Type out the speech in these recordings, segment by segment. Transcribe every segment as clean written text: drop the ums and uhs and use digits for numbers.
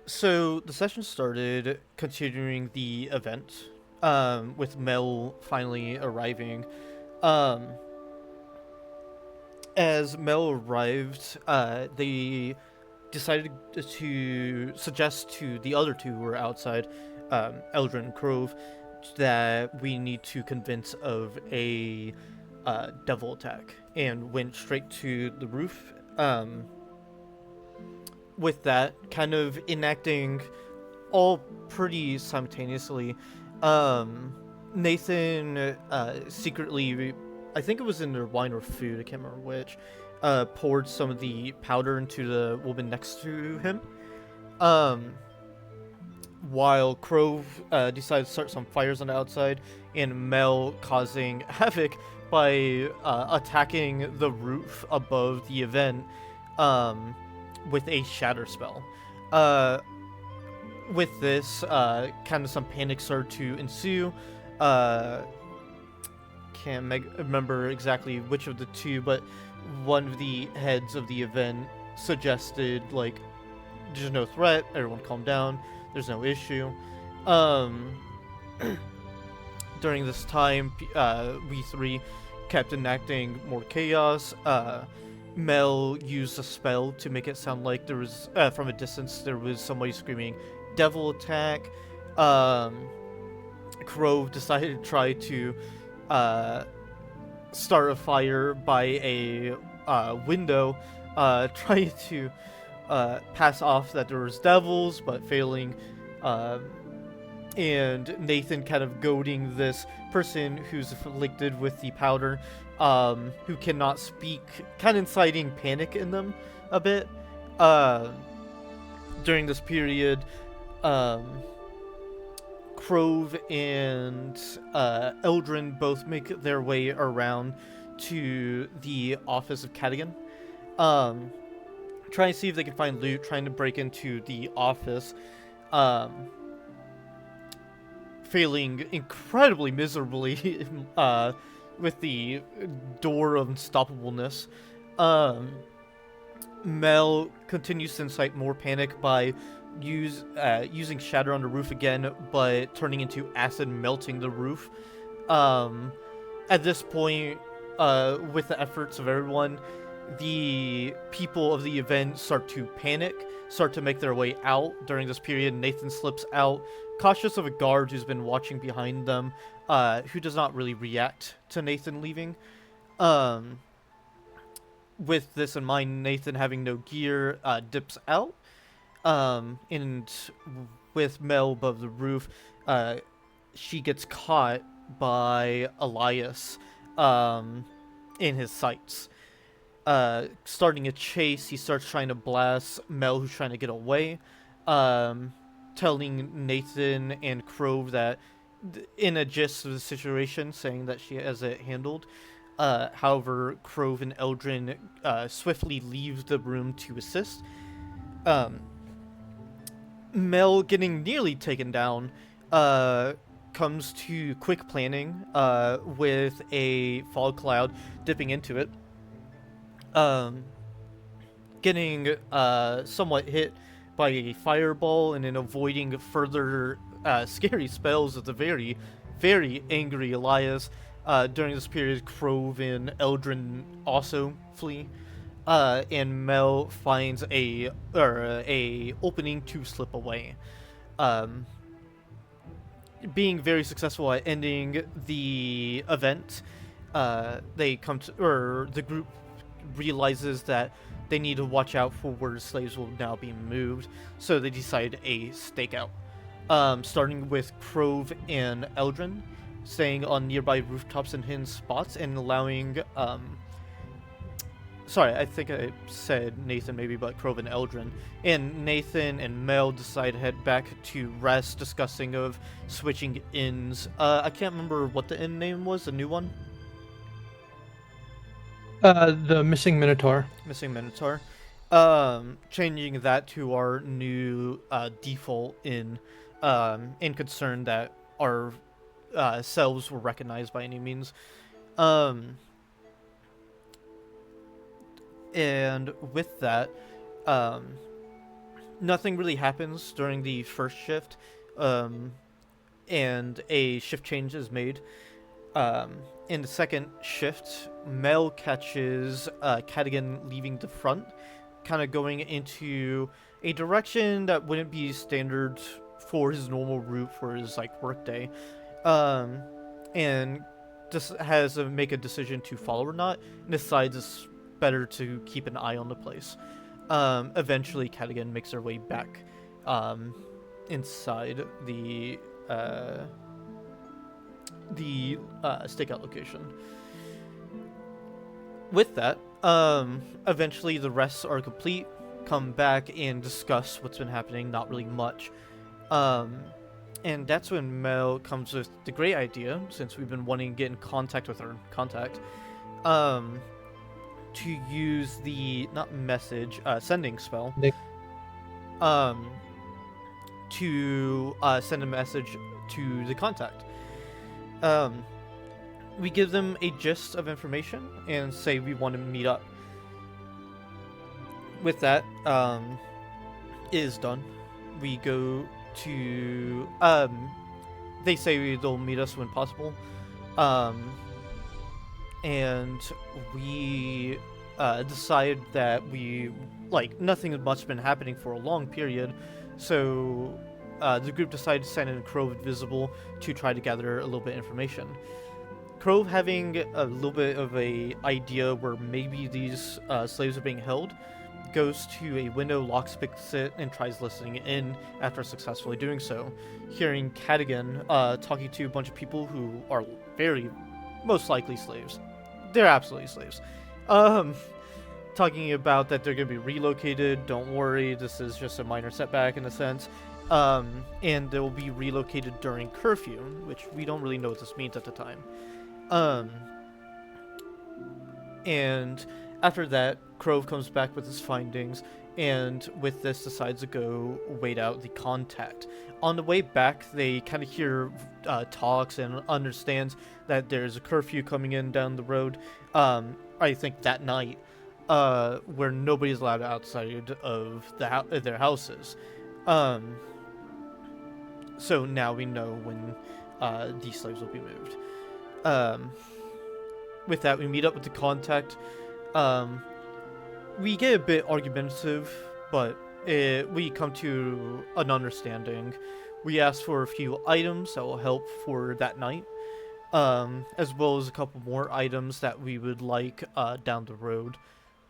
So the session started continuing the event, with Mel finally arriving. Um, as Mel arrived, they decided to suggest to the other two who were outside, Eldrin and Crove, that we need to convince of a devil attack, and went straight to the roof. With that, kind of enacting all pretty simultaneously. Um, Nathan secretly, I think it was in their wine or food, I can't remember which, poured some of the powder into the woman next to him. Um, while Crove decided to start some fires on the outside, and Mel causing havoc by attacking the roof above the event, um, with a shatter spell. Uh, with this, kind of some panic started to ensue. Uh, remember exactly which of the two, but one of the heads of the event suggested, like, there's no threat, everyone calm down, there's no issue. Um, During this time, we three kept enacting more chaos. Mel used a spell to make it sound like there was, from a distance, there was somebody screaming, "Devil attack." Um, Crove decided to try to uh, start a fire by a window, trying to pass off that there was devils, but failing. Um, and Nathan kind of goading this person who's afflicted with the powder, who cannot speak, kind of inciting panic in them a bit. Uh, During this period, um, Crove and Eldrin both make their way around to the office of Cadigan, um, trying to see if they can find loot, trying to break into the office. Um, Failing incredibly miserably with the door of unstoppableness. Um, Mel continues to incite more panic by using shatter on the roof again, but turning into acid melting the roof. Um, at this point, with the efforts of everyone, the people of the event start to panic, start to make their way out. During this period, Nathan slips out, cautious of a guard who's been watching behind them, who does not really react to Nathan leaving. Um, with this in mind, Nathan, having no gear, dips out. And with Mel above the roof, uh, she gets caught by Elias, in his sights. Starting a chase, he starts trying to blast Mel, who's trying to get away, um, telling Nathan and Crove that, in a gist of the situation, saying that she has it handled. However, Crove and Eldrin swiftly leave the room to assist. Um, Mel, getting nearly taken down, comes to quick planning, with a fog cloud dipping into it. Um, Getting somewhat hit by a fireball, and then avoiding further scary spells of the very, very angry Elias. During this period, Crove and Eldrin also flee, and Mel finds a opening to slip away. Um, Being very successful at ending the event, they come to, or the group realizes that they need to watch out for where slaves will now be moved, so they decide a stakeout. Starting with Crove and Eldrin, staying on nearby rooftops and hidden spots, and allowing, sorry, I think I said Nathan maybe, but Crove and Eldrin. And Nathan and Mel decide to head back to rest, discussing of switching inns. I can't remember what the inn name was, the new one? The Missing Minotaur. Missing Minotaur. Changing that to our new default in concern that our selves were recognized by any means. Um, and with that, um, nothing really happens during the first shift, and a shift change is made. In the second shift, Mel catches Cadigan leaving the front, kind of going into a direction that wouldn't be standard for his normal route for his workday, and just has to make a decision to follow or not, and decides it's better to keep an eye on the place. Eventually, Cadigan makes her way back inside the stakeout location. With that, eventually the rests are complete. Come back and discuss what's been happening. Not really much. And that's when Mel comes with the great idea, since we've been wanting to get in contact with her to use the sending spell. To send a message to the contact. We give them a gist of information and say we want to meet up. With that, it is done. We go to they say they'll meet us when possible, and we decide that nothing much been happening for a long period, so the group decided to send in Crove Invisible to try to gather a little bit of information. Crove, having a little bit of a idea where maybe these slaves are being held, goes to a window, lockpicks it, and tries listening in after successfully doing so. Hearing Cadigan talking to a bunch of people who are very most likely slaves. They're absolutely slaves. Talking about that they're going to be relocated. Don't worry, this is just a minor setback in a sense. And they'll be relocated during curfew, which we don't really know what this means at the time. And after that, Crove comes back with his findings, and with this decides to go wait out the contact. On the way back, they kind of hear talks and understands that there's a curfew coming in down the road, I think that night, where nobody's allowed outside of their houses. So now we know when these slaves will be moved. With that, we meet up with the contact. We get a bit argumentative, but we come to an understanding. We ask for a few items that will help for that night, as well as a couple more items that we would like down the road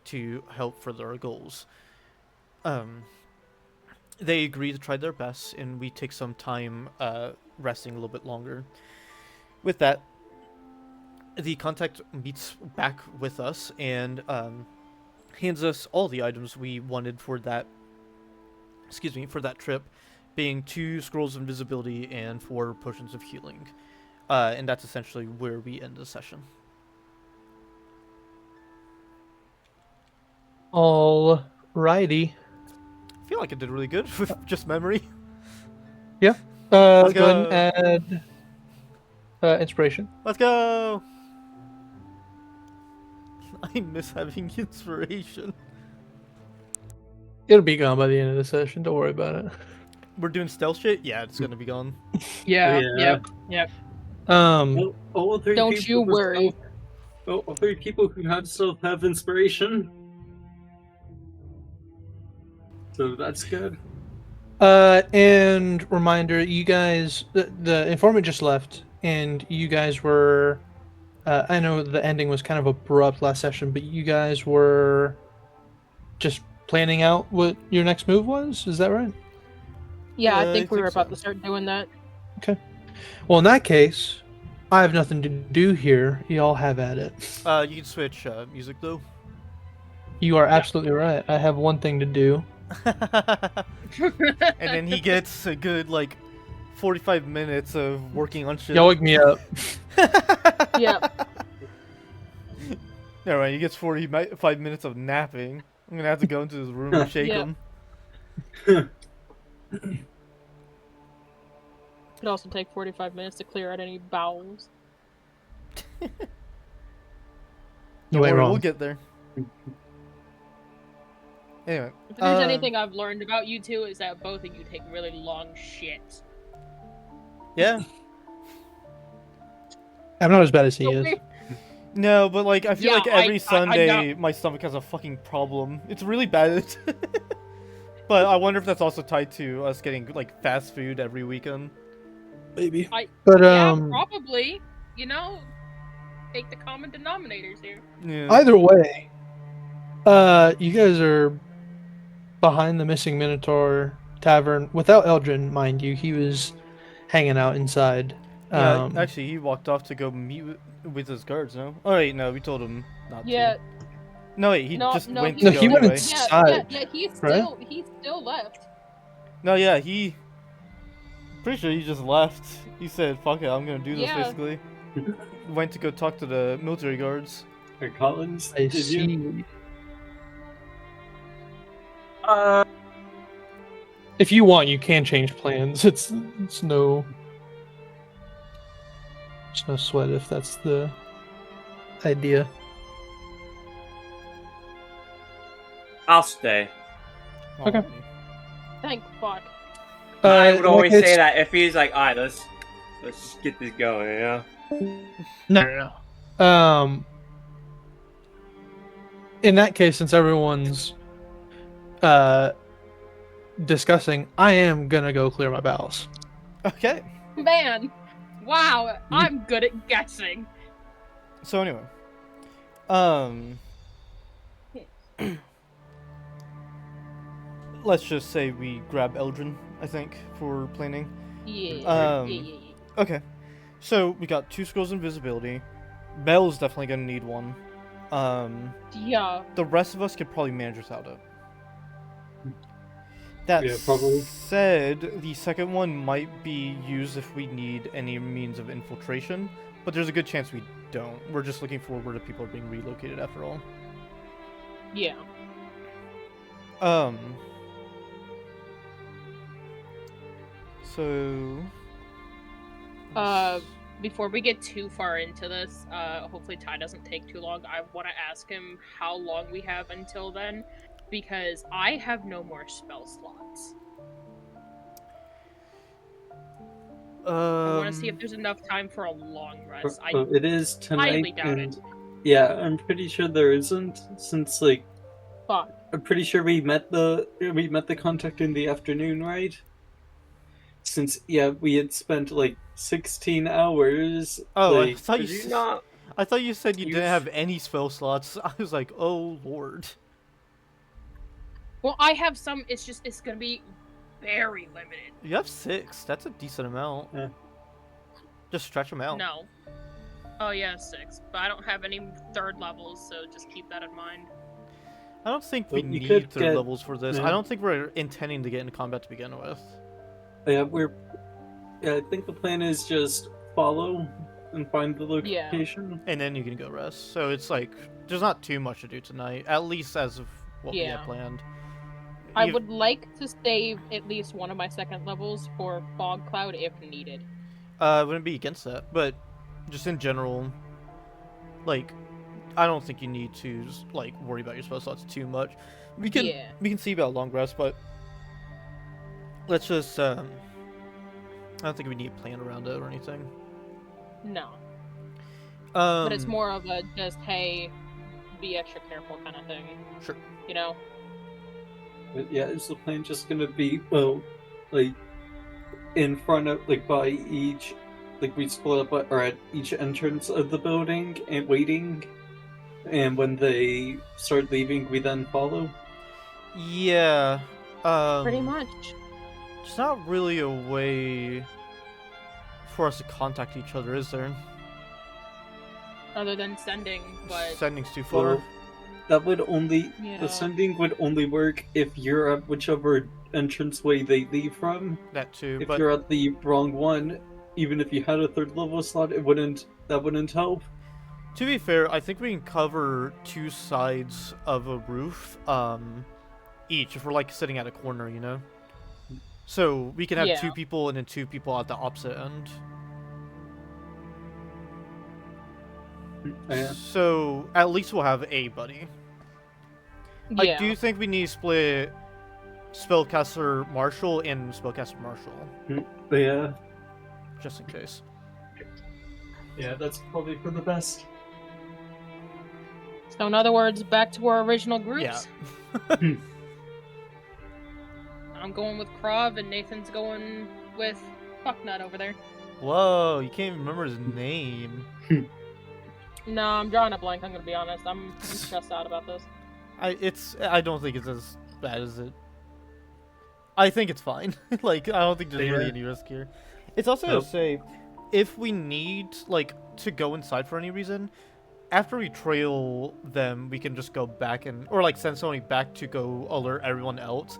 to help further our goals. They agree to try their best, and we take some time resting a little bit longer. With that, the contact meets back with us and hands us all the items we wanted for that trip, being 2 scrolls of invisibility and 4 potions of healing. And that's essentially where we end the session. Alrighty. I feel like I did really good with just memory. Yeah. Let's go go. ahead and add inspiration. Let's go! I miss having inspiration. It'll be gone by the end of the session. Don't worry about it. We're doing stealth shit? Yeah, it's gonna be gone. Yeah, Yeah. yep. All 3 Don't people you with worry. all 3 people who have stealth have inspiration. So that's good. And reminder, you guys, the informant just left, and you guys were, I know the ending was kind of abrupt last session, but you guys were just planning out what your next move was? Is that right? Yeah, I I think we were think about so. to start doing that. Okay. Well, in that case, I have nothing to do here. Y'all have at it. You can switch music though. You are absolutely right. I have one thing to do. And then he gets a good 45 minutes of working on shit. Y'all wake me up. Yeah. Alright, he gets 45 minutes of napping. I'm gonna have to go into his room and shake Yeah. him. Could also take 45 minutes to clear out any bowels. You Don't ain't worry, wrong. we'll get there. Anyway. If there's anything I've learned about you two, is that both of you take really long shits. Yeah. I'm not as bad as he So is. we- No, but like I feel Yeah, like every I Sunday my stomach has a fucking problem. It's really bad. But I wonder if that's also tied to us getting like fast food every weekend. Maybe. I- But Yeah, probably. You know, take the common denominators here. Yeah. either way, you guys are behind the Missing Minotaur Tavern without Eldrin, mind you. He was hanging out inside. Yeah, actually, he walked off to go meet with his guards. No. Oh wait, no, we told him not Yeah, to. No, wait, he just went No, to go he went anyway. inside. yeah, he right? still left. No, yeah, he. Pretty sure he just left. He said, "Fuck it, I'm gonna do this." Yeah. Basically, went to go talk to the military guards. Or Collins, I did see. you? If you want, you can change plans. It's no sweat if that's the idea. I'll stay. Okay. Thank fuck. I would in always that say case- that if he's like, alright, let's just get this going, you know? No. In that case, since everyone's discussing, I am gonna go clear my bowels. Okay. Man, wow, I'm good at guessing. So anyway, let's just say we grab Eldrin, I think, for planning. Yeah. Okay. So we got 2 scrolls of invisibility. Mel's definitely gonna need one. Yeah. The rest of us could probably manage without it. That Yeah, probably. said, the second one might be used if we need any means of infiltration, but there's a good chance we don't. We're just looking for where the people are being relocated after all. Yeah. So... Before we get too far into this, hopefully Ty doesn't take too long. I want to ask him how long we have until then, because I have no more spell slots. I want to see if there's enough time for a long rest. It is tonight, highly doubt and it. yeah, I'm pretty sure there isn't, since like Fuck. I'm pretty sure we met the contact in the afternoon, right? Since we had spent like 16 hours. Oh, like, Did you not? I thought you said you You didn't s- have any spell slots. I was like, oh lord. Well, I have some. It's gonna be very limited. You have 6. That's a decent amount. Yeah. Just stretch them out. No. Oh yeah, 6. But I don't have any 3rd levels, so just keep that in mind. I don't think we Well, you need could 3rd get- levels for this. yeah. I don't think we're intending to get into combat to begin with. I think the plan is just follow and find the Yeah. location. And then you can go rest. So it's like, there's not too much to do tonight, at least as of what we Yeah. had planned. I Ev- would like to save at least one of my 2nd levels for Fog Cloud if needed. I wouldn't be against that, but just in general, like, I don't think you need to like worry about your spell slots too much. We can see about long rest, but let's just I don't think we need to plan around it or anything. No. But But it's more of a just, hey, be extra careful kind of thing. Sure. You know? But yeah, is the plan just gonna be like in front of by each we split up or at each entrance of the building and waiting, and when they start leaving, we then follow. Yeah. Pretty much. It's not really a way for us to contact each other, is there? Other than sending, but Sending's too far. Well, that would only Yeah. the sending would only work if you're at whichever entranceway they leave from. That too, If but you're at the wrong one, even if you had a 3rd level slot, that wouldn't help. to be fair, I think we can cover 2 sides of a roof, each if we're like sitting at a corner, you know. So we can have Yeah. 2 people and then 2 people at the opposite end. Yeah. So at least we'll have a buddy. Yeah. I do think we need to split Spellcaster Marshal and Spellcaster Marshal, But yeah, just in case. yeah, that's probably for the best. So in other words, back to our original groups. Yeah. I'm going with Krav, and Nathan's going with Fucknut over there. Whoa, you can't even remember his name. No, I'm drawing a blank. I'm gonna be honest. I'm stressed out about this. I don't think it's as bad as it. I think it's fine. Like, I don't think there's really Yeah. any risk here. It's also Nope. to say, if we need, like, to go inside for any reason, after we trail them, we can just go back and, or, like, send somebody back to go alert everyone else,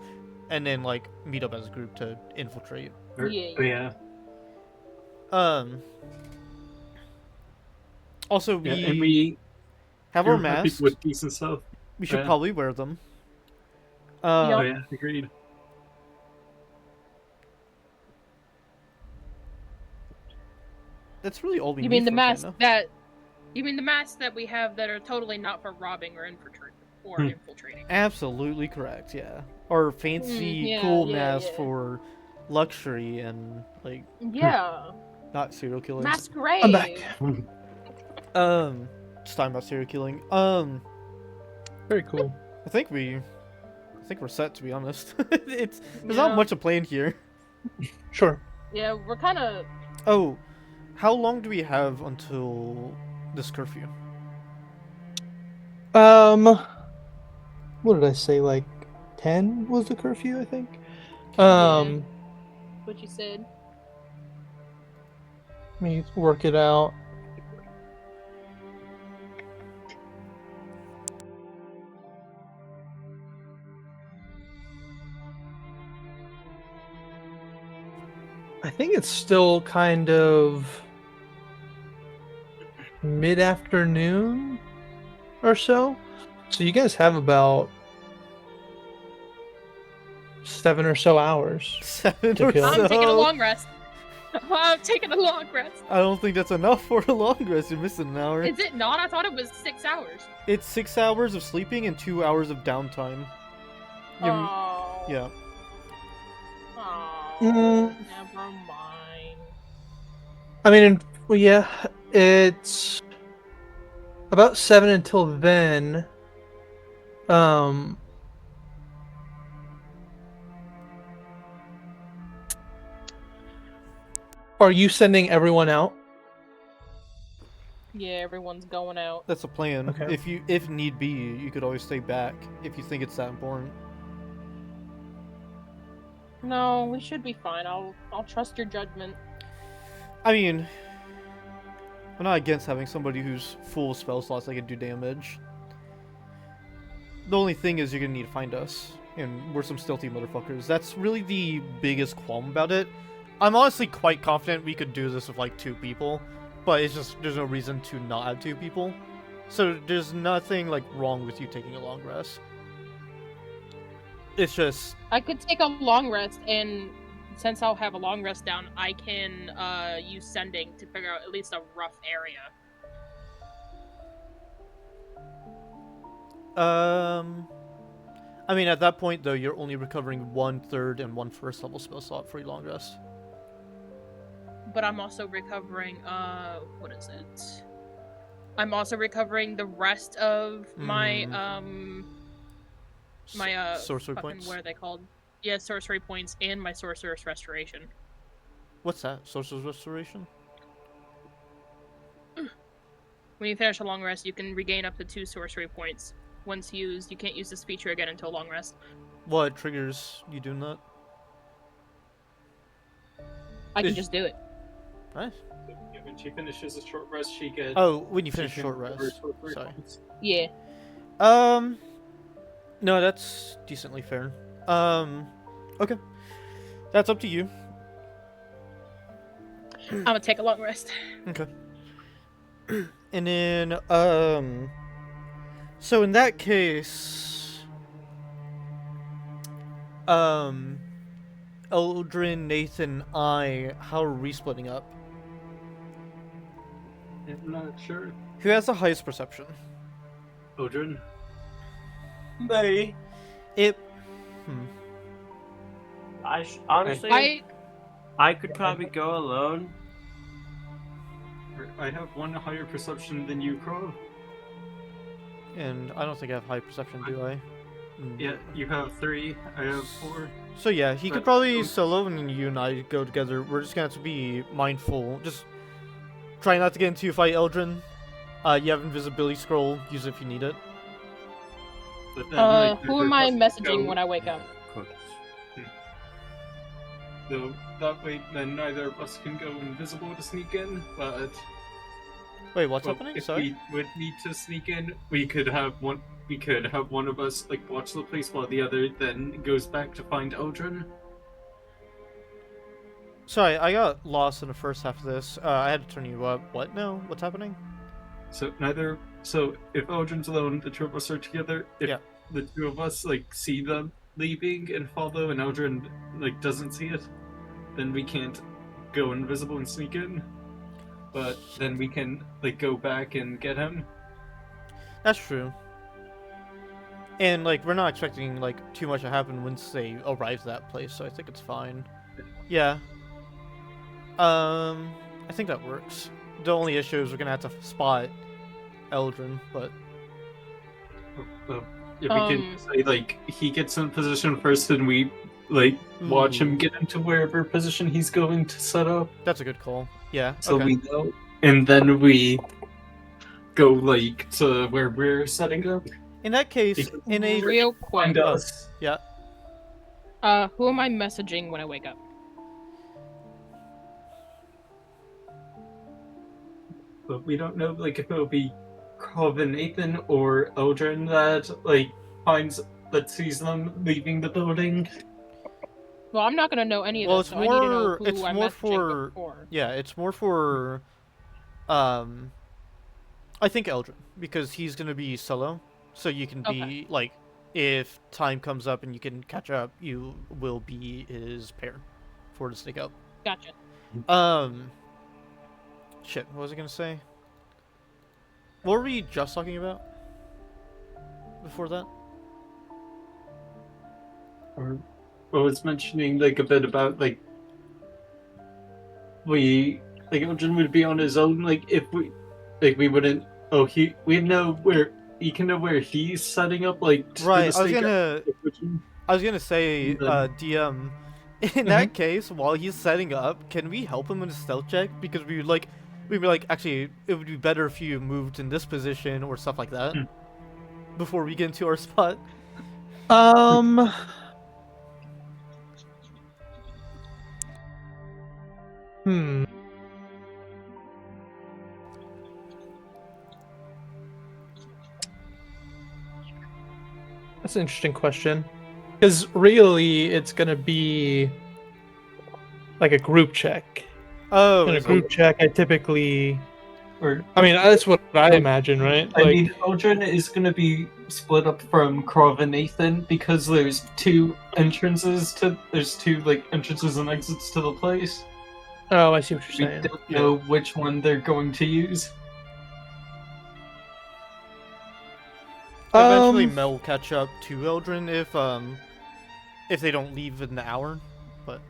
and then, like, meet up as a group to infiltrate. Yeah. Also, Yeah, and we have our you're happy masks. with decent stuff. We should yeah. probably wear them. Yup. Oh yeah, agreed. That's really all we You need mean the for masks China. that? You mean the masks that we have that are totally not for robbing or infiltrating? Absolutely correct, yeah. Or fancy, yeah, cool yeah, masks yeah. for luxury and, like, Yeah. not serial killers. Masquerade. I'm back. Just talking about serial killing. Very cool. I think we're set, to be honest. There's Yeah. not much a plan here. Sure. Yeah, we're kind of. Oh, how long do we have until this curfew? What did I say? Like 10 was the curfew, I think. What you said. Let me work it out. I think it's still kind of mid-afternoon or so. So you guys have about 7 or so hours. 7 To or kill. so? I'm taking a long rest. I'm taking a long rest. I don't think that's enough for a long rest. You're missing an hour. Is it not? I thought it was 6 hours. It's 6 hours of sleeping and 2 hours of downtime. Oh. Yeah. Oh. Mm. Never mind. I mean, well, yeah, it's about 7 until then. Are you sending everyone out? Yeah, everyone's going out. That's a plan. Okay. If need be, you could always stay back if you think it's that important. No, we should be fine. I'll trust your judgment. I mean, I'm not against having somebody who's full of spell slots that can do damage. The only thing is you're gonna need to find us, and we're some stealthy motherfuckers. That's really the biggest qualm about it. I'm honestly quite confident we could do this with like 2 people, but it's just there's no reason to not have 2 people. So there's nothing like wrong with you taking a long rest. It's just I could take a long rest, and since I'll have a long rest down, I can use sending to figure out at least a rough area. I mean, at that point though, you're only recovering 1/3 and 1/1 level spell slot for a long rest. But I'm also recovering, what is it? I'm also recovering the rest of my, Sorcery fucking, points. what are they called? Yeah, sorcery points and my sorcerer's restoration. What's that? Sorcerer's restoration? When you finish a long rest, you can regain up to 2 sorcery points. Once used, you can't use this feature again until long rest. What triggers you doing that? I can Is- just do it. Nice. Yeah, when she finishes a short rest, she gets. Oh, when you she finish can short recover rest. 2 or 3 Sorry. points. Yeah. No, that's decently fair. Okay. That's up to you. I'm gonna take a long rest. Okay. And then, so in that case, Eldrin, Nathan, how are we splitting up? I'm not sure. Who has the highest perception? Odrin? Maybe. It. Honestly, I could probably go alone. I have one higher perception than you, Crow. And I don't think I have high perception, do I? Yeah, you have 3. I have 4. So yeah, he could But- probably solo, and then you and I go together. We're just gonna have to be mindful. Just try not to get into a fight, Eldrin. You have invisibility scroll. Use it if you need it. But then, Who am I messaging when I wake up? Of course. So that way, then neither of us can go invisible to sneak in. But Wait, what's well, happening? if Sorry. we would need to sneak in, we could have one. We could have one of us like watch the place while the other then goes back to find Eldrin. Sorry, I got lost in the first half of this. I had to turn you up. What now? What's happening? So neither. So if Eldrin's alone, the two of us are together. If Yeah. the two of us like see them leaving and follow, and Eldrin like doesn't see it, then we can't go invisible and sneak in. But then we can like go back and get him. That's true. And like we're not expecting like too much to happen once they arrive at that place, so I think it's fine. Yeah. I think that works. The only issue is we're gonna have to spot Eldrin, but Well, yeah, we can say like he gets in position first, and we like watch him get into wherever position he's going to set up. that's a good call. Yeah. So okay. we know, and then we go like to where we're setting up. In that case, in a Real quick. Find us. yeah. Who am I messaging when I wake up? But we don't know like if it'll be Coven Nathan or Eldrin that sees them leaving the building. Well, I'm not gonna know any of Well, this, it's so I need to know more. who It's I'm more messaging for. before. Yeah, it's more for. I think Eldrin, because he's gonna be solo, so you can be Okay. like, if time comes up and you can catch up, you will be his pair for to sneak up. Gotcha. Shit, what was I gonna say? What were we just talking about? Before that? Or I was mentioning like a bit about like Eldrin would be on his own like if we wouldn't we know where he can know where he's setting up like Right, for the I was gonna say, DM, in that case, while he's setting up, can we help him in a stealth check? Because we'd be like, actually, it would be better if you moved in this position or stuff like that before we get into our spot. That's an interesting question. Because really, it's going to be like a group check. Oh, In a group check, I typically... Or I mean, that's what I imagine, right? I mean, Eldrin is going to be split up from Krov and Nathan because there's two entrances and exits to the place. Oh, I see what We you're saying. don't know which one they're going to use. eventually Mel will catch up to Eldrin if they don't leave in the hour. But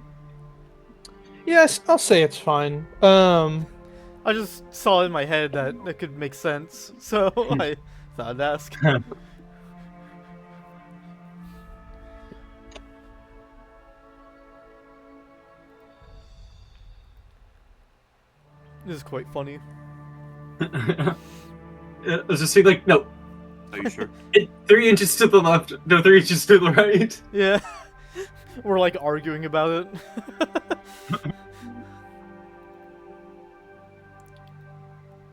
Yes, I'll say it's fine. I just saw in my head that it could make sense, so I thought I'd ask. This is quite funny. I was just saying, like, no, Are you sure? 3 inches to the left, no, 3 inches to the right. Yeah. We're like arguing about it.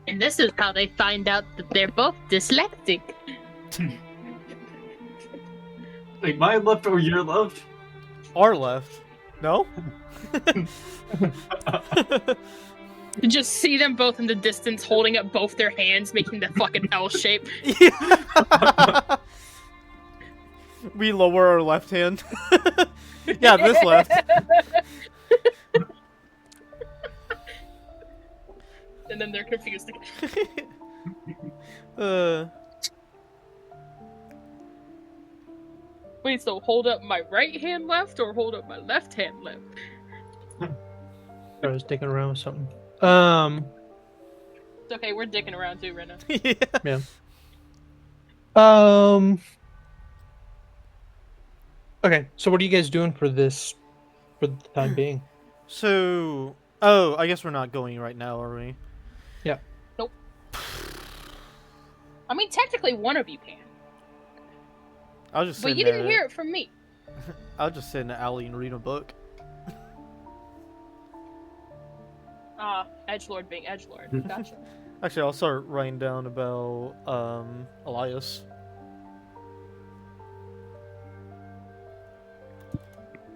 And this is how they find out that they're both dyslexic. Like, my left or your left? Our left. No? You just see them both in the distance holding up both their hands, making the fucking L shape. We lower our left hand. Yeah, this left. And then they're confused again. Wait, so hold up my right hand left or hold up my left hand left? I was dicking around with something. It's okay, we're dicking around too right now. Yeah. Yeah. Okay, so what are you guys doing for this, for the time being? So, oh, I guess we're not going right now, are we? Yeah. Nope. I mean, technically one of you can. I was just But sitting you there. didn't hear it from me. I'll just sit in the alley and read a book. Edgelord being Edgelord. Gotcha. Actually, I'll start writing down about Elias.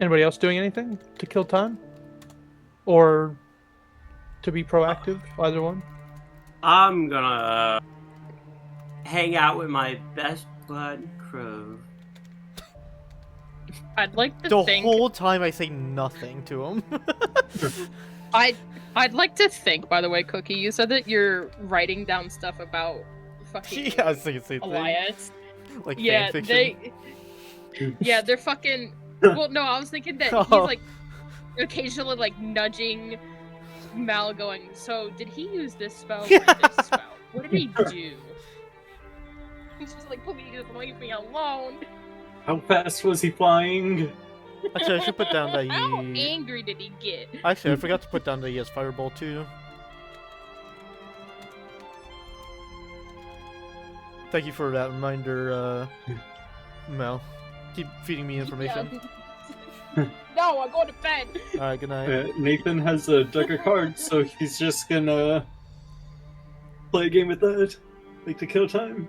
Anybody else doing anything to kill time? Or to be proactive? Either one? I'm gonna hang out with my best bud Crow. I'd like to The think. whole time I say nothing to him. I'd like to think. By the way, Cookie, you said that you're writing down stuff about fucking Yeah, I was thinking the same thing. Elias. Like Yeah, fanfiction. Yeah, they're fucking. Well, no, I was thinking that he's Oh. like occasionally like nudging Mal, going, "So did he use this spell or this spell? What did he do?" He's just like, "Please leave me alone." How fast was he flying? Actually, I should put down that How he. angry did he get? Actually, I forgot to put down that he has Fireball too. Thank you for that reminder, Mel. Keep feeding me information. Yeah. No, I'm going to bed. Alright, good night. Nathan has a deck of cards, so he's just gonna play a game with that, like to kill time.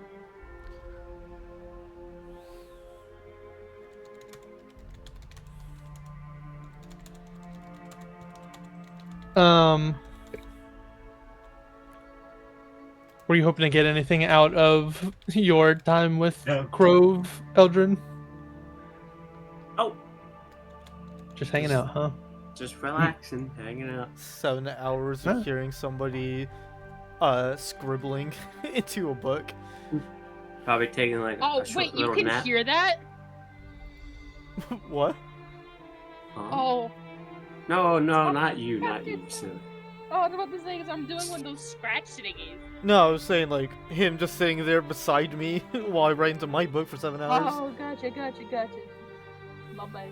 Were you hoping to get anything out of your time with Yeah. Grove, Eldrin? Oh, Just hanging out, huh? just relaxing, hanging out. 7 hours Huh. of hearing somebody scribbling into a book. Probably taking like Oh, a short wait, you little can nap. hear that? What? Oh. Oh. No, not you, silly. Oh, I was about to say, because I'm doing one of those scratch thingies. No, I was saying like him just sitting there beside me while I write into my book for 7 hours. Oh, gotcha. My bad.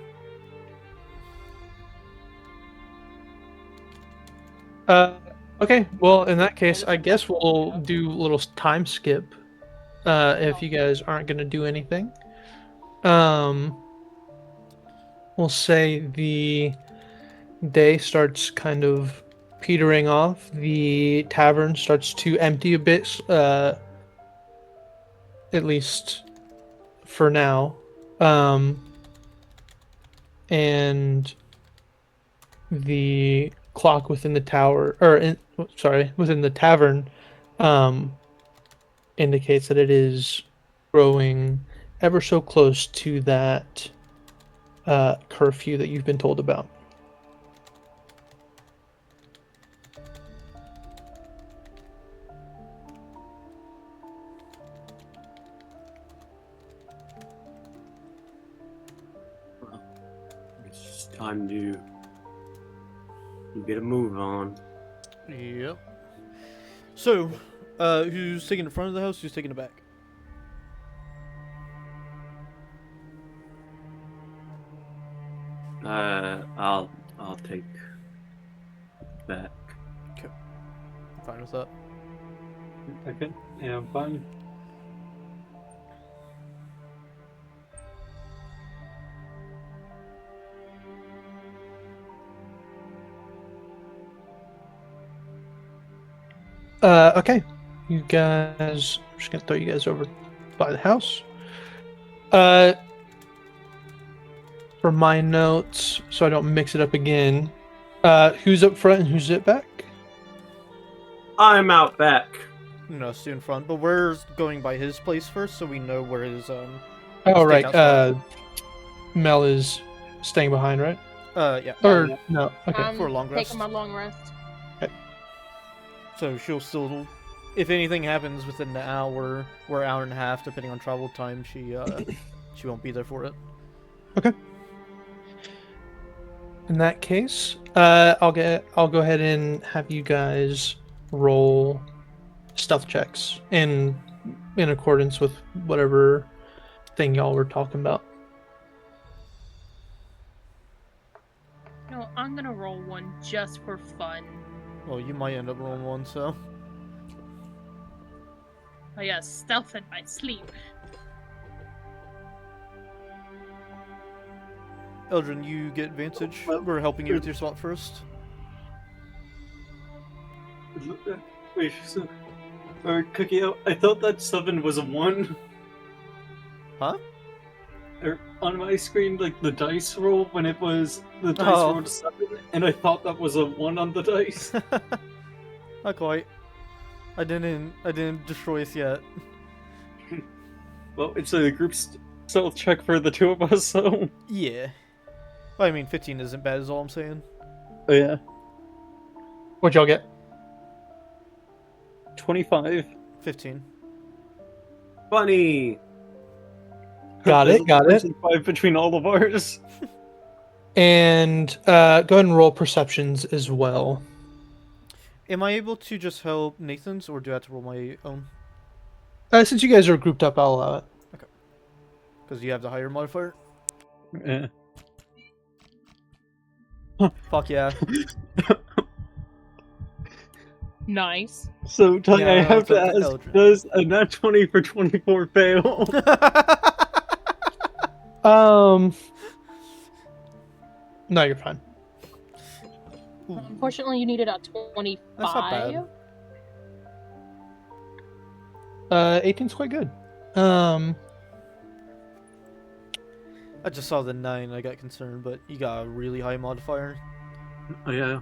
Okay, well, in that case, I guess we'll do a little time skip. If you guys aren't gonna do anything. We'll say the day starts kind of petering off. The tavern starts to empty a bit, at least for now. And the clock within the tower, within the tavern, indicates that it is growing ever so close to that curfew that you've been told about. Well, it's just time to get a move on. Yep. So, who's taking the front of the house? Who's taking the back? I'll take back. I'm fine with that. Okay, yeah, I'm fine. Okay. You guys, I'm just gonna throw you guys over by the house. For my notes, so I don't mix it up again. Who's up front and who's at back? I'm out back. No, Stu in front, but we're going by his place first, so we know where his Oh right. Stakeout's Mel is staying behind, right? yeah. Or no? Okay. I'm for a long rest. taking my long rest. So she'll still, if anything happens within an hour or hour and a half, depending on travel time, she won't be there for it. In that case, I'll go ahead and have you guys roll stealth checks in accordance with whatever thing y'all were talking about. No, I'm gonna roll one just for fun. Well, you might end up rolling one, so. Oh yeah, stealth in my sleep. Eldrin, you get advantage. We're helping you with your spot first. Wait, so, Cookie, I thought that 7 was a 1. Huh? On my screen, like the dice roll when it was the dice Oh. rolled a 7, and I thought that was a 1 on the dice. Not quite. I didn't destroy us yet. Well, it's a group stealth check for the two of us, so. Yeah. Well, I mean, 15 isn't bad, is all I'm saying. Oh, yeah. What'd y'all get? 25. 15. Funny. Got it. There's a 5 between all of ours. And go ahead and roll perceptions as well. Am I able to just help Nathan's, or do I have to roll my own? Since you guys are grouped up, I'll allow it. Because you have the higher modifier? Yeah. Fuck yeah. Nice. So, Tony, Yeah, I have to that's ask, Eldrin. does a nat 20 for 24 fail? No, you're fine. Ooh, Unfortunately, you needed a 25. That's not bad. 18's quite good. I just saw the 9 and I got concerned, but you got a really high modifier. Oh, yeah.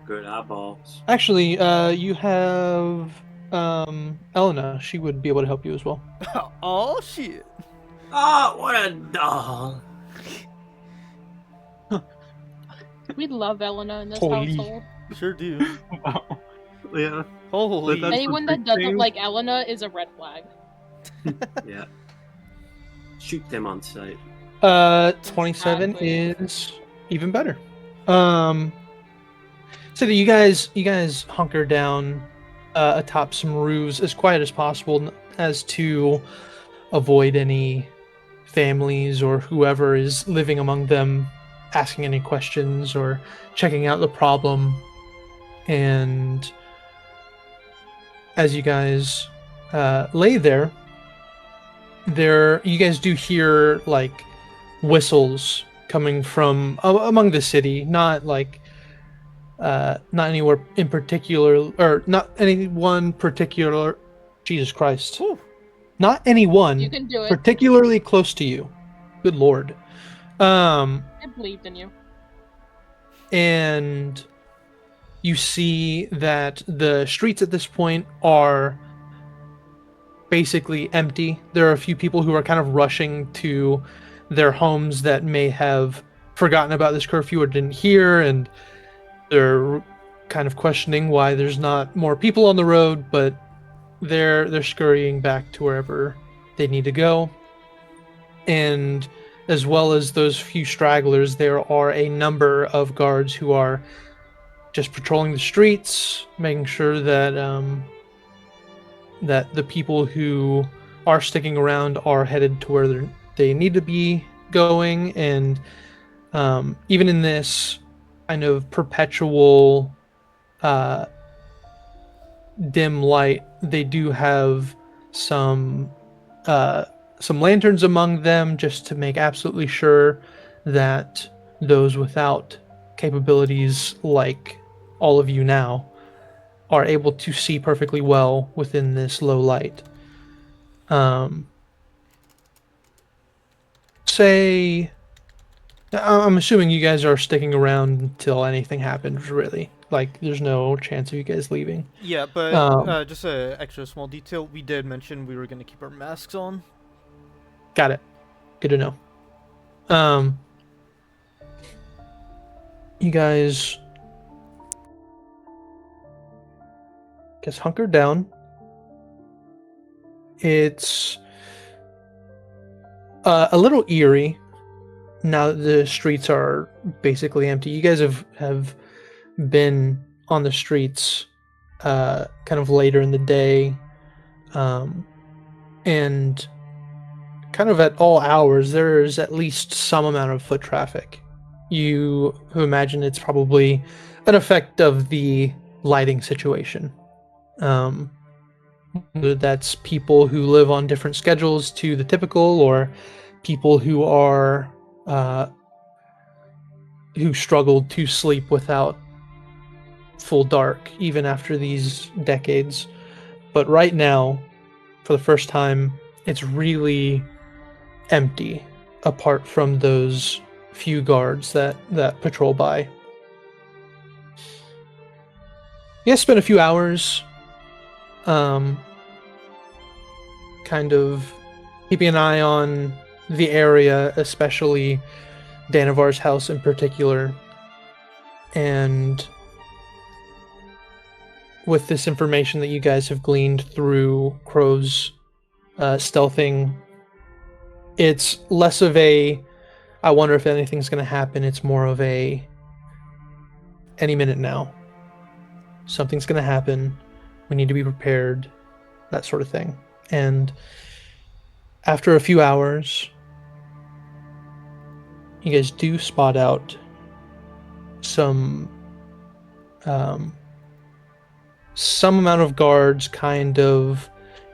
Good eyeballs. Actually, you have Elena. She would be able to help you as well. Oh shit. Oh, what a doll. We love Elena in this Holy. household. Sure do. Wow. Yeah. Holy. That's Anyone the that big doesn't thing. like Elena is a red flag. Yeah. Shoot them on sight. 27 Exactly. is even better. So that you guys hunker down atop some roofs as quiet as possible, as to avoid any families or whoever is living among them asking any questions or checking out the problem. And as you guys lay there, you guys do hear like whistles coming from among the city, not anywhere in particular, or not any one particular. Jesus Christ! Whew. Not anyone You can do it. particularly close to you. Good lord. I believed in you. And you see that the streets at this point are basically empty. There are a few people who are kind of rushing to their homes that may have forgotten about this curfew or didn't hear, and they're kind of questioning why there's not more people on the road, but they're scurrying back to wherever they need to go. And as well as those few stragglers, there are a number of guards who are just patrolling the streets, making sure that that the people who are sticking around are headed to where they need to be going. And even in this kind of perpetual dim light, they do have some lanterns among them, just to make absolutely sure that those without capabilities like all of you now are able to see perfectly well within this low light. I'm assuming you guys are sticking around until anything happens, really. Like, there's no chance of you guys leaving. Yeah, but just a extra small detail. We did mention we were going to keep our masks on. Got it. Good to know. You guys just hunker down. It's a little eerie now that the streets are basically empty. You guys have been on the streets kind of later in the day, and kind of at all hours there's at least some amount of foot traffic. You imagine it's probably an effect of the lighting situation. Whether that's people who live on different schedules to the typical, or people who are who struggled to sleep without full dark even after these decades. But right now, for the first time, it's really empty apart from those few guards that patrol by. You guys spent a few hours kind of keeping an eye on the area, especially Danavar's house in particular. And with this information that you guys have gleaned through Crow's stealthing, it's less of a, I wonder if anything's going to happen. It's more of a, any minute now. Something's going to happen. We need to be prepared. That sort of thing. And after a few hours, you guys do spot out some amount of guards kind of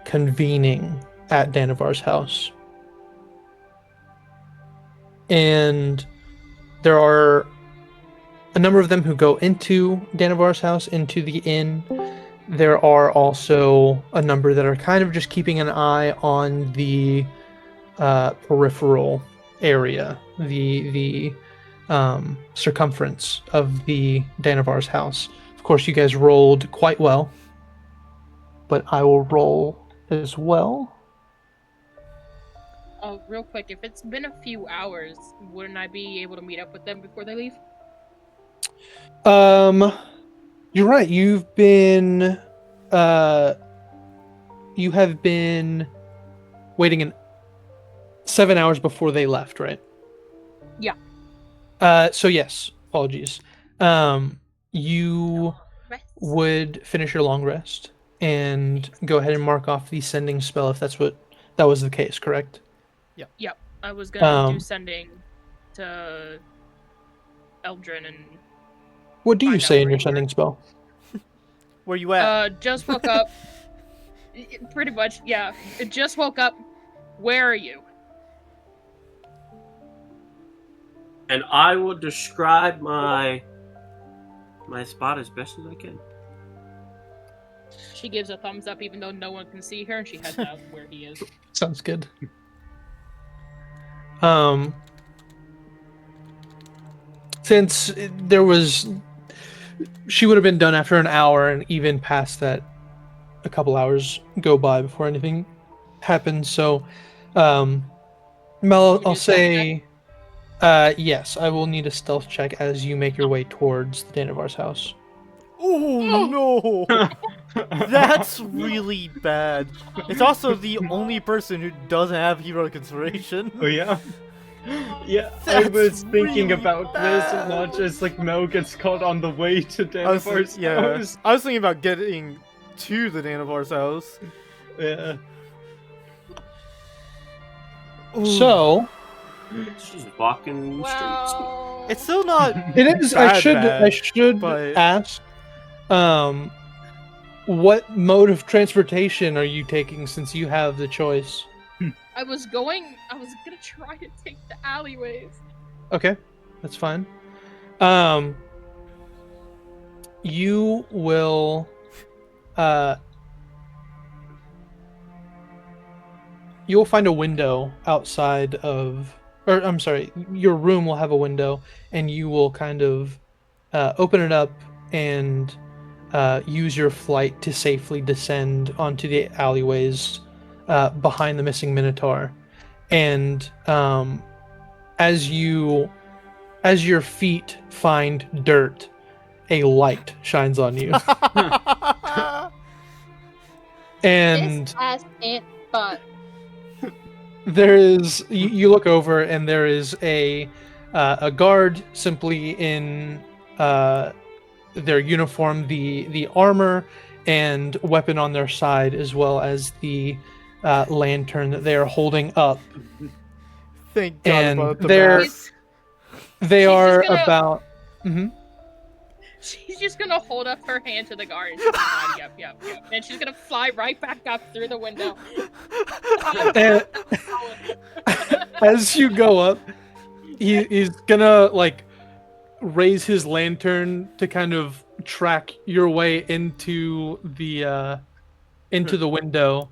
convening at Danavar's house. And there are a number of them who go into Danavar's house, into the inn. There are also a number that are kind of just keeping an eye on the peripheral area, the circumference of the Danavar's house. Of course, you guys rolled quite well, but I will roll as well. Oh, real quick, if it's been a few hours, wouldn't I be able to meet up with them before they leave? You're right. You have been waiting in 7 hours before they left, right? Yeah. So yes, apologies. You would finish your long rest and go ahead and mark off the sending spell if that was the case, correct? Yep. I was gonna do sending to Eldrin and... What do you find say out in your where sending spell? Where you at? Just woke up. Pretty much, yeah. Just woke up. Where are you? And I will describe my spot as best as I can. She gives a thumbs up even though no one can see her, and she heads out where he is. Sounds good. Since she would have been done after an hour, and even past that, a couple hours go by before anything happens. So, Mel, I'll say, yes, I will need a stealth check as you make your way towards the Danavar's house. Oh no! That's really bad. It's also the only person who doesn't have hero consideration. Oh yeah? Yeah, That's I was thinking really about bad. this, not just like Mel gets caught on the way to Danavar's house. I was thinking about getting to the Danavar's house. Yeah. So, It's just walking the streets. Well... It's still not. it is. I bad, should but- ask, what mode of transportation are you taking since you have the choice? I was gonna try to take the alleyways. Okay, that's fine. You will, you'll find a window outside of, or I'm sorry, your room will have a window, and you will kind of open it up and use your flight to safely descend onto the alleyways behind the missing Minotaur. And as your feet find dirt, a light shines on you. And This ass ain't butt. there is you look over and there is a guard simply in their uniform, the armor and weapon on their side, as well as the lantern that they are holding up. Thank God And about the they're- mask. They She's are just gonna- about. Mhm. She's just gonna hold up her hand to the guard and she's like, yep. And she's gonna fly right back up through the window. And as you go up, he's gonna like raise his lantern to kind of track your way into the window.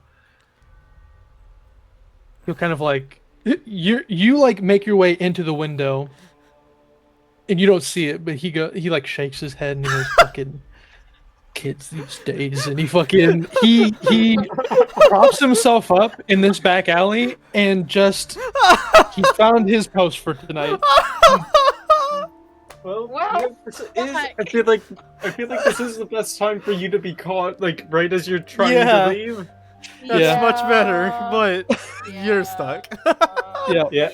He'll kind of like you like make your way into the window, and you don't see it, but he like shakes his head and he goes, "Fucking kids these days," and he props himself up in this back alley and just he found his post for tonight. Well, Well, I feel like this is the best time for you to be caught, like right as you're trying Yeah. to leave. That's Yeah. much better, but you're Yeah. stuck. Yeah,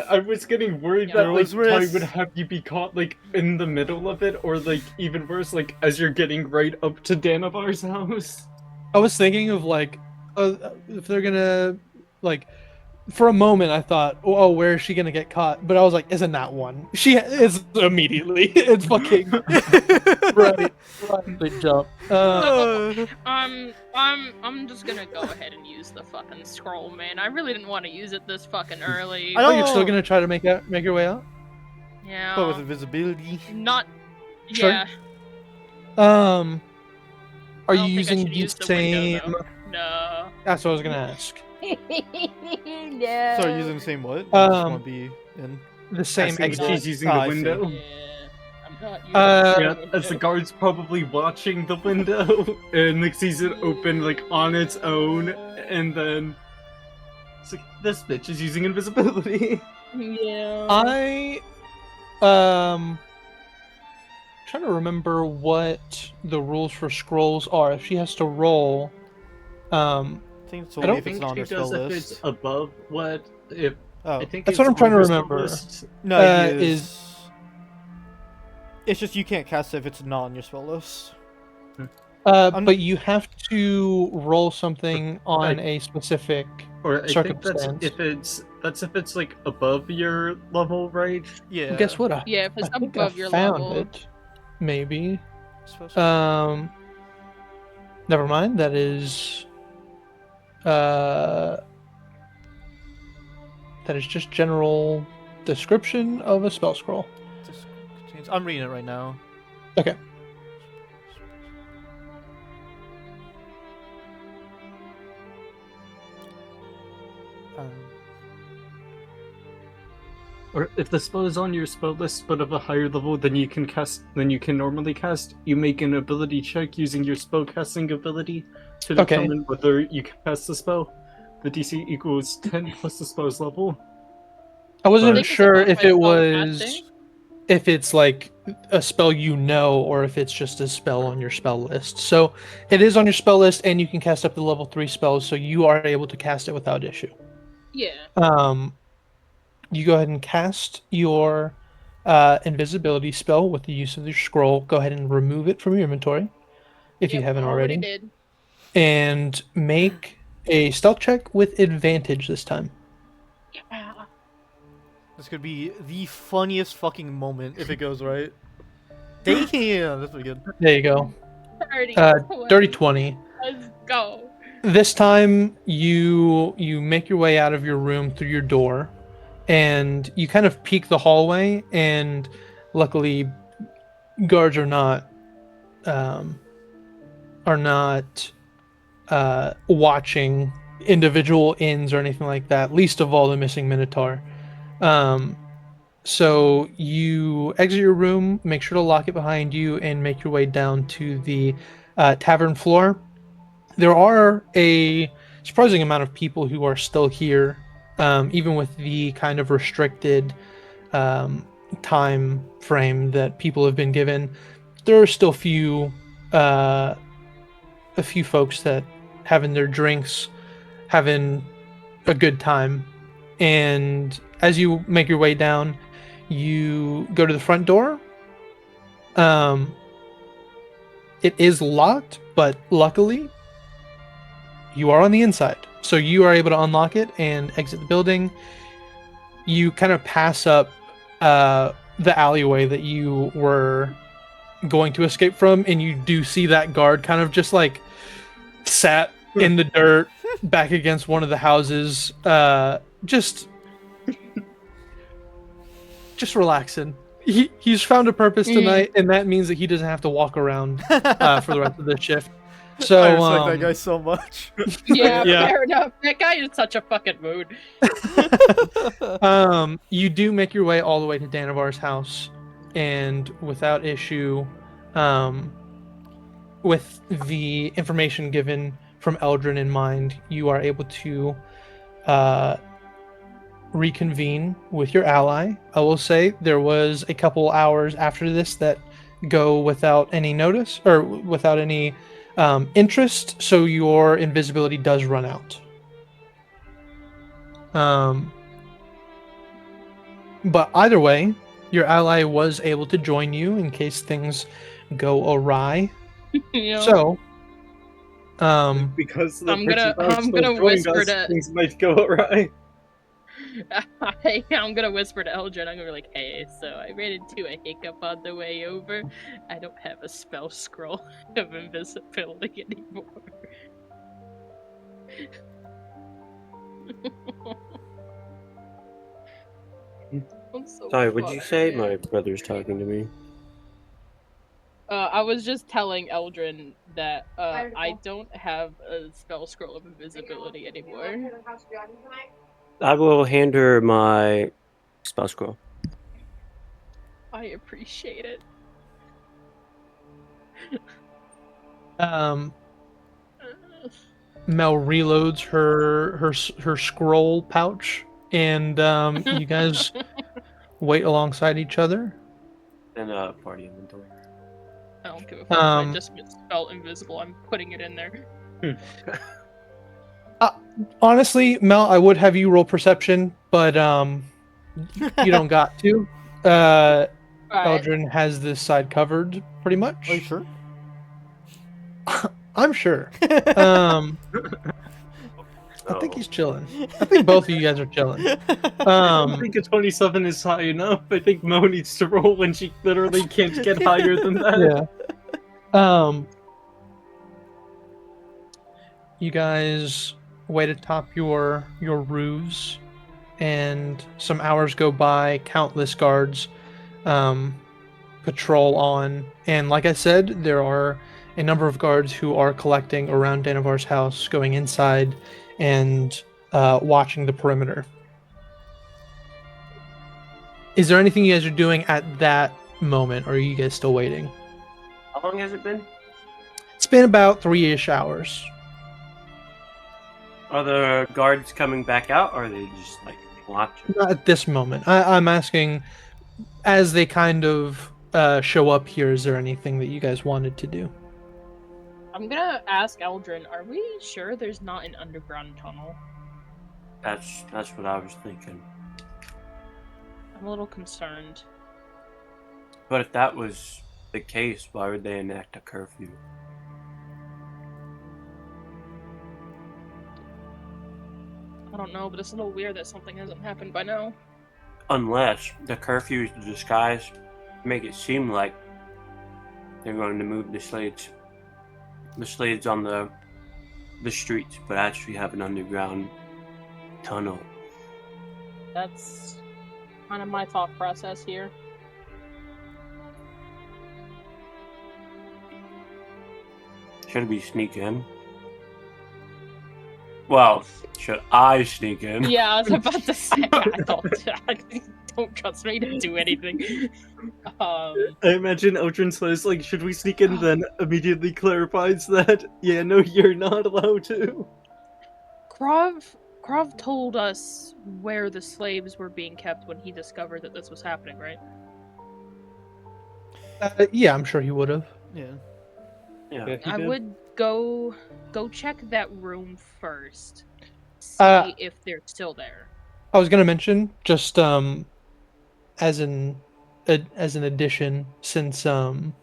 I was getting worried There that like was I risk. would have you be caught like in the middle of it, or like even worse, like as you're getting right up to Danavar's house. I was thinking of like if they're gonna like. For a moment, I thought, "Oh, where is she gonna get caught?" But I was like, "Isn't that one?" She is immediately. It's fucking right. Big jump. I'm just gonna go ahead and use the fucking scroll, man. I really didn't want to use it this fucking early. I Oh, don't- you're still gonna try to make your way out? Yeah. But with invisibility. Not. Sure. Yeah. Are I you don't think I using should the use the same? window, No. That's what I was gonna ask. No. Sorry, using the same what? I just want to be in. The same Asking if exit. she's using Ah, the I see. window. Yeah. I'm not using Uh, Yeah, as the guard's probably watching the window and like sees it open like on its own, and then it's like this bitch is using invisibility. Yeah. I trying to remember what the rules for scrolls are. If she has to roll, I think it's I only don't if it's think not on she her spell does if list. it's above what if Oh, I think That's it's what I'm trying to on her spell remember. list. no, it is. It's just you can't cast it if it's not on your spell list. I'm- but you have to roll something on a specific. Or I think that's Circumstance. if it's like above your level, right? Yeah. Guess what? Yeah, if it's I think above I your found level. it. Maybe. Supposed Never mind. That is. That is just general description of a spell scroll. I'm reading it right now. Okay. Or if the spell is on your spell list but of a higher level than you can normally cast, you make an ability check using your spellcasting ability to Okay. determine whether you can cast the spell. The DC equals 10 plus the spell's level. I wasn't think it's sure above if my it spell was casting. if it's like a spell you know or if it's just a spell on your spell list. So it is on your spell list and you can cast up to level 3 spells, so you are able to cast it without issue. Yeah. You go ahead and cast your invisibility spell with the use of your scroll. Go ahead and remove it from your inventory if you Yep, haven't already. did. And make a stealth check with advantage this time. Yeah. This could be the funniest fucking moment if it goes right. Damn, that's pretty good. There you go. 30. Dirty 20. Let's go. This time you make your way out of your room through your door, and you kind of peek the hallway, and luckily guards are not watching individual inns or anything like that, least of all the missing minotaur. So you exit your room, make sure to lock it behind you, and make your way down to the tavern floor. There are a surprising amount of people who are still here, even with the kind of restricted time frame that people have been given. There are still a few folks that having their drinks, having a good time, And as you make your way down, you go to the front door. It is locked, but luckily, you are on the inside. So you are able to unlock it and exit the building. You kind of pass up the alleyway that you were going to escape from, and you do see that guard kind of just like sat in the dirt back against one of the houses, just relaxing. He's found a purpose tonight, and that means that he doesn't have to walk around for the rest of the shift. So I respect that guy so much. Yeah, Yeah. fair enough. That guy is such a fucking mood. You do make your way all the way to Danavar's house, and without issue, with the information given from Eldrin in mind, you are able to reconvene with your ally. I will say there was a couple hours after this that go without any notice or without any interest, so your invisibility does run out. But either way, your ally was able to join you in case things go awry. You know? So, Because the I'm gonna- person I'm gonna joined whisper us, to- things might go awry. I'm gonna whisper to Eldrin. I'm gonna be like, hey, so I ran into a hiccup on the way over. I don't have a spell scroll of invisibility anymore. I'm so Sorry, what'd you say? fucked. My brother's talking to me. I was just telling Eldrin that I don't have a spell scroll of invisibility anymore. I will hand her my spell scroll. I appreciate it. Mel reloads her scroll pouch, and you guys wait alongside each other. And party inventory. I don't give a fuck if I just spell invisible. I'm putting it in there. Honestly, Mel, I would have you roll perception, but you don't got to. Alright. Eldrin has this side covered pretty much. Are you sure? I'm sure. I think he's chilling. I think both of you guys are chilling. I think a 27 is high enough. I think Mo needs to roll when she literally can't get higher than that. Yeah. You guys wait atop your roofs, and some hours go by. Countless guards patrol on, and like I said, there are a number of guards who are collecting around Danavar's house, going inside and watching the perimeter. Is there anything you guys are doing at that moment, or are you guys still waiting? How long has it been? It's been about 3-ish hours. Are the guards coming back out, or are they just like watching? Not at this moment. I'm asking, as they kind of show up here, is there anything that you guys wanted to do? I'm gonna ask Eldrin, are we sure there's not an underground tunnel? That's what I was thinking. I'm a little concerned. But if that was the case, why would they enact a curfew? I don't know, but it's a little weird that something hasn't happened by now. Unless the curfew is the disguise, make it seem like they're going to move the slades on the streets, but actually have an underground tunnel. That's kind of my thought process here. Should we sneak in? Well, should I sneak in? Yeah, I was about to say, I don't trust me to do anything. I imagine Eldrin says, like, should we sneak in, then immediately clarifies that, yeah, no, you're not allowed to. Krov told us where the slaves were being kept when he discovered that this was happening, right? Yeah, I'm sure he would have. Yeah. Yeah. Yeah, he I did. would go check that room first. See if they're still there. I was gonna mention just as an addition, since I'm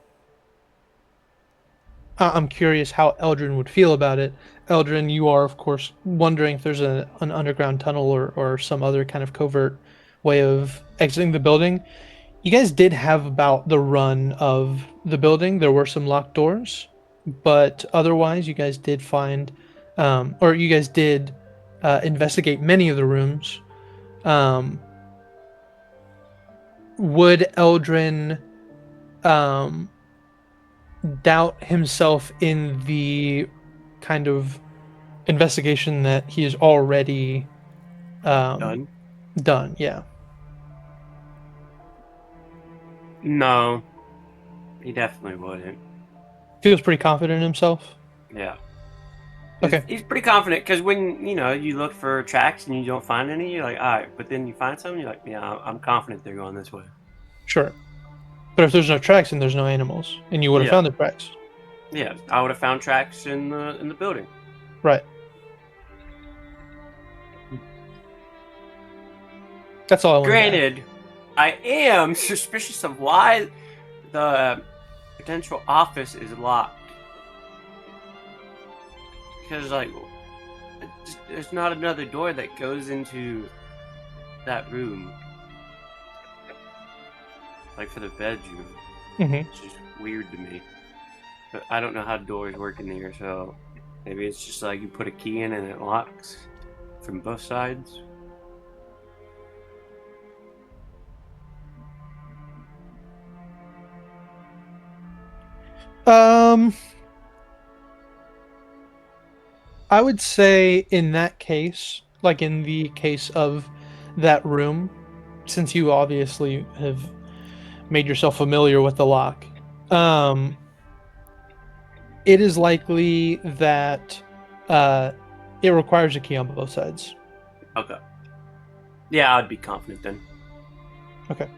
curious how Eldrin would feel about it. Eldrin, you are of course wondering if there's an underground tunnel or some other kind of covert way of exiting the building. You guys did have about the run of the building. There were some locked doors, but otherwise, you guys did find, or you guys did investigate many of the rooms. Would Eldrin doubt himself in the kind of investigation that he has already Done? done? Yeah. No, he definitely wouldn't. Feels pretty confident in himself. Yeah. Okay. He's pretty confident because when you look for tracks and you don't find any, you're like, all right. But then you find some, you're like, yeah, I'm confident they're going this way. Sure. But if there's no tracks and there's no animals, and you would have Yeah. found the tracks. Yeah, I would have found tracks in the building. Right. That's all I wanted to add. Granted, I am suspicious of why the potential office is locked. Because, like, there's not another door that goes into that room. Like, for the bedroom. Mm-hmm. It's just weird to me. But I don't know how doors work in here, so maybe it's just like you put a key in and it locks from both sides. I would say in that case, like in the case of that room, since you obviously have made yourself familiar with the lock, it is likely that it requires a key on both sides. Okay. Yeah, I'd be confident then. Okay.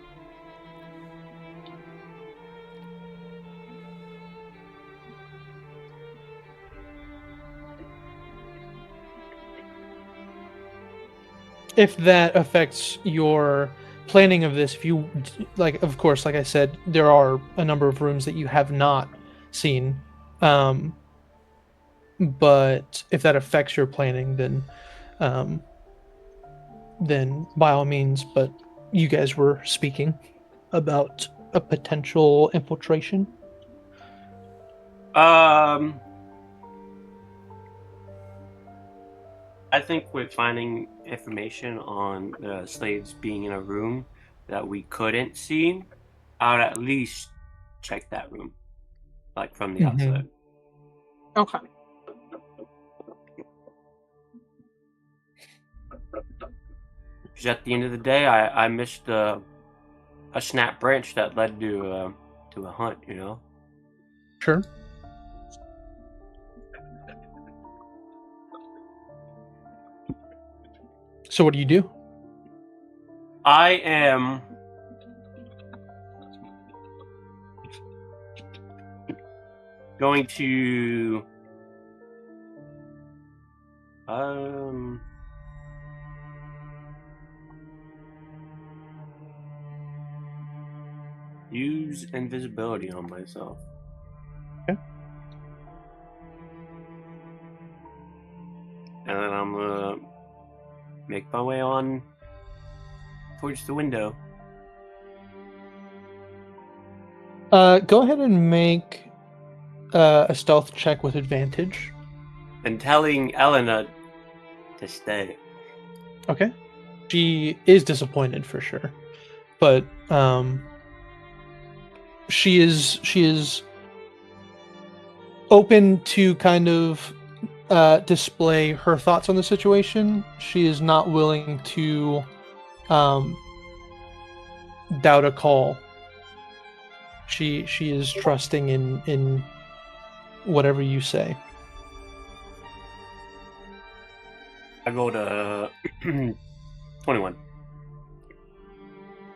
If that affects your planning of this, if you like, of course, like I said, there are a number of rooms that you have not seen, but if that affects your planning, then by all means. But you guys were speaking about a potential infiltration. I think with finding information on the slaves being in a room that we couldn't see, I would at least check that room, like from the Mhm. outside. Okay. Because at the end of the day, I missed a snap branch that led to a hunt. Sure. So what do you do? I am going to use invisibility on myself. Okay. And then I'm gonna make my way on towards the window. Go ahead and make a stealth check with advantage. And telling Elena to stay. Okay. She is disappointed for sure, but she is open to kind of display her thoughts on the situation. She is not willing to doubt a call. She is trusting in whatever you say. I rolled a 21.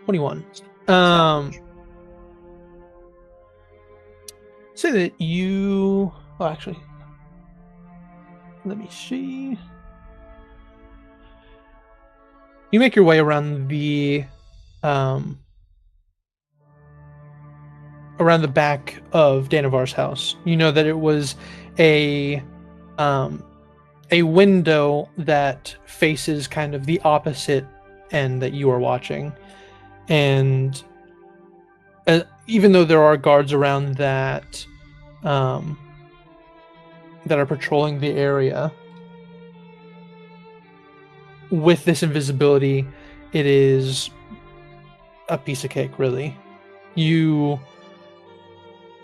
21. Say that you. Oh, actually, let me see. You make your way around the um, back of Danavar's house. You know that it was a window that faces kind of the opposite end that you are watching, and even though there are guards around that that are patrolling the area, with this invisibility, it is a piece of cake, really. You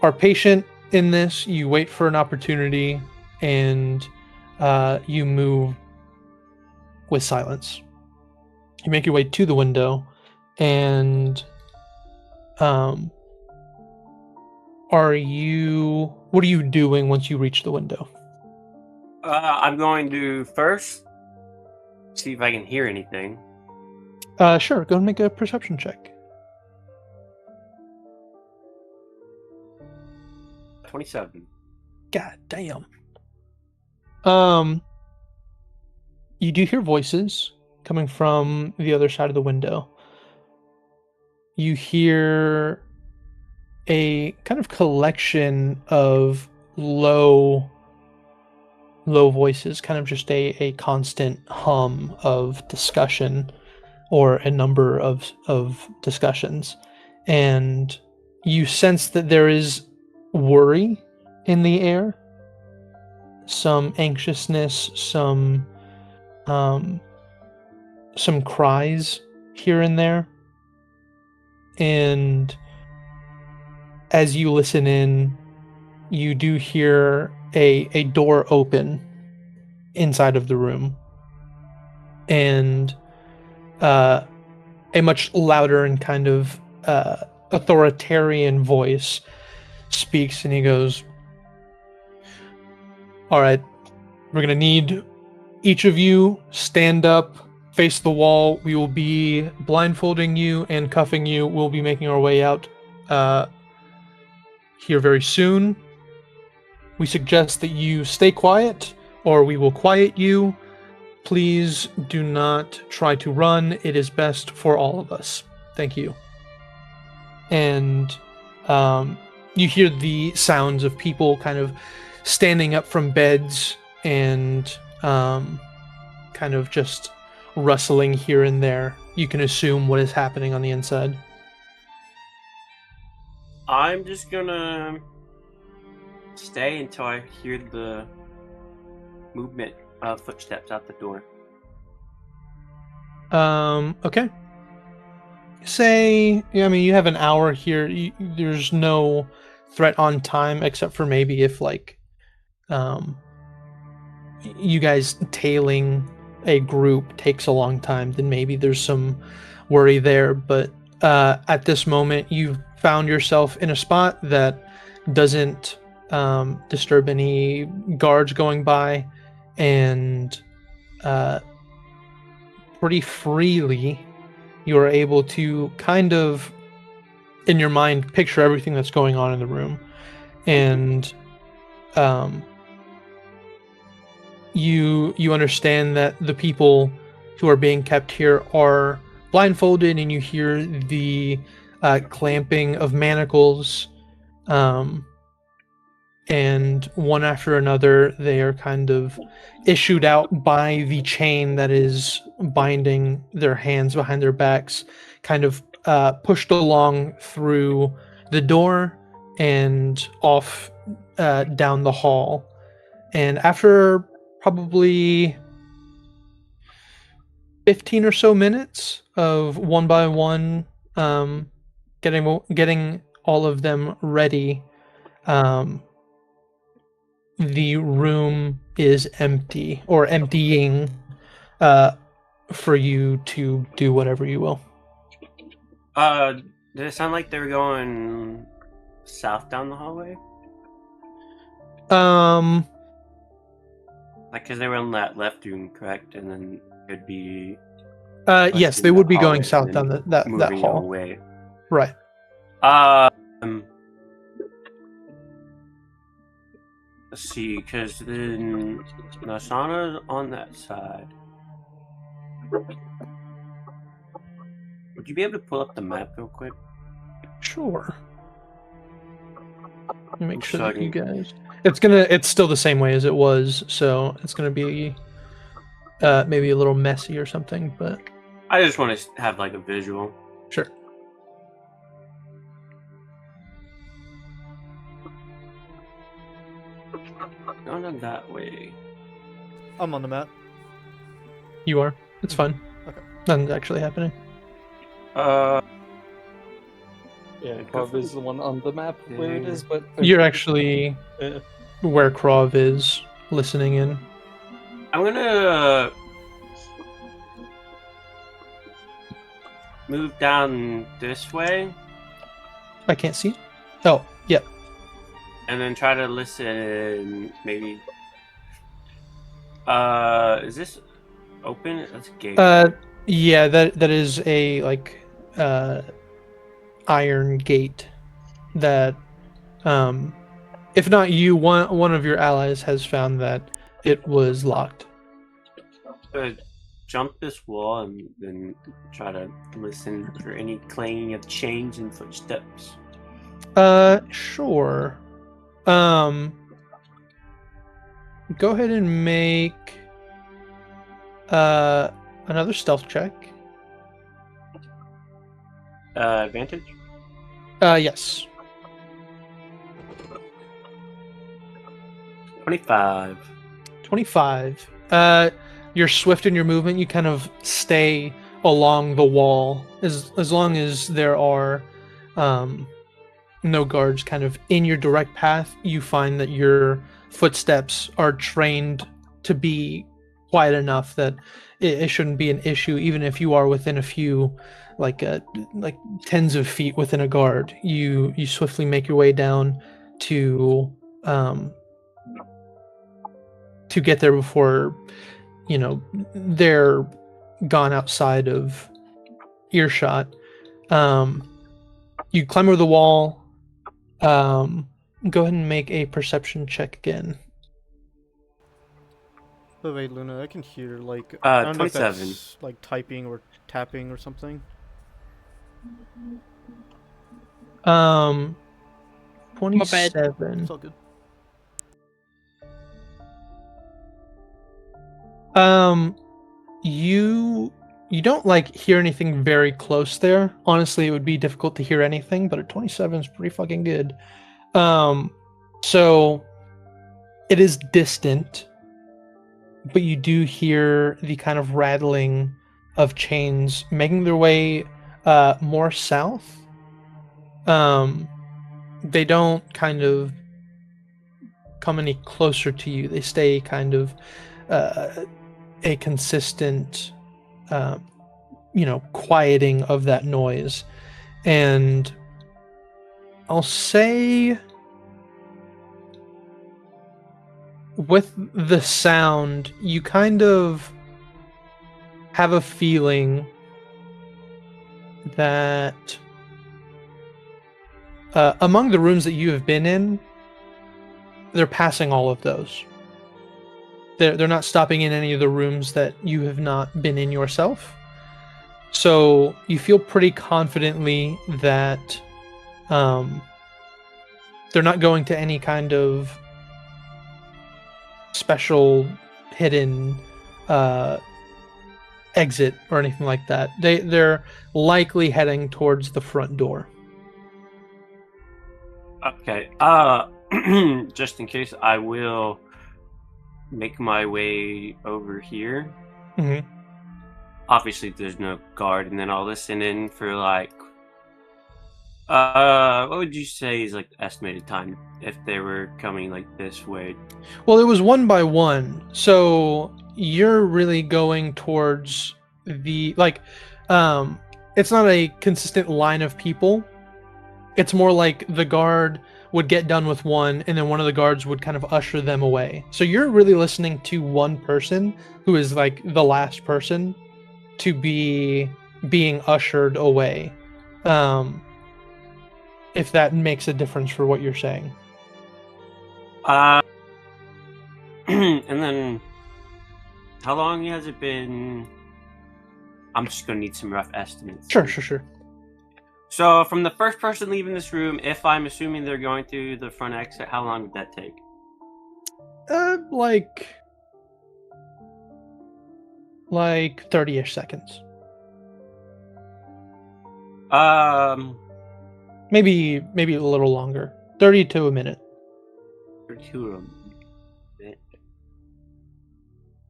are patient in this, you wait for an opportunity, and you move with silence. You make your way to the window, and what are you doing once you reach the window? I'm going to first see if I can hear anything. Sure, go and make a perception check. 27. God damn. You do hear voices coming from the other side of the window. You hear a kind of collection of low voices, kind of just a constant hum of discussion, or a number of discussions. And you sense that there is worry in the air, some anxiousness, some cries here and there. And as you listen in, you do hear a door open inside of the room, and a much louder and kind of authoritarian voice speaks, and he goes, "All right, we're gonna need each of you stand up, face the wall. We will be blindfolding you and cuffing you. We'll be making our way out here very soon. We suggest that you stay quiet, or we will quiet you. Please do not try to run. It is best for all of us. Thank you." And you hear the sounds of people kind of standing up from beds and kind of just rustling here and there. You can assume what is happening on the inside. I'm just gonna stay until I hear the movement of footsteps out the door. Okay. Say, I mean, you have an hour here. There's no threat on time, except for maybe if, like, you guys tailing a group takes a long time, then maybe there's some worry there. But at this moment, you've found yourself in a spot that doesn't disturb any guards going by, and pretty freely you are able to kind of, in your mind, picture everything that's going on in the room. And you understand that the people who are being kept here are blindfolded, and you hear the clamping of manacles, and one after another they are kind of issued out by the chain that is binding their hands behind their backs, kind of pushed along through the door and off down the hall. And after probably 15 or so minutes of one by one getting all of them ready, the room is empty, or emptying, for you to do whatever you will. Did it sound like they were going south down the hallway? Like, because they were on that left room, correct? And then it'd be... yes, they would be going south down that hall. Away. Right. Let's see, because then Nasana's on that side. Would you be able to pull up the map real quick? Sure. Let me make sure So I that you can- guys. It's still the same way as it was, so it's gonna be maybe a little messy or something, but I just want to have like a visual. sure. No, not that way. I'm on the map. You are. It's fine. Okay. Nothing's actually happening. Uh, Yeah, Krav is the one on the map where it is, but You're actually Uh, where Krav is listening in. I'm gonna move down this way I can't see. Oh, yeah. and then try to listen. Maybe. Is this open? That's a gate. Yeah, that is a like iron gate that if not you, one of your allies has found that it was locked. Jump this wall and then try to listen for any clanging of chains and footsteps. Sure. Go ahead and make another stealth check. Advantage? Yes. 25. 25. You're swift in your movement. You kind of stay along the wall as long as there are no guards kind of in your direct path. You find that your footsteps are trained to be quiet enough that it shouldn't be an issue, even if you are within a few like tens of feet within a guard. You swiftly make your way down to get there before they're gone outside of earshot. You climb over the wall. Go ahead and make a perception check again. But wait, Luna, I can hear like I don't know if 27. that's like typing or tapping or something. 27. It's all good. You don't like hear anything very close there. Honestly, it would be difficult to hear anything, but a 27 is pretty fucking good. So it is distant, but you do hear the kind of rattling of chains making their way more south. They don't kind of come any closer to you. They stay kind of a consistent quieting of that noise. And I'll say with the sound, you kind of have a feeling that among the rooms that you have been in, they're passing all of those. They're not stopping in any of the rooms that you have not been in yourself. So you feel pretty confidently that they're not going to any kind of special hidden exit or anything like that. They're likely heading towards the front door. Okay. Just in case, I will make my way over here. Mm-hmm. Obviously, there's no guard, and then I'll listen in for like. What would you say is like the estimated time if they were coming like this way? Well, it was one by one, so you're really going towards the it's not a consistent line of people. It's more like the guard would get done with one, and then one of the guards would kind of usher them away. So you're really listening to one person who is like the last person to be being ushered away. If that makes a difference for what you're saying. And then, how long has it been I'm just gonna need some rough estimates. Sure. So, from the first person leaving this room, if I'm assuming they're going through the front exit, how long would that take? Like 30-ish seconds. Maybe a little longer. 30 to a minute.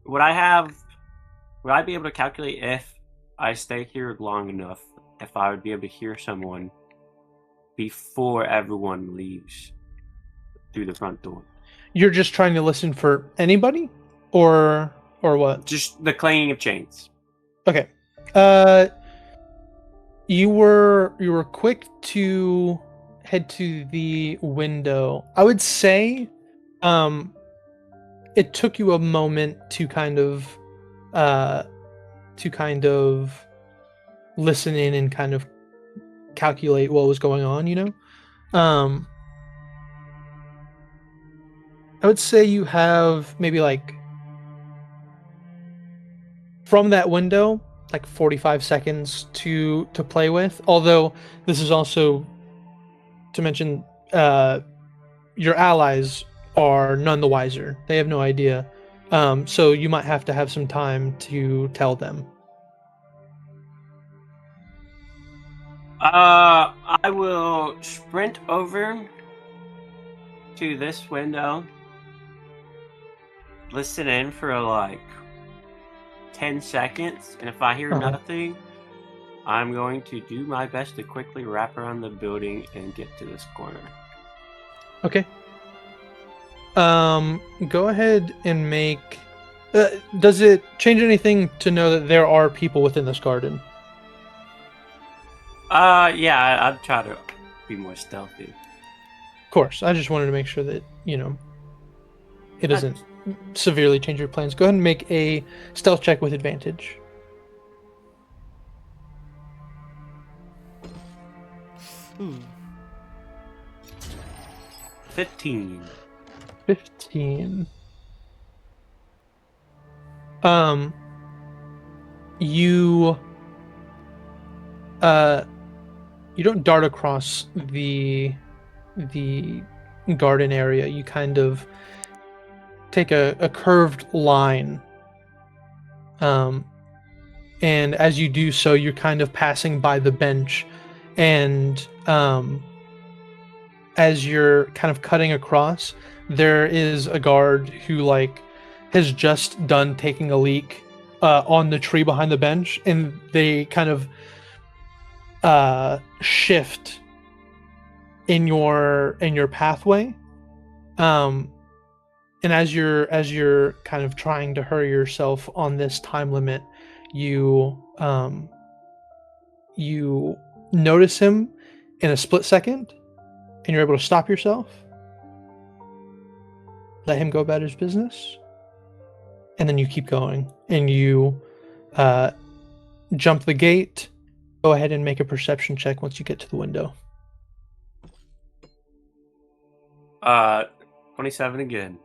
Would I be able to calculate if I stay here long enough, if I would be able to hear someone before everyone leaves through the front door? You're just trying to listen for anybody? Or what? Just the clanging of chains. Okay. You were quick to head to the window. I would say it took you a moment to kind of listen in and kind of calculate what was going on, you know? I would say you have maybe like from that window like 45 seconds to play with, although this is also to mention your allies are none the wiser. They have no idea. So you might have to have some time to tell them. I will sprint over to this window, listen in for like 10 seconds, and if I hear nothing, I'm going to do my best to quickly wrap around the building and get to this corner. Okay. Go ahead and make... does it change anything to know that there are people within this garden? Yeah, I'd try to be more stealthy. Of course. I just wanted to make sure that, you know, it doesn't severely change your plans. Go ahead and make a stealth check with advantage. Ooh. 15. You don't dart across the garden area. You kind of take a curved line. And as you do so, you're kind of passing by the bench, and as you're kind of cutting across, there is a guard who like has just done taking a leak on the tree behind the bench, and they kind of shift in your pathway. And as you're kind of trying to hurry yourself on this time limit, you notice him in a split second, and you're able to stop yourself, let him go about his business, and then you keep going, and you jump the gate. Go ahead and make a perception check once you get to the window. 27 again.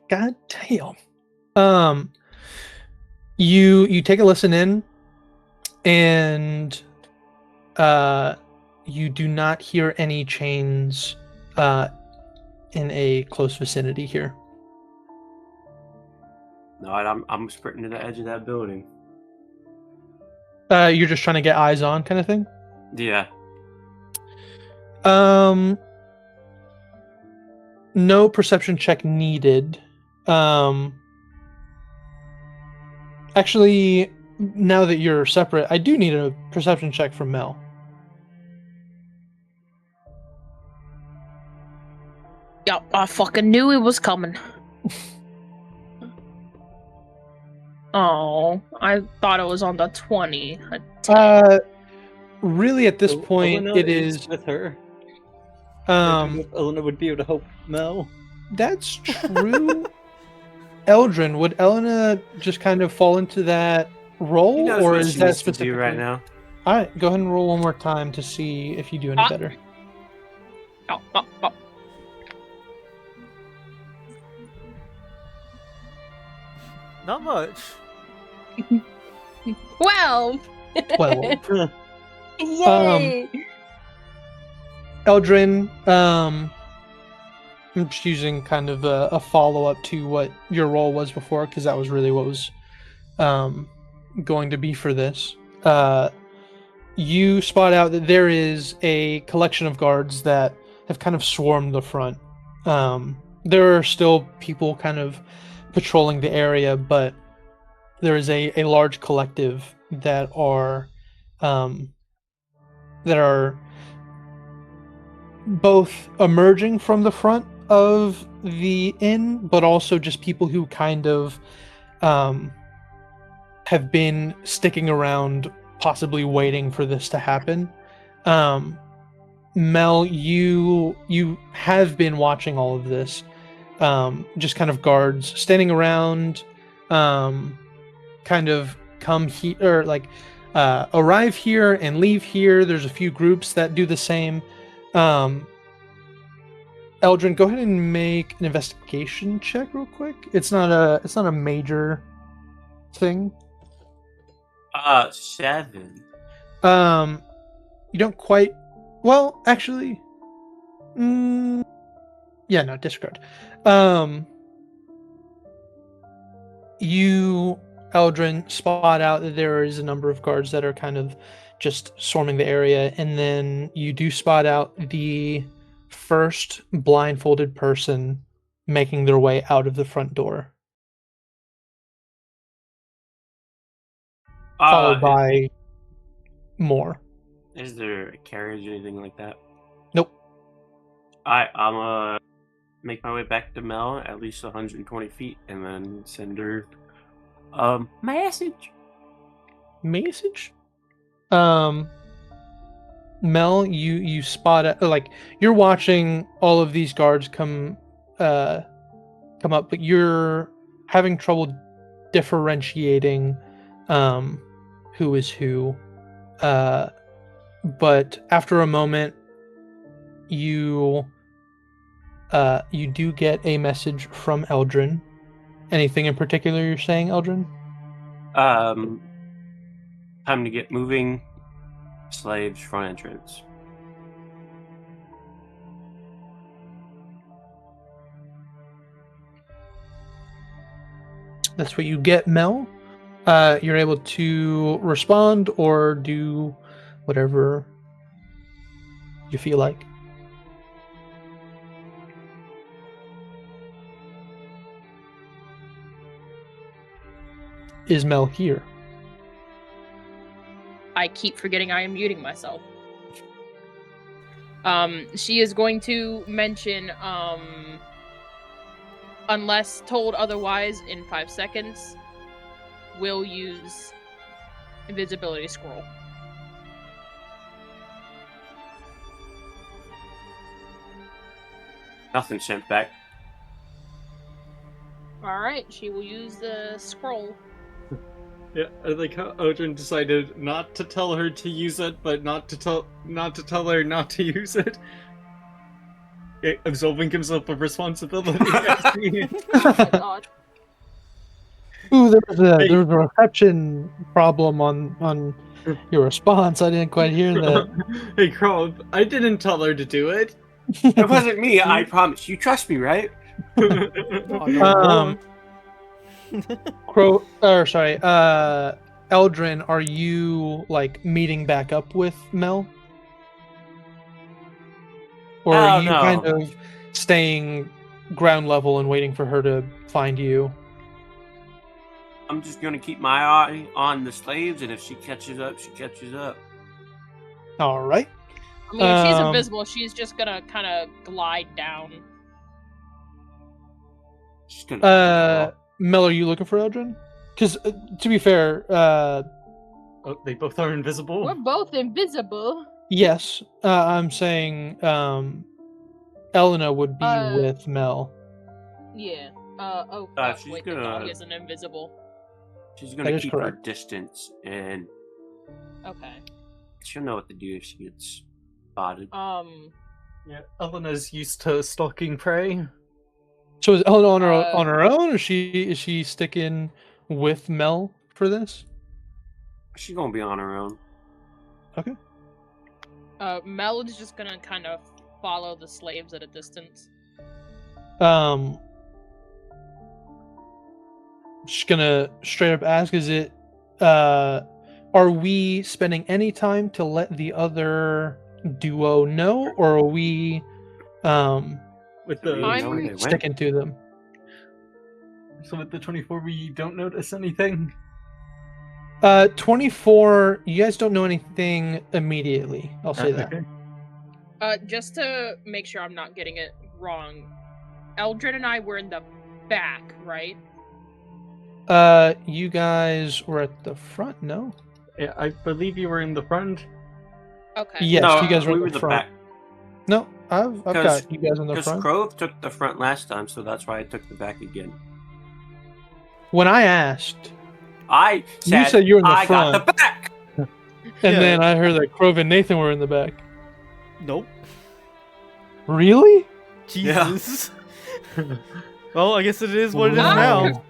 God damn. You take a listen in, and you do not hear any chains in a close vicinity here. No, I'm sprinting to the edge of that building. You're just trying to get eyes on, kind of thing? Yeah. No perception check needed. Actually, now that you're separate, I do need a perception check from Mel. Yeah, I fucking knew it was coming. Oh, I thought it was on the 20. Really, at this So point, Elena it is with her. Elena would be able to help Mel. That's true. Eldrin, would Elena just kind of fall into that role, He knows or what is she that needs to specifically do right now? All right, go ahead and roll one more time to see if you do any better. Oh. Not much. Well, 12. Yay! Eldrin, I'm just using kind of a follow-up to what your role was before, because that was really what was going to be for this. You spot out that there is a collection of guards that have kind of swarmed the front. There are still people kind of patrolling the area, but there is a large collective that are both emerging from the front of the inn, but also just people who kind of have been sticking around, possibly waiting for this to happen. Mel, you have been watching all of this, just kind of guards standing around, kind of come here, or like arrive here and leave here. There's a few groups that do the same. Eldrin, go ahead and make an investigation check real quick. It's not a major thing. 7. You don't quite. Well, actually, yeah, no, disregard. You, Eldrin, spot out that there is a number of guards that are kind of just swarming the area, and then you do spot out the first blindfolded person making their way out of the front door, followed by more. Is there a carriage or anything like that? Nope. I'm gonna make my way back to Mel at least 120 feet and then send her message. Message? Mel, you spot it, like you're watching all of these guards come up, but you're having trouble differentiating who is who. But after a moment, you do get a message from Eldrin. Anything in particular you're saying, Eldrin? Time to get moving. Slaves front entrance. That's what you get, Mel. You're able to respond or do whatever you feel like. Is Mel here? I keep forgetting I am muting myself. She is going to mention, unless told otherwise in 5 seconds, will use invisibility scroll. Nothing sent back. Alright, she will use the scroll. Yeah, I like how Odin decided not to tell her to use it, but not to tell her not to use it. Yeah, absolving himself of responsibility. Oh my god. Ooh, there was a reception problem on your response. I didn't quite hear that. Hey, Crow, I didn't tell her to do it. It wasn't me, I promise. You trust me, right? Eldrin, are you like meeting back up with Mel? Or are you kind of staying ground level and waiting for her to find you? I'm just gonna keep my eye on the slaves, and if she catches up, she catches up. Alright. I mean, if she's invisible, she's just gonna kind of glide down. She's gonna Mel, are you looking for Eldrin? Because, to be fair, oh, they both are invisible? We're both invisible. Yes. I'm saying, Elena would be with Mel. Yeah. She's wait, gonna... the dog isn't invisible. She's gonna keep her distance, and... Okay. She'll know what to do if she gets spotted. Yeah, Elena's used to stalking prey. So is Elena on her own, or is she sticking with Mel for this? She's gonna be on her own. Okay. Mel is just gonna kind of follow the slaves at a distance. Just gonna straight up ask, is it are we spending any time to let the other duo know, or are we With Do we the know where they went? sticking to them? so with the 24, we don't notice anything. 24, you guys don't know anything immediately, I'll say that. Okay. Just to make sure I'm not getting it wrong, Eldred and I were in the back, right? You guys were at the front, no? Yeah, I believe you were in the front. Okay. Yes, No, you guys were we at were the the front. back. No, I've 'Cause- got you guys in the Because front. Grove took the front last time, so that's why I took the back again. When I asked, I said, You said you were in the I got front. the back. and Yeah. then I heard that Grove and Nathan were in the back. Nope. Really? Jesus. Well, I guess it is what it is Wow. now.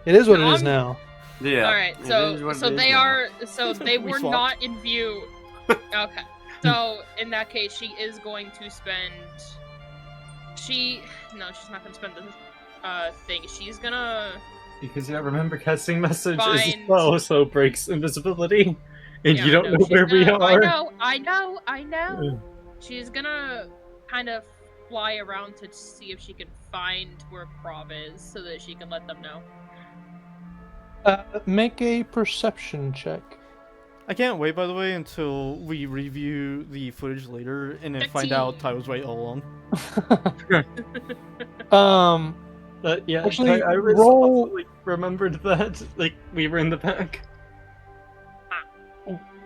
It is what it is Um, now. Yeah. All right. it is So what so it is they now. are so they We were swapped. not in view. Okay. So in that case, she is going to spend. She's not gonna spend the thing. She's gonna. Because yeah, remember casting message is Fine. slow, so it breaks invisibility, and Yeah, you I don't know She's where we gonna- are. I know. She's gonna kind of fly around to see if she can find where Krav is, so that she can let them know. Make a perception check. I can't wait, by the way, until we review the footage later and then find out 15. Ty was right all along. Yeah, Actually, I was roll- also, like, remembered that like we were in the back.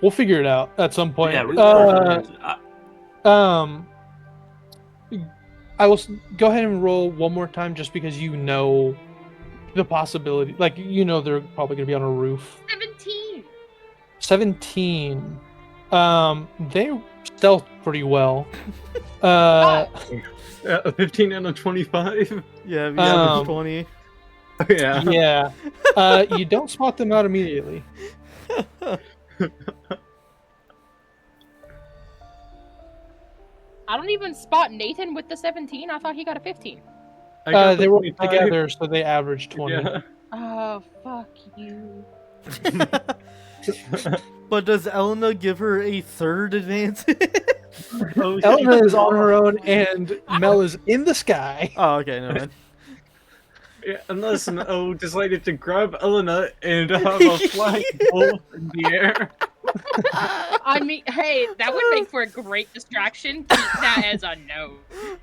We'll figure it out at some point. Yeah, we I will go ahead and roll one more time, just because you know the possibility. Like, you know they're probably going to be on a roof. 17. 17. They stealth pretty well. Oh. A 15 and a 25. Yeah, we averaged Um, 20. Yeah. Yeah. You don't spot them out immediately. I don't even spot Nathan with the 17. I thought he got a 15. I got They the were 25. together, so they averaged 20. Yeah. Oh, fuck you. But does Elena give her a third advantage? Oh, Elena is on her own, and Mel is in the sky. Oh, okay, no man. Yeah, unless Mel decided to grab Elena and have a flying wolf in the air. I mean, hey, that would make for a great distraction. Keep that as a note.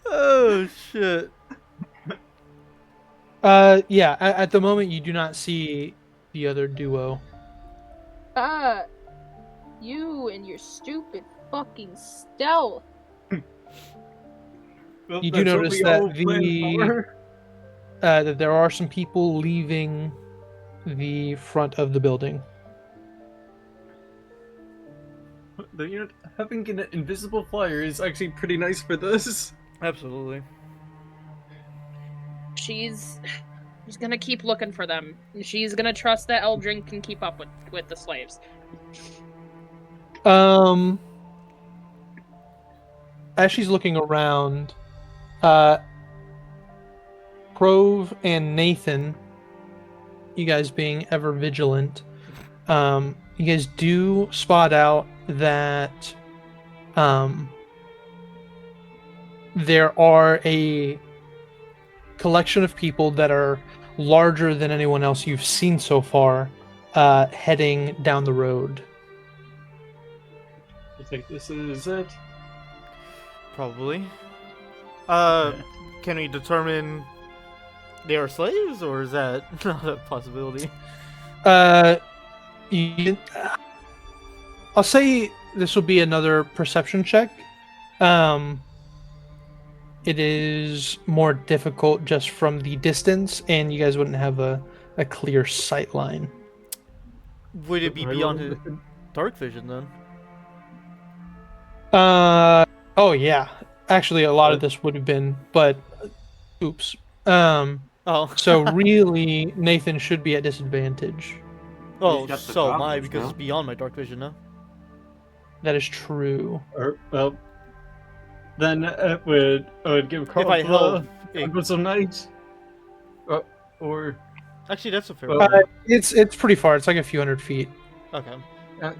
Oh shit. Yeah, at the moment you do not see the other duo. You and your stupid fucking stealth. Well, You do that's what notice we that all planned for. that there are some people leaving the front of the building. You know, having an invisible flyer is actually pretty nice for this. Absolutely. She's gonna keep looking for them. She's gonna trust that Eldrin can keep up with the slaves. As she's looking around, Grove and Nathan, you guys being ever vigilant, you guys do spot out that there are a collection of people that are larger than anyone else you've seen so far, heading down the road. I think this is it. Probably. Can we determine they are slaves, or is that not a possibility? I'll say this will be another perception check. It is more difficult just from the distance, and you guys wouldn't have a clear sight line. Would it be I beyond will- his dark vision then? Oh yeah. Actually, a lot of this would have been, but oops. Oh. So really, Nathan should be at disadvantage. Oh, He's got the so am I, goggles, because no? it's beyond my dark vision now. That is true. Well, then I would give If I held Carl it- Goggles of Night. Or Actually, that's a fair Well, point. It's pretty far. It's like a few hundred feet. Okay.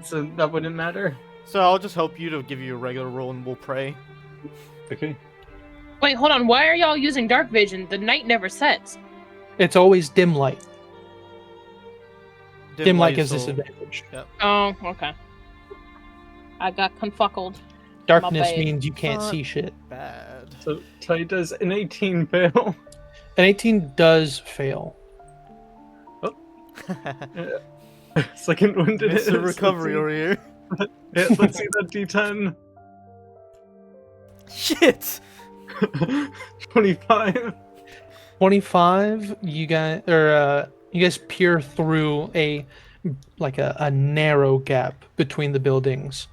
so that wouldn't matter. So I'll just help you to give you a regular roll and we'll pray. Okay. Wait, hold on. Why are y'all using dark vision? The night never sets. It's always dim light. Dim light gives so- disadvantage. Oh, okay. I got confuckled. Darkness bad. means you can't Fuck. see shit. Bad. So Ty does an 18 fail. An 18 does fail. Second one did It's it. a recovery over here. Yeah, let's see that D10. Shit! 25. 25. You guys peer through a narrow gap between the buildings,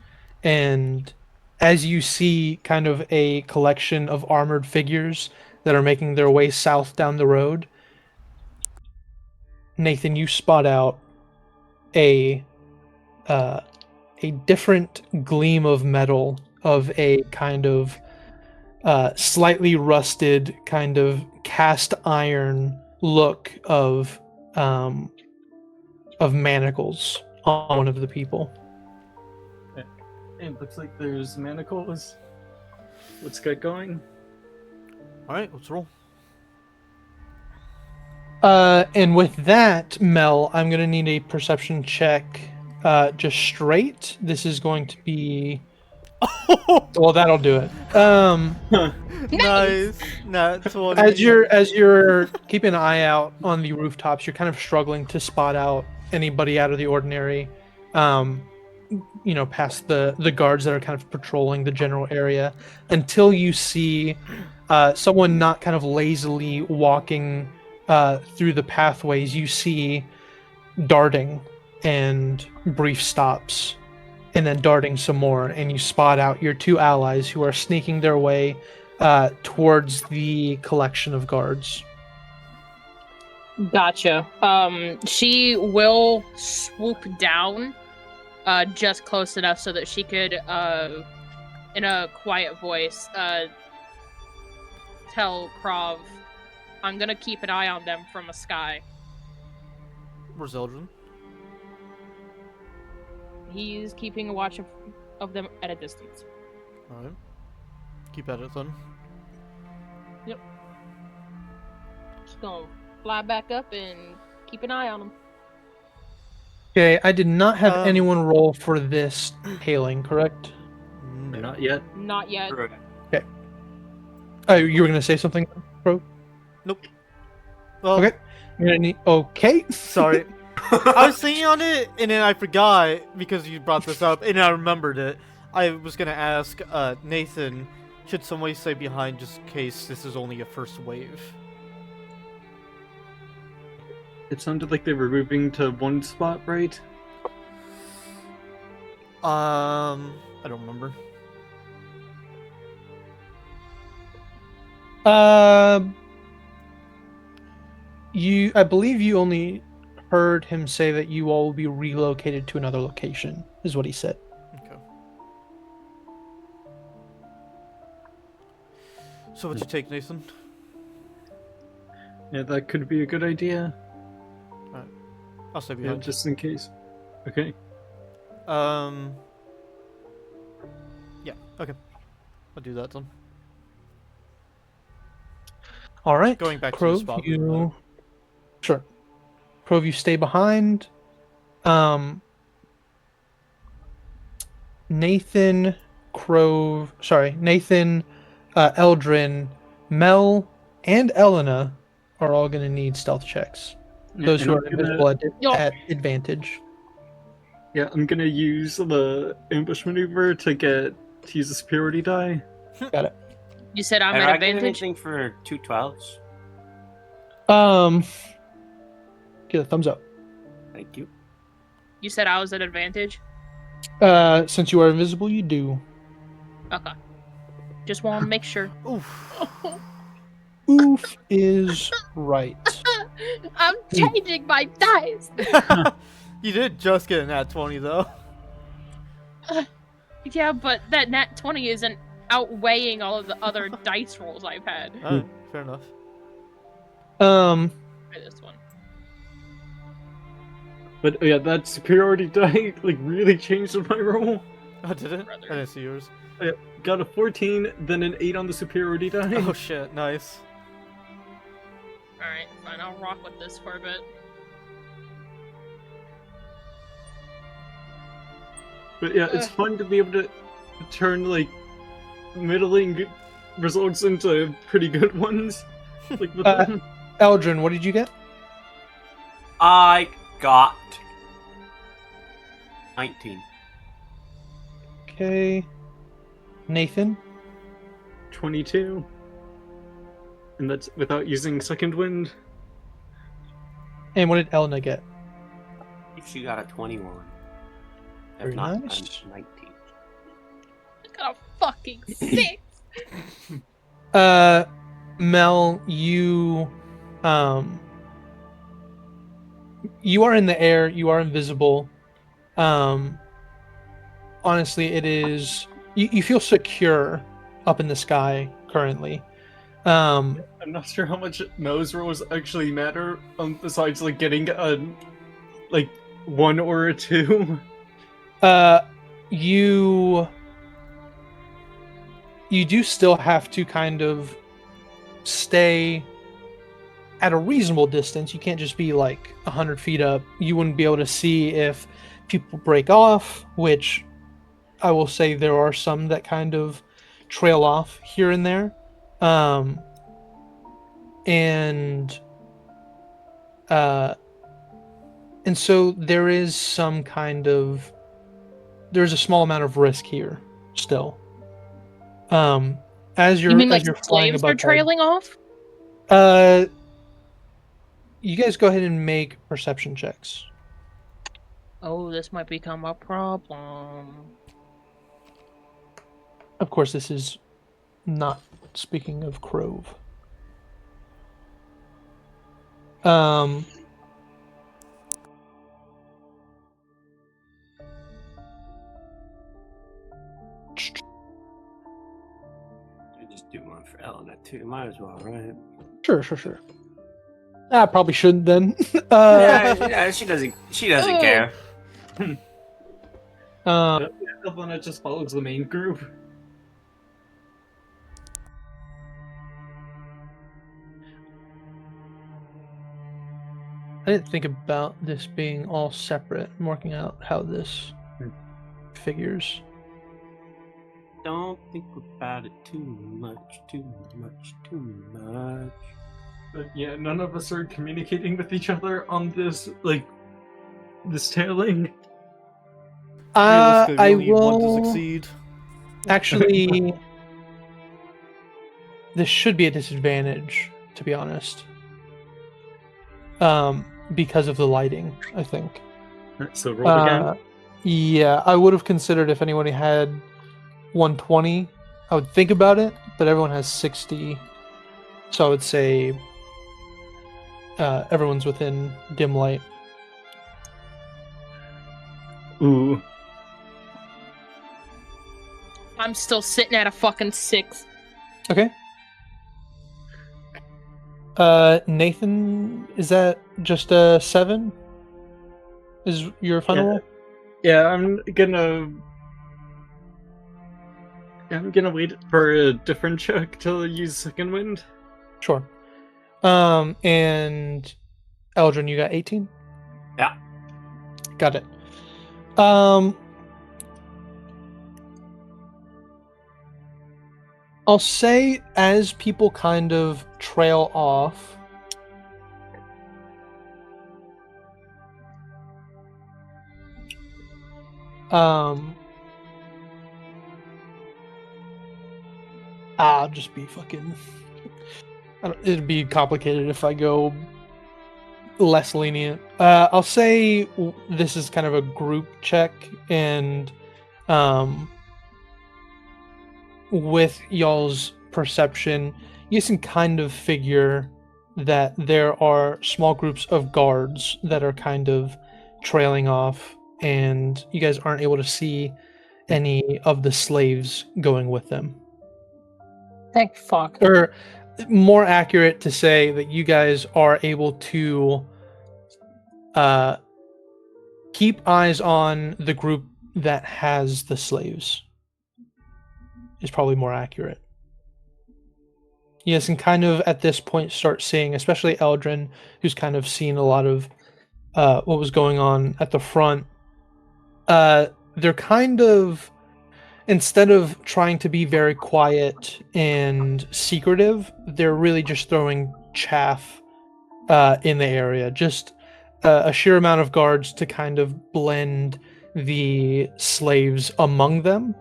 and as you see kind of a collection of armored figures that are making their way south down the road, Nathan, you spot out a different gleam of metal of a kind of slightly rusted, kind of cast iron look of manacles on one of the people. It looks like there's manacles. Let's get going. Alright, let's roll. And with that, Mel, I'm gonna need a perception check, just straight. This is going to be. Well, that'll do it. Nice! Nat 20. As you're keeping an eye out on the rooftops, you're kind of struggling to spot out anybody out of the ordinary. Past the guards that are kind of patrolling the general area, until you see someone not kind of lazily walking through the pathways. You see darting and brief stops, and then darting some more, and you spot out your two allies who are sneaking their way towards the collection of guards. Gotcha. She will swoop down, just close enough so that she could, in a quiet voice, tell Krav, I'm gonna keep an eye on them from a sky. Where's Eldrin? He's keeping a watch of them at a distance. Alright. Keep at it then. Just gonna fly back up and keep an eye on them. Okay, I did not have Um, anyone roll for this hailing, correct? No. Not yet. Not yet. Correct. Oh, you were gonna say something, bro? Nope. Well, Okay. You're gonna need. Okay. sorry. I was thinking on it, and then I forgot because you brought this up, and I remembered it. I was gonna ask Nathan, should somebody stay behind just in case this is only a first wave? It sounded like they were moving to one spot, right? I don't remember. I believe you only heard him say that you all will be relocated to another location, is what he said. Okay. So what'd you take, Nathan? Yeah, that could be a good idea. I'll stay Yeah, behind. just in case. Okay. Yeah, okay. I'll do that then. All right. Going back to the Krove, spot. you. Sure. Krove, you stay behind. Nathan, Eldrin, Mel, and Elena are all going to need stealth checks. Those And who I'm are gonna- invisible Yo. at advantage. Yeah, I'm gonna use the ambush maneuver to use a superiority die. Got it. You said I'm Have at I get advantage? anything for 212s? Get a thumbs up. Thank you. You said I was at advantage? Since you are invisible, you do. Okay. Just want to make sure. Oof. Oof is right. I'm changing my dice. You did just get a nat 20 though. Yeah, but that nat 20 isn't outweighing all of the other dice rolls I've had Alright, fair enough. Um, for this one. But yeah, that superiority die like really changed my roll. Oh, did it? Brother. I didn't see yours. I got a 14, then an 8 on the superiority die. Oh shit, nice. Alright, fine, I'll rock with this for a bit. But yeah, it's fun to be able to turn like middling results into pretty good ones. Like with Eldrin, what did you get? I got 19. Okay. Nathan? 22. And that's without using second wind. And what did Elna get? She got a 21. Very If not, nice. I'm 19. I got a fucking 6! Mel, you are in the air, you are invisible. Honestly, it is you feel secure up in the sky currently. I'm not sure how much nose rolls actually matter, besides like getting a like 1 or a 2. You do still have to kind of stay at a reasonable distance. You can't just be like 100 feet up. You wouldn't be able to see if people break off, which I will say there are some that kind of trail off here and there. And so there is some kind of there's a small amount of risk here still. As you're You mean as like you're flying slaves are above trailing off? you guys go ahead and make perception checks. Oh, this might become a problem. Of course, this is not speaking of Crove. I just do one for Elena too. Might as well, right? Sure. I probably shouldn't then. Yeah, she doesn't. She doesn't care. Elena just follows the main group. I didn't think about this being all separate. I'm working out how this figures. Don't think about it too much. But yeah, none of us are communicating with each other on this, like, this tailing. Realistically, we I only need one to will succeed. actually. This should be a disadvantage, to be honest. Because of the lighting, I think. So roll again. Yeah, I would have considered if anyone had 120. I would think about it, but everyone has 60. So I would say everyone's within dim light. Ooh. I'm still sitting at a fucking 6. Okay. Nathan, is that just a 7? Is your final roll? Yeah, I'm gonna wait for a different check to use second wind. Sure. And Eldrin, you got 18? Yeah. Got it. I'll say as people kind of trail off, I'll just be fucking. It'd be complicated if I go less lenient. I'll say this is kind of a group check, and with y'all's perception, you can kind of figure that there are small groups of guards that are kind of trailing off, and you guys aren't able to see any of the slaves going with them. Thank fuck. Or more accurate to say that you guys are able to keep eyes on the group that has the slaves. Is probably more accurate. You guys can kind of at this point start seeing, especially Eldrin, who's kind of seen a lot of what was going on at the front. They're kind of, instead of trying to be very quiet and secretive, they're really just throwing chaff in the area. Just a sheer amount of guards to kind of blend the slaves among them.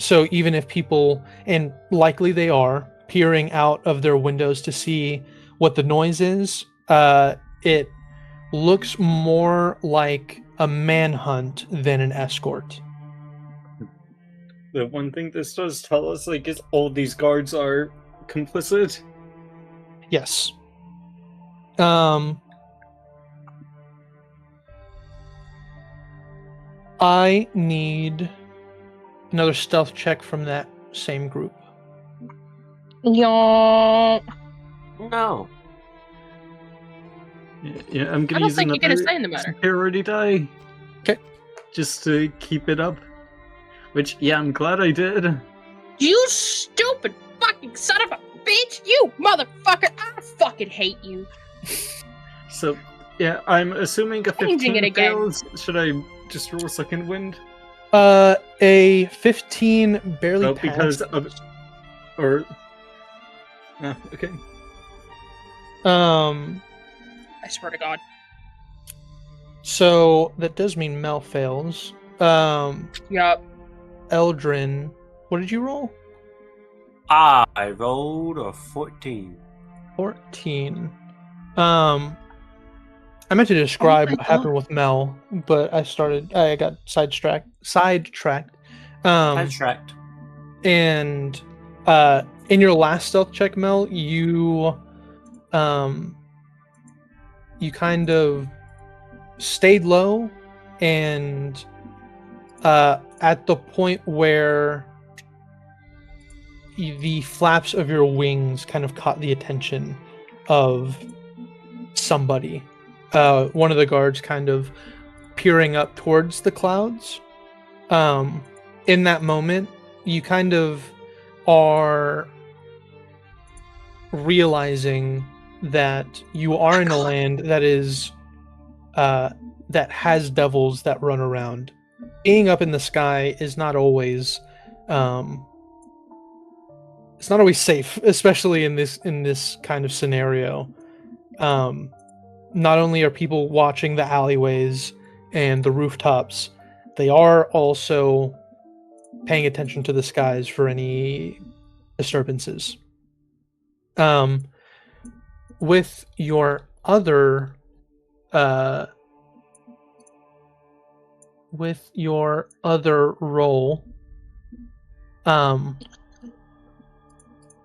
So even if people, and likely they are, peering out of their windows to see what the noise is, it looks more like a manhunt than an escort. The one thing this does tell us, like, is all these guards are complicit. Yes. I need another stealth check from that same group. Yeah. No. Yeah, I'm I gonna don't use think you get a another say in the matter. superiority die. Okay. Just to keep it up. Which, yeah, I'm glad I did. You stupid fucking son of a bitch! You motherfucker! I fucking hate you. So, yeah, I'm assuming a Changing 15 it again. fails. Should I just roll a second wind? A 15 barely Oh, passed. because of... Or... Oh, okay. I swear to God. So that does mean Mel fails. Yup. Eldrin, what did you roll? I rolled a 14. 14. I meant to describe Oh my what happened with Mel, but I got sidetracked. Sidetracked. And in your last stealth check, Mel, you kind of stayed low, and at the point where the flaps of your wings kind of caught the attention of somebody. One of the guards kind of peering up towards the clouds. In that moment, you kind of are realizing that you are in a land that is that has devils that run around. Being up in the sky is not always it's not always safe, especially in this kind of scenario. Not only are people watching the alleyways and the rooftops, they are also paying attention to the skies for any disturbances. With your other role,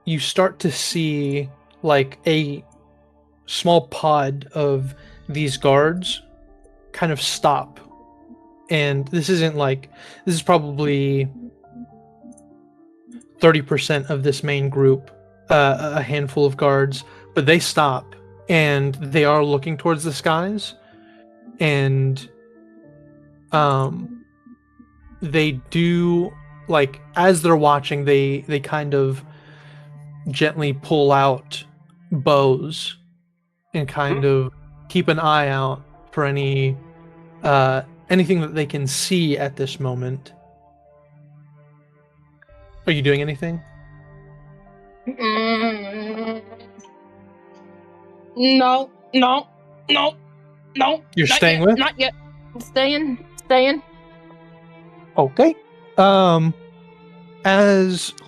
you start to see like a small pod of these guards kind of stop. And this is probably 30% of this main group, a handful of guards, but they stop and they are looking towards the skies, and they do, like, as they're watching, they kind of gently pull out bows and kind of keep an eye out for anything that they can see at this moment. Are you doing anything? No. You're Not staying yet, with? Not yet. Staying. Okay. Hold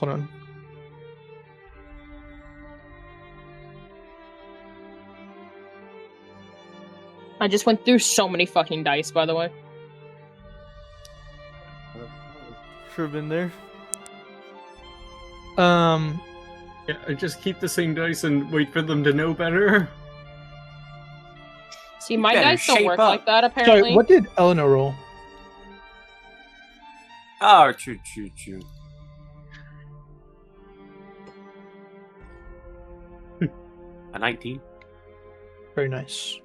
on. I just went through so many fucking dice, by the way. Sure been there. Yeah, I just keep the same dice and wait for them to know better. See, my better dice don't shape work up. like that, apparently. Sorry, what did Eleanor roll? Oh, true. A 19. Very nice.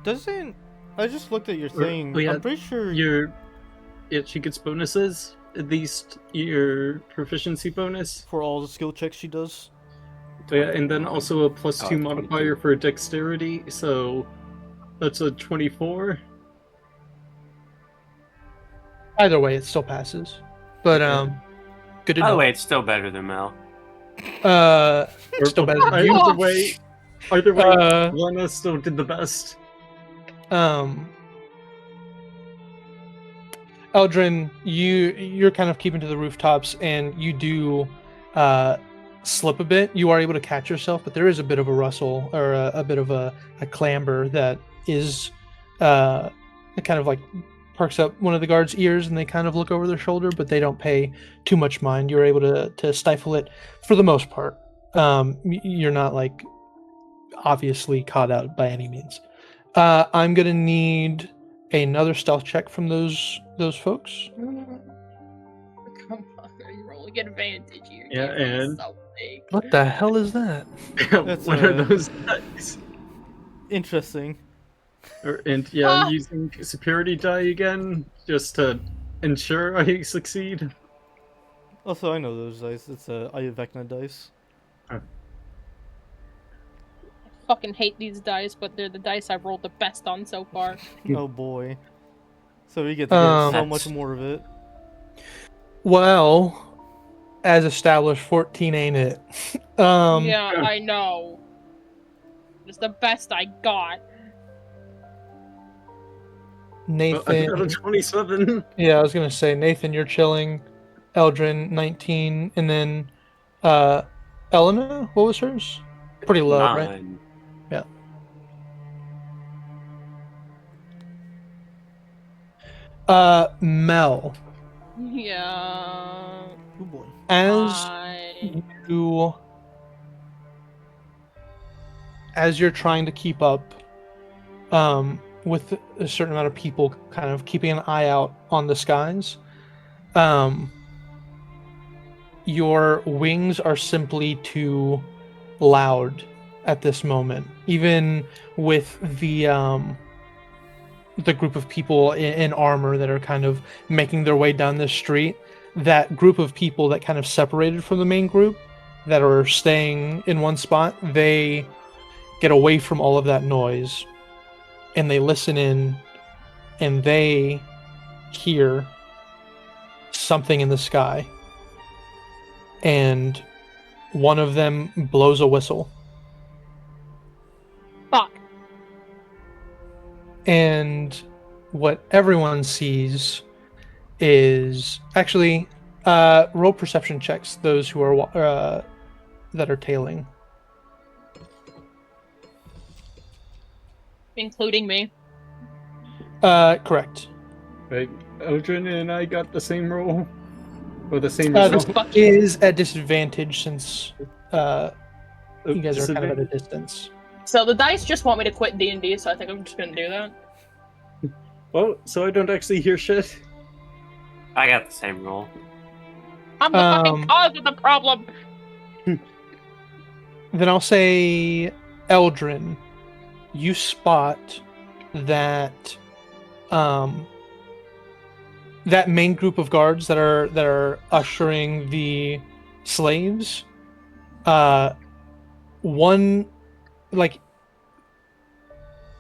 Doesn't... I just looked at your Or- thing. oh, yeah, I'm pretty sure... she gets bonuses. At least your proficiency bonus. For all the skill checks she does. Yeah, and then also a plus 2 Oh, modifier 22. for dexterity, so that's a 24. Either way, it still passes. But good to By the know. way, it's still better than Mel. Still better than you. Either way, Uh, Lena still did the best. Eldrin, you're kind of keeping to the rooftops, and you do slip a bit. You are able to catch yourself, but there is a bit of a rustle or a bit of a clamber that is it kind of like perks up one of the guards' ears, and they kind of look over their shoulder, but they don't pay too much mind. You're able to stifle it for the most part. You're not like obviously caught out by any means. I'm gonna need another stealth check from those folks. Come on, you're rolling advantage here. Yeah, Give me and- something. What the hell is that? That's, What are those dice? Interesting. And yeah, I'm using security die again, just to ensure I succeed. Also, I know those dice. It's a Ayavecna dice. I fucking hate these dice, but they're the dice I've rolled the best on so far. Oh boy. So we get to get so much That's- more of it. Well, as established, 14 ain't it? Yeah, I know. It's the best I got. I got a Nathan. 27. Yeah, I was gonna say Nathan, you're chilling. Eldrin, 19, and then Elena, what was hers? Pretty low, right? 9. Mel, Yeah. Oh boy. as you as you're trying to keep up with a certain amount of people kind of keeping an eye out on the skies, your wings are simply too loud at this moment, even with the group of people in armor that are kind of making their way down this street. That group of people that kind of separated from the main group that are staying in one spot, they get away from all of that noise and they listen in, and they hear something in the sky, and one of them blows a whistle, Fuck. and what everyone sees is actually roll perception checks, those who are that are tailing. Including me. Correct. Right, Eldrin and I got the same roll. Or the same This result. is at disadvantage since you guys are kind of at a distance. So the dice just want me to quit D&D, so I think I'm just gonna do that. Well, so I don't actually hear shit. I got the same roll. I'm the fucking cause of the problem! Then I'll say, Eldrin, you spot that that main group of guards that are ushering the slaves. One, like,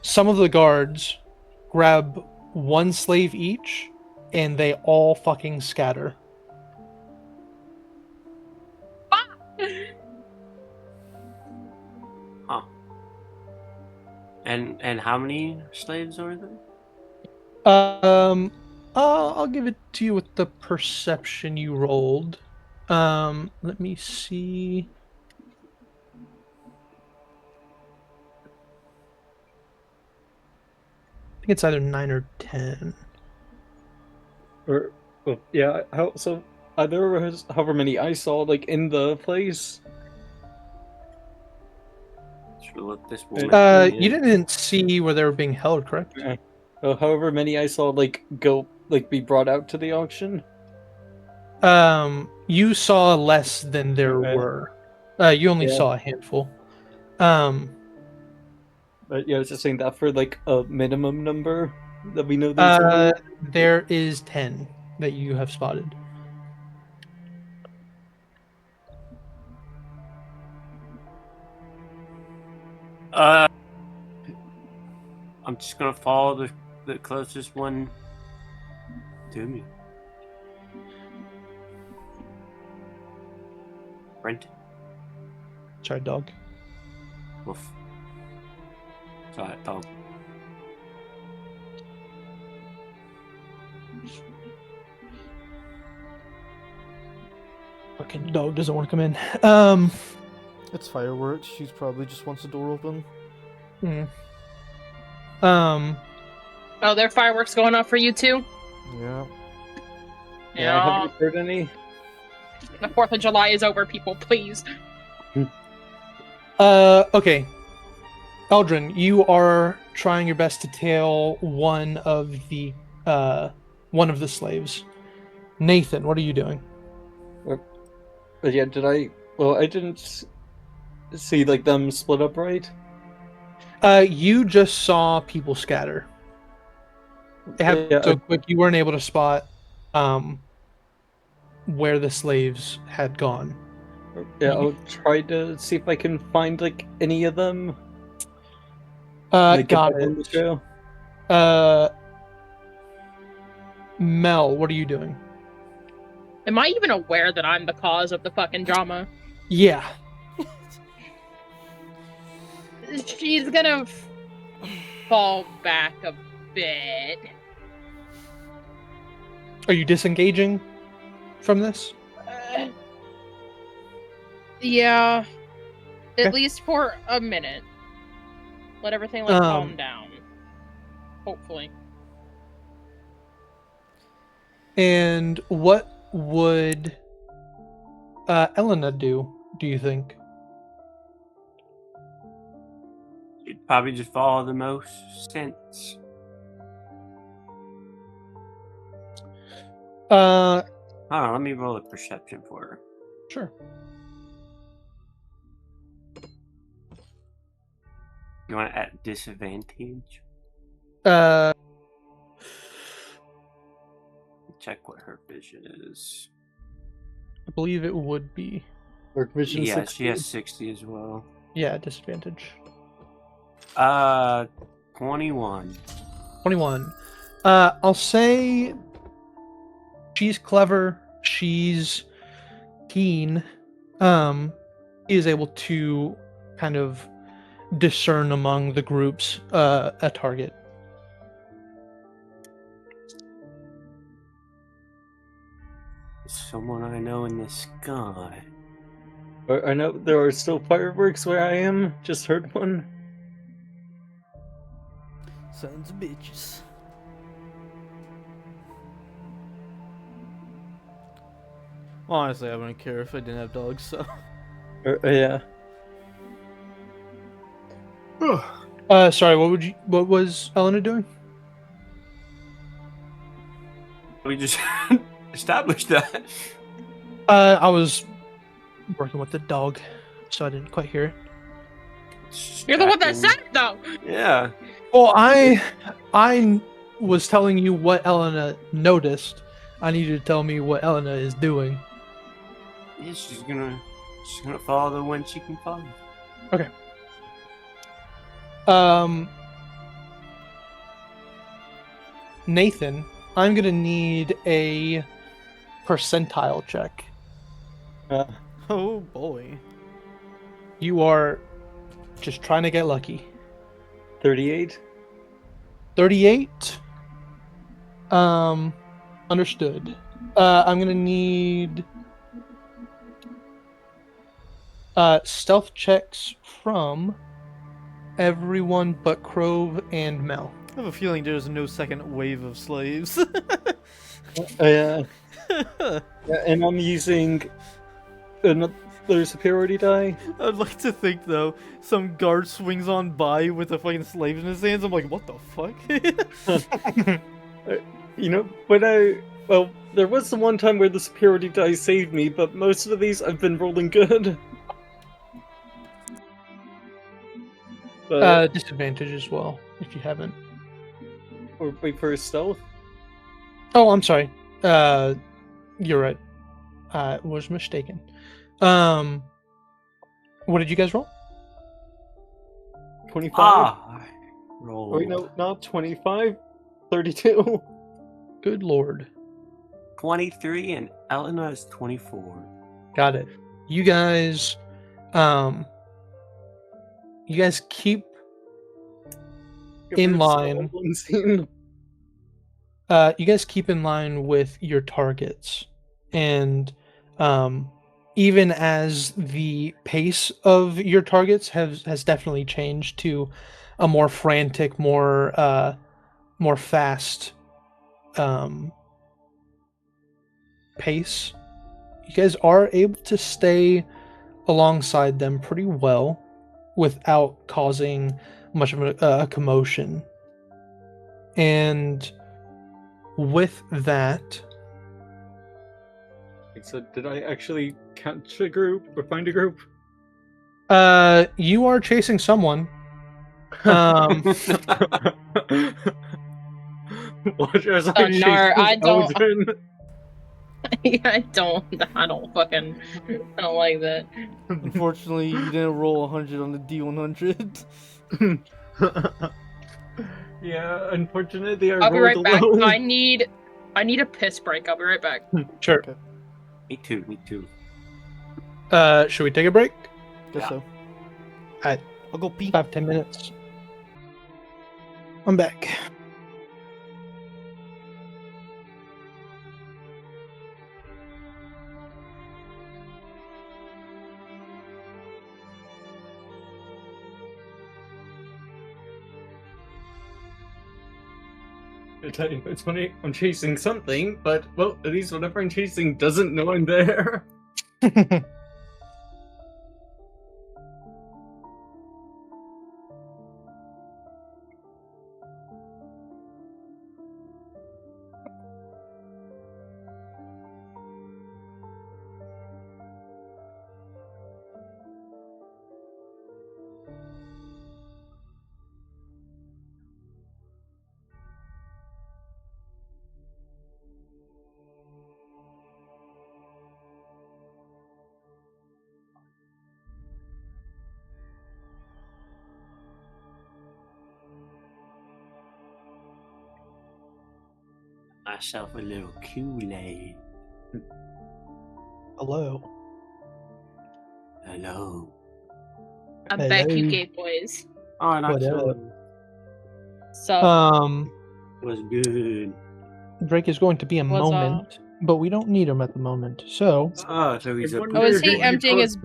some of the guards grab one slave each, and they all fucking scatter. Huh. And how many slaves are there? I'll give it to you with the perception you rolled. Let me see. I think it's either 9 or 10. Or, well, yeah, so are there however many I saw, like, in the place? Let this woman. You didn't see where they were being held, correct? However many I saw be brought out to the auction. You saw less than there Okay. were. You only saw a handful. But yeah, I was just saying that for like a minimum number that we know there's there is 10 that you have spotted. I'm just gonna follow the closest one to me. Brent. Sorry, dog. Woof. Sorry, dog. Fucking dog doesn't want to come in. It's fireworks. She probably just wants the door open. Oh, there are fireworks going off for you too? Yeah. have you heard any? The 4th of July is over, people, please. Okay. Eldrin, you are trying your best to tail one of the slaves. Nathan, what are you doing? But yeah, I didn't see like them split up, right? You just saw people scatter. So quick, you weren't able to spot where the slaves had gone. Yeah, I'll try to see if I can find like any of them. Got it. Mel, what are you doing? Am I even aware that I'm the cause of the fucking drama? Yeah. She's gonna fall back a bit. Are you disengaging from this? Yeah. Okay. At least for a minute. Let everything calm down. Hopefully. And what would Elena do you think? You'd probably just follow the most sense. Hold on, let me roll a perception for her. Sure. You want it at disadvantage? Check what her vision is. I believe it would be. Work vision. Yeah, 60. she has 60 as well. Yeah, disadvantage. 21. 21. I'll say she's clever. She's keen. She is able to kind of discern among the groups a target. Someone I know in the sky. I know there are still fireworks where I am. Just heard one. Sons of bitches. Honestly, I wouldn't care if I didn't have dogs, so. Yeah. Sorry, what was Elena doing? We just established that. I was working with the dog, so I didn't quite hear it. You're the one that said it, though! Yeah. Well, I was telling you what Elena noticed. I need you to tell me what Elena is doing. Yeah, she's gonna follow the one she can follow. Okay. Nathan, I'm gonna need a percentile check. Oh boy. You are just trying to get lucky. 38. 38. Understood. I'm gonna need stealth checks from everyone but Crove and Mel. I have a feeling there's no second wave of slaves. Yeah, and I'm using their superiority die. I'd like to think, though, some guard swings on by with a fucking slave in his hands. I'm like, what the fuck? But well, there was the one time where the superiority die saved me, but most of these I've been rolling good. But, Disadvantage as well, if you haven't. or wait for stealth. Oh, I'm sorry. You're right. I was mistaken. What did you guys roll? 25. Ah, roll. Wait, no, not 25. 32. Good lord. 23 and Elena is 24. Got it. You guys keep in line. You guys keep in line with your targets, and even as the pace of your targets has definitely changed to a more frantic, more fast pace, you guys are able to stay alongside them pretty well without causing much of a commotion. And with that, So did I actually catch a group or find a group? you are chasing someone. Watch as I Oh, chase no, I don't. Odin. I don't like that. Unfortunately, you didn't roll 100 on the D100. Yeah, unfortunately I I'll be right rolled back. low. I need a piss break. I'll be right back. Sure. Me too. Should we take a break? Guess Yeah. so. Alright. I'll go pee. 5-10 minutes. I'm back. I tell you, it's funny, I'm chasing something, but, well, at least whatever I'm chasing doesn't know I'm there. Myself a little Kool-Aid. Hello. Hello. I bet you Hello. gay boys. Oh, not What so. up? So Was good. Drake is going to be a What's moment, but we don't need him at the moment. So Oh, so he's a. wonder Oh, is he who emptying you his-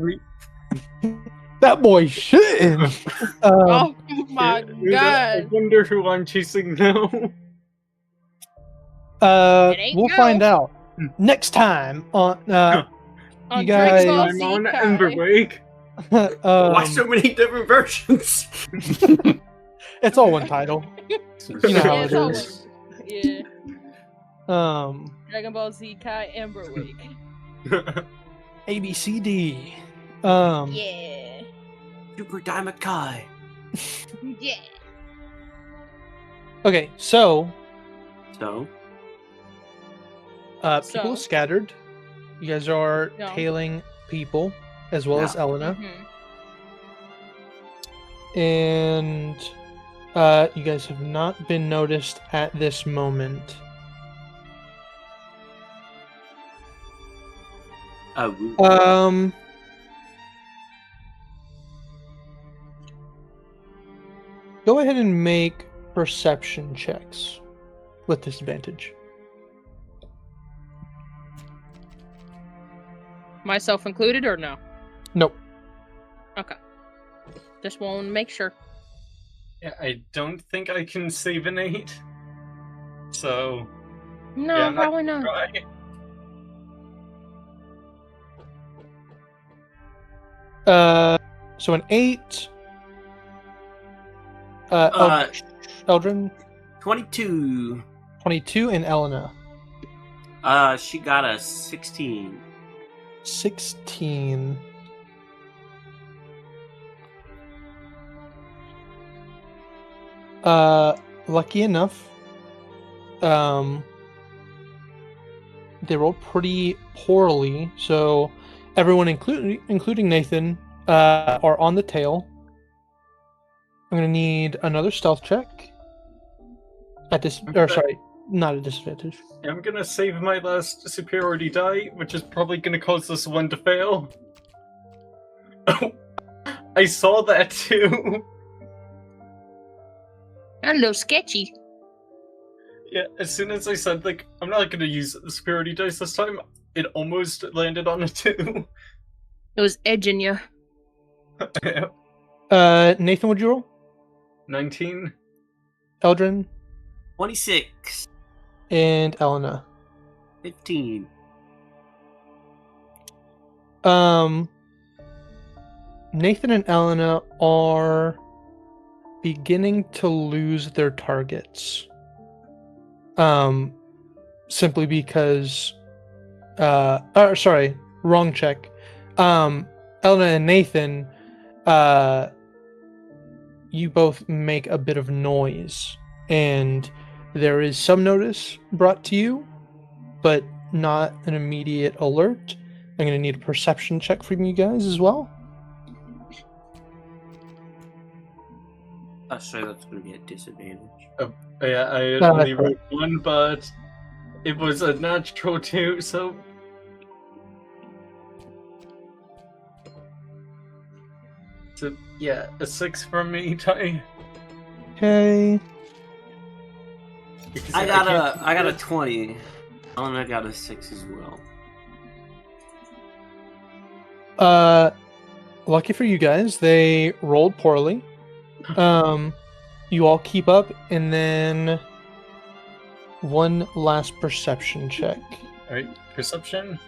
that boy shitting. oh my I god. wonder who I'm chasing now. It ain't We'll you. find out next time on On you guys- Drake's Ball I'm on Z Kai. Emberwake. Why so many different versions? It's all one title. You know how Yeah, it it's all is. one. Yeah. Dragon Ball Z Kai Emberwake. ABCD. Yeah. Super Diamond Kai. Yeah. Okay, so So, people scattered. You guys are No. tailing people as well as Yeah. Elena. Mhm. And you guys have not been noticed at this moment. oh, Go ahead and make perception checks with disadvantage. Myself included or no? Nope. Okay. Just want to make sure. Yeah, I don't think I can save an 8. So, No, yeah, I'm not probably gonna not. try. So an 8. Eldrin, 22. 22, and Elena, She got a 16. 16. Lucky enough, they rolled pretty poorly, so everyone, including Nathan, are on the tail. I'm gonna need another stealth check. Not a disadvantage. I'm gonna save my last superiority die, which is probably gonna cause this one to fail. Oh, I saw that too. A little sketchy. Yeah, as soon as I said, like, I'm not gonna use the superiority dice this time, it almost landed on a 2. It was edging you. Nathan, would you roll? 19. Eldrin 26. and Elena. 15. Nathan and Elena are beginning to lose their targets. Simply because wrong check. Elena and Nathan, you both make a bit of noise, and there is some notice brought to you, but not an immediate alert. I'm going to need a perception check from you guys as well. Sorry, that's going to be a disadvantage. Yeah, I had No, only that's rolled 1, but it was a natural 2, so... So, yeah, a 6 from me, Ty. Okay. Because I can't- got a 20. Elena got a 6 as well. Lucky for you guys, they rolled poorly. You all keep up, and then one last perception check. Alright, perception?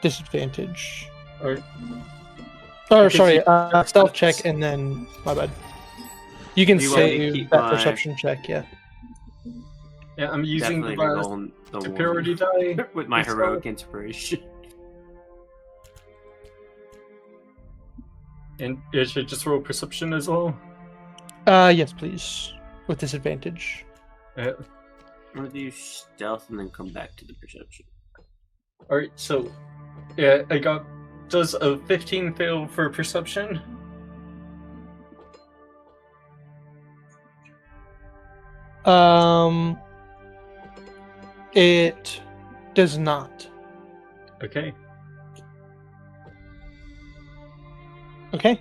Disadvantage. Or Or Because sorry, you- stealth check, and then my bad. You can You want me to save keep that my- perception check, yeah. yeah, I'm using Definitely the last rolling the superiority one die. with my So- heroic inspiration. And it should just roll perception as well. Yes, please. With disadvantage. Uh, I'm gonna do stealth and then come back to the perception. Alright, so yeah, I got. Does a 15 fail for perception? It does not. Okay. Okay.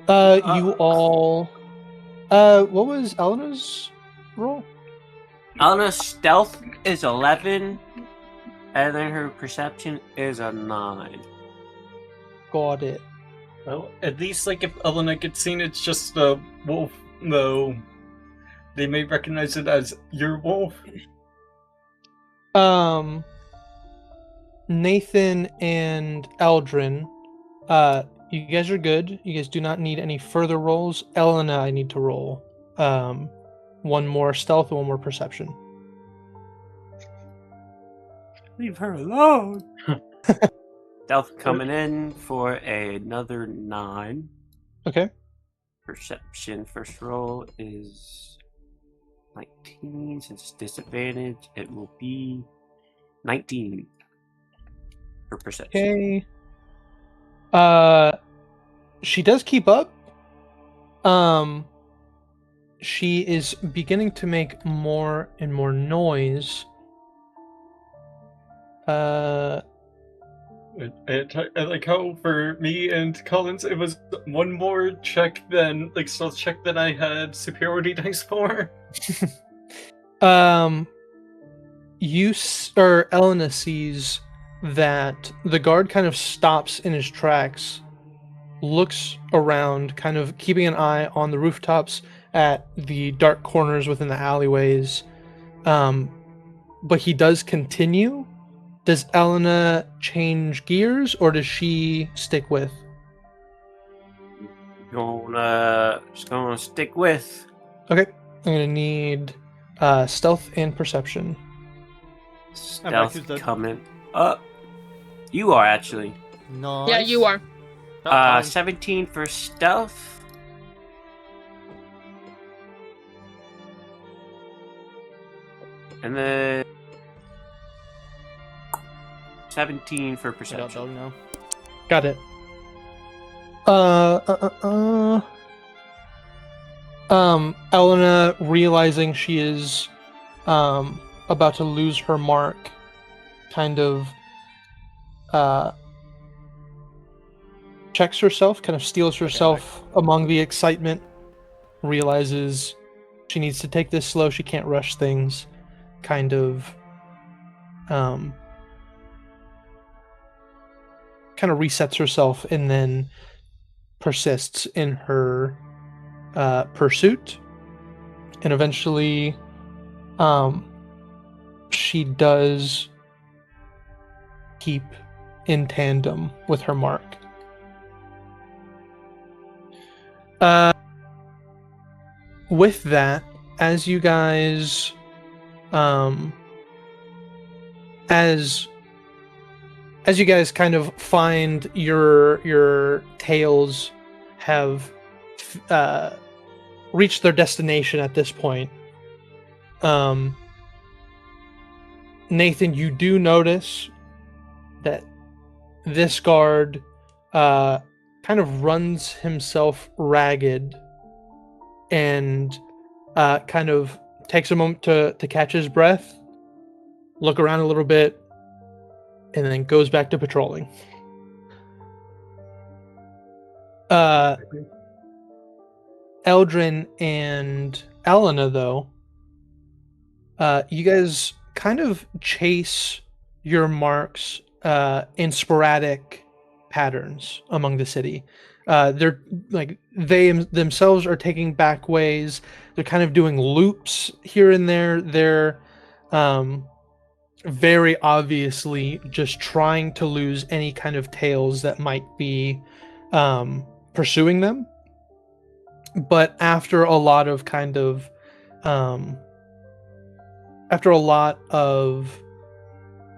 You all. What was Elena's roll? Elena's stealth is 11, and then her perception is a 9. Got it. Well, at least like if Elena gets seen, it's just a wolf, though. They may recognize it as your wolf. Nathan and Eldrin, you guys are good. You guys do not need any further rolls. Elena, I need to roll. One more stealth and one more perception. Leave her alone. Stealth coming in for another 9. Okay. Perception first roll is 19. Since it's disadvantage, it will be 19 for perception. Okay. She does keep up. She is beginning to make more and more noise. I like how for me and Collins, it was one more check than like stealth check than I had superiority dice for. Elena sees that the guard kind of stops in his tracks, looks around, kind of keeping an eye on the rooftops at the dark corners within the alleyways. But he does continue. Does Elena change gears, or does she stick with? Just gonna stick with. Okay, I'm gonna need stealth and perception. I'm back, Stealth who's dead? coming up. You are actually. Nice. Yeah, you are. About time. 17 for stealth. And then 17 for I got perception. dog now. Got it. Elena, realizing she is about to lose her mark, kind of checks herself, kind of steals herself among the excitement, realizes she needs to take this slow, she can't rush things, kind of resets herself and then persists in her pursuit, and eventually she does keep in tandem with her mark. With that, as you guys as you guys kind of find your tails have reached their destination at this point, Nathan, you do notice that this guard kind of runs himself ragged and kind of takes a moment to catch his breath, look around a little bit, and then goes back to patrolling. Eldrin and Elena, though, you guys kind of chase your marks in sporadic patterns among the city. They're like they themselves are taking back ways. They're kind of doing loops here and there. They're very obviously just trying to lose any kind of tails that might be pursuing them. But after a lot of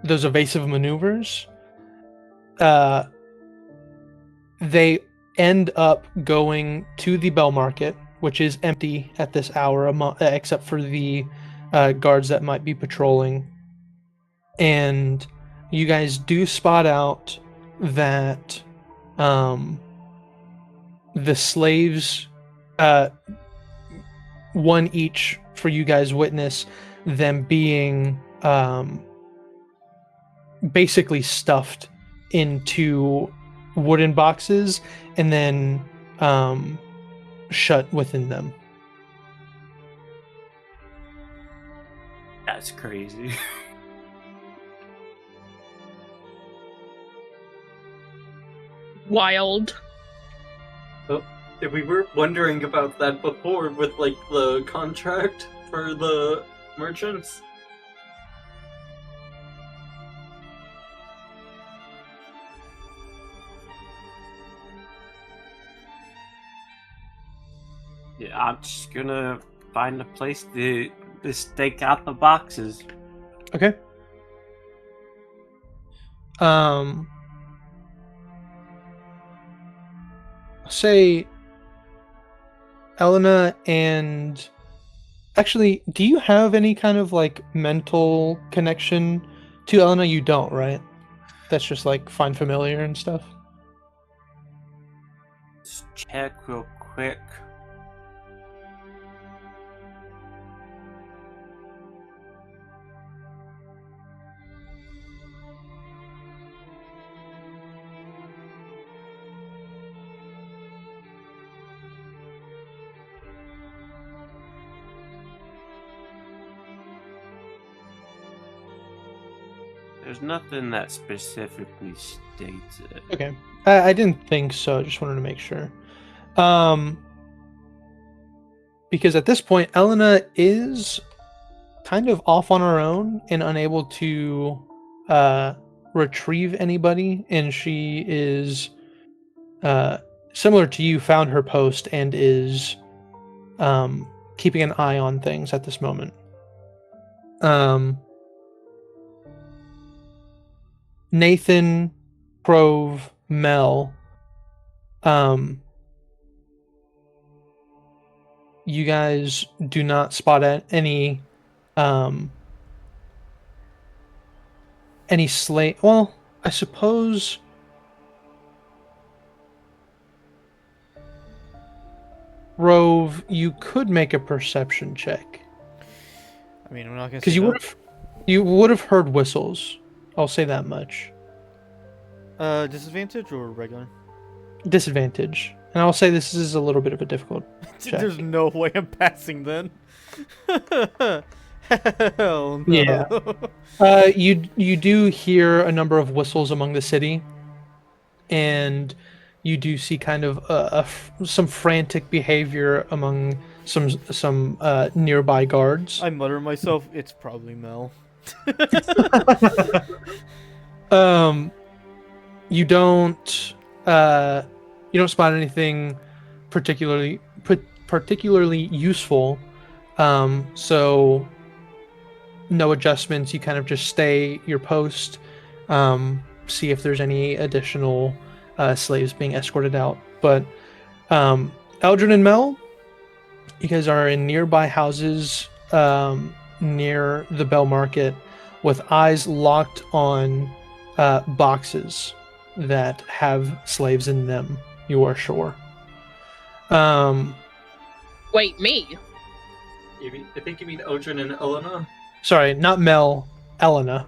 those evasive maneuvers, they end up going to the Bell Market, which is empty at this hour, except for the guards that might be patrolling. And you guys do spot out that the slaves, one each for you guys witness them being basically stuffed into wooden boxes and then shut within them. That's crazy. Wild. We were wondering about that before with like the contract for the merchants. Yeah, I'm just gonna find a place to stake out the boxes. Okay. Say, Elena, and actually, do you have any kind of like mental connection to Elena? You don't, right? That's just like find familiar and stuff. Let's check real quick. There's nothing that specifically states it. Okay. I didn't think so. I just wanted to make sure. Because at this point, Elena is kind of off on her own and unable to retrieve anybody, and she is similar to you, found her post and is keeping an eye on things at this moment. Nathan, Crove, Mel, you guys do not spot any slate. Well, I suppose Rove, you could make a perception check I mean, we're not gonna because say no. you would have heard whistles. I'll say that much. Disadvantage or regular? Disadvantage, and I'll say this is a little bit of a difficult check. There's no way I'm passing then. Hell no. Yeah. You do hear a number of whistles among the city, and you do see kind of some frantic behavior among some nearby guards. I mutter to myself, it's probably Mel. You don't spot anything particularly useful. So no adjustments. You kind of just stay your post. See if there's any additional slaves being escorted out. But Eldrin and Mel, you guys are in nearby houses near the Bell Market with eyes locked on boxes that have slaves in them, you are sure. Wait, me? I think you mean Odrin and Elena? Sorry, not Mel, Elena.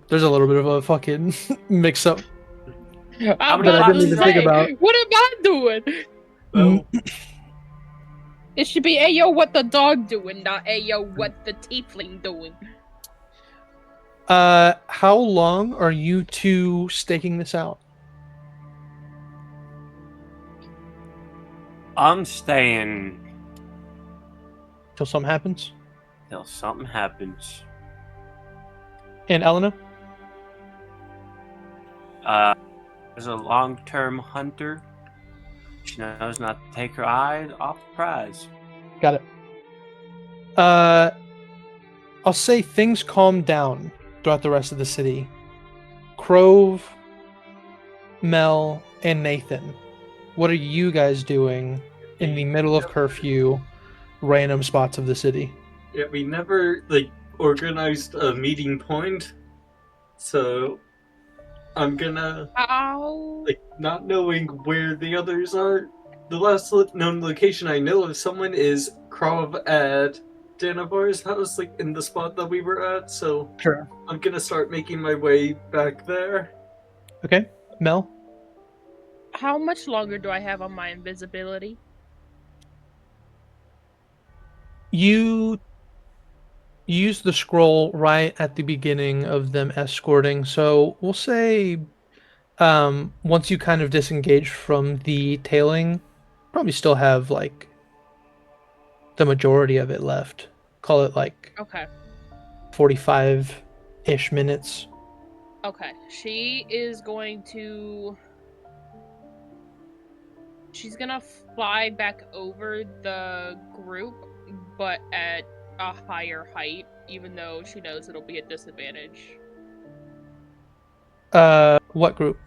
There's a little bit of a fucking mix-up. I'm That I about didn't to even think say, about. what am I doing? Well, It should be, ayo, what the dog doing, not ayo, what the tiefling doing. How long are you two staking this out? I'm staying Till something happens? till something happens. And Elena? As a long-term hunter, she knows not to take her eyes off the prize. Got it. I'll say things calm down throughout the rest of the city. Crove, Mel, and Nathan, what are you guys doing in the middle of curfew, random spots of the city? yeah, we never organized a meeting point, so I'm gonna Ow. not knowing where the others are. The last known location I know of someone is Krav at Danavar's house, in the spot that we were at. So Sure. I'm gonna start making my way back there. Okay. Mel? How much longer do I have on my invisibility? You use the scroll right at the beginning of them escorting, so we'll say once you kind of disengage from the tailing, probably still have the majority of it left. Call it Okay. 45-ish minutes. Okay. She's gonna fly back over the group, but at a higher height, even though she knows it'll be a disadvantage. What group?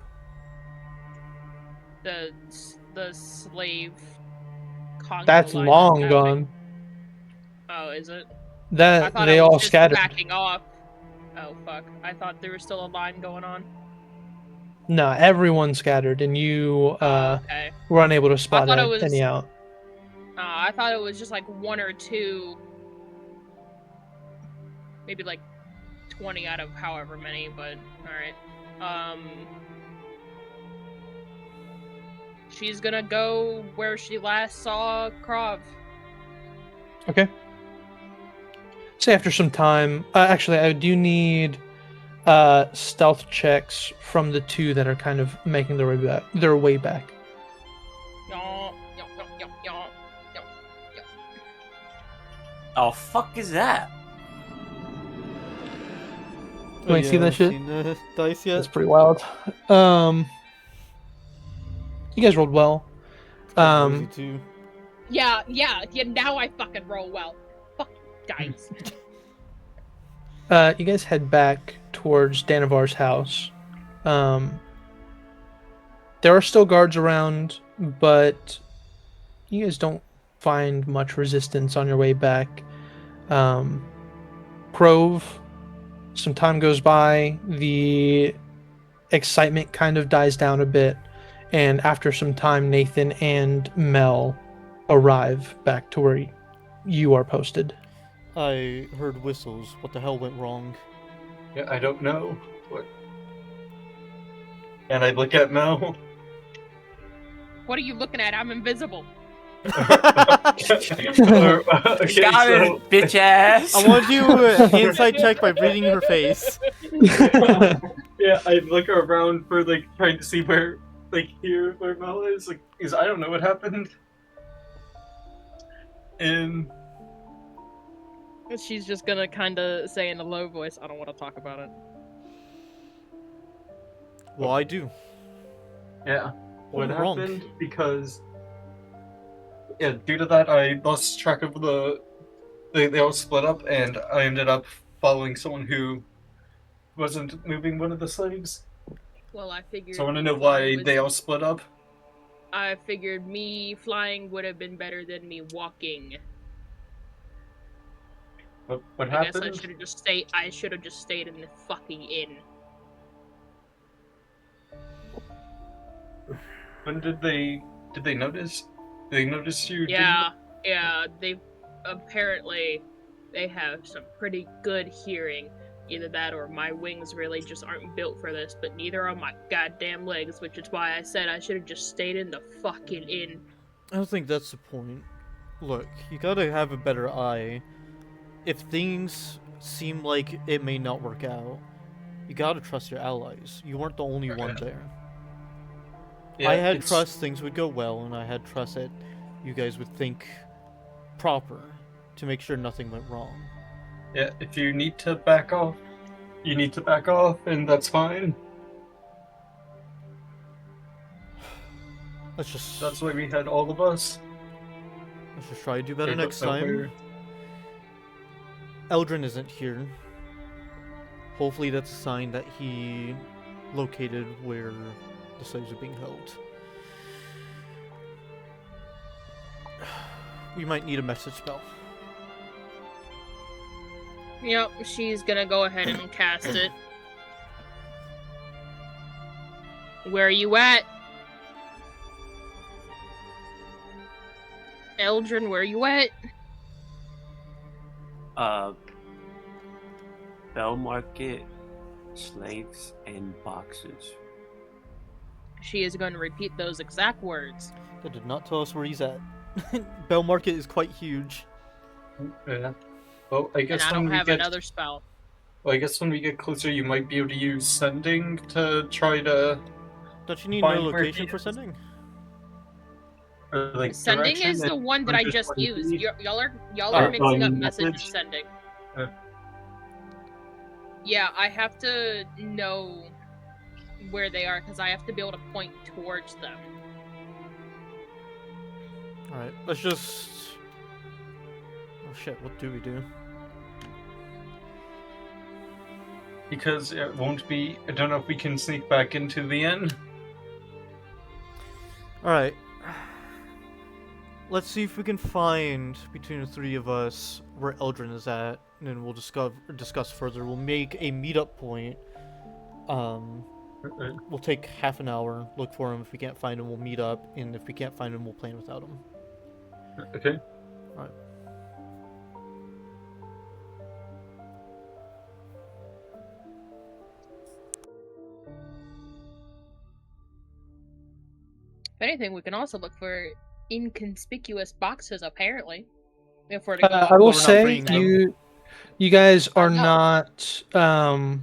The slave conga That's line long happening. gone. Oh, is it? I That thought they it was all just scattered. backing off. Oh fuck! I thought there was still a line going on. No, everyone scattered, and you Okay. were unable to spot thought it was- any out. I thought it was just one or two, maybe 20 out of however many. But all right. She's gonna go where she last saw Krav. Okay. Say after some time. Actually, I do need stealth checks from the two that are kind of making their way back. Yaw, yaw, yaw, yaw, yaw, yaw, yaw. Oh, fuck is that? You ain't see that shit? Seen the dice yet? That's pretty wild. You guys rolled well. Easy too. Yeah, now I fucking roll well. Fuck dice. You guys head back towards Danavar's house. There are still guards around, but you guys don't find much resistance on your way back. Grove, some time goes by, the excitement kind of dies down a bit, and after some time, Nathan and Mel arrive back to where you are posted. I heard whistles. What the hell went wrong? Yeah, I don't know. What? And I look at Mel. What are you looking at? I'm invisible. Got it, bitch ass. I want you to inside check by reading her face. Yeah, I look around for like trying to see where where Mel is. Like, I don't know what happened. And She's just gonna kind of say in a low voice, I don't want to talk about it. Well, I do. yeah, what What's wrong? happened? Because due to that, I lost track of they all split up, and I ended up following someone who wasn't moving one of the slaves. Well, I figured. So I want to know why they all split up. I figured me flying would have been better than me walking. What I guess happened? I should have just stayed in the fucking inn. When did they notice? Did they notice you? Yeah. They apparently they have some pretty good hearing. Either that or my wings really just aren't built for this, but neither are my goddamn legs, which is why I said I should have just stayed in the fucking inn. I don't think that's the point. Look, you gotta have a better eye. If things seem like it may not work out, you gotta trust your allies. You weren't the only one there. Yeah, I had it's- trust things would go well, and I had trust that you guys would think proper to make sure nothing went wrong. Yeah, if you need to back off, you need to back off, and that's fine. That's why we had all of us. Let's just try to do better Okay, next so time. we're- Eldrin isn't here. Hopefully that's a sign that he located where the slaves are being held. We might need a message spell. Yep, she's gonna go ahead and cast it. Where are you at? Eldrin, where are you at? Bell Market, slaves, and boxes. She is going to repeat those exact words. That did not tell us where he's at. Bell Market is quite huge. Yeah. Well, I And guess I when don't we have get another spell. well, I guess when we get closer, you might be able to use sending to try to Don't you need Find no where he location for is. sending? like Sending direction is the and one that we're I just going to used. be- Y'all are Oh, mixing up going message and message? sending. Uh. Yeah, I have to know where they are because I have to be able to point towards them. Alright, let's just... Oh shit, what do we do? Because it won't be. I don't know if we can sneak back into the inn. Alright. Let's see if we can find, between the three of us, where Eldrin is at, and then we'll discuss further. We'll make a meetup point. We'll take half an hour, look for him. If we can't find him, we'll meet up, and if we can't find him, we'll plan without him. Okay. Alright. If anything, we can also look for inconspicuous boxes, apparently. If we're to go. I will we're not say bringing them. you guys are no. not you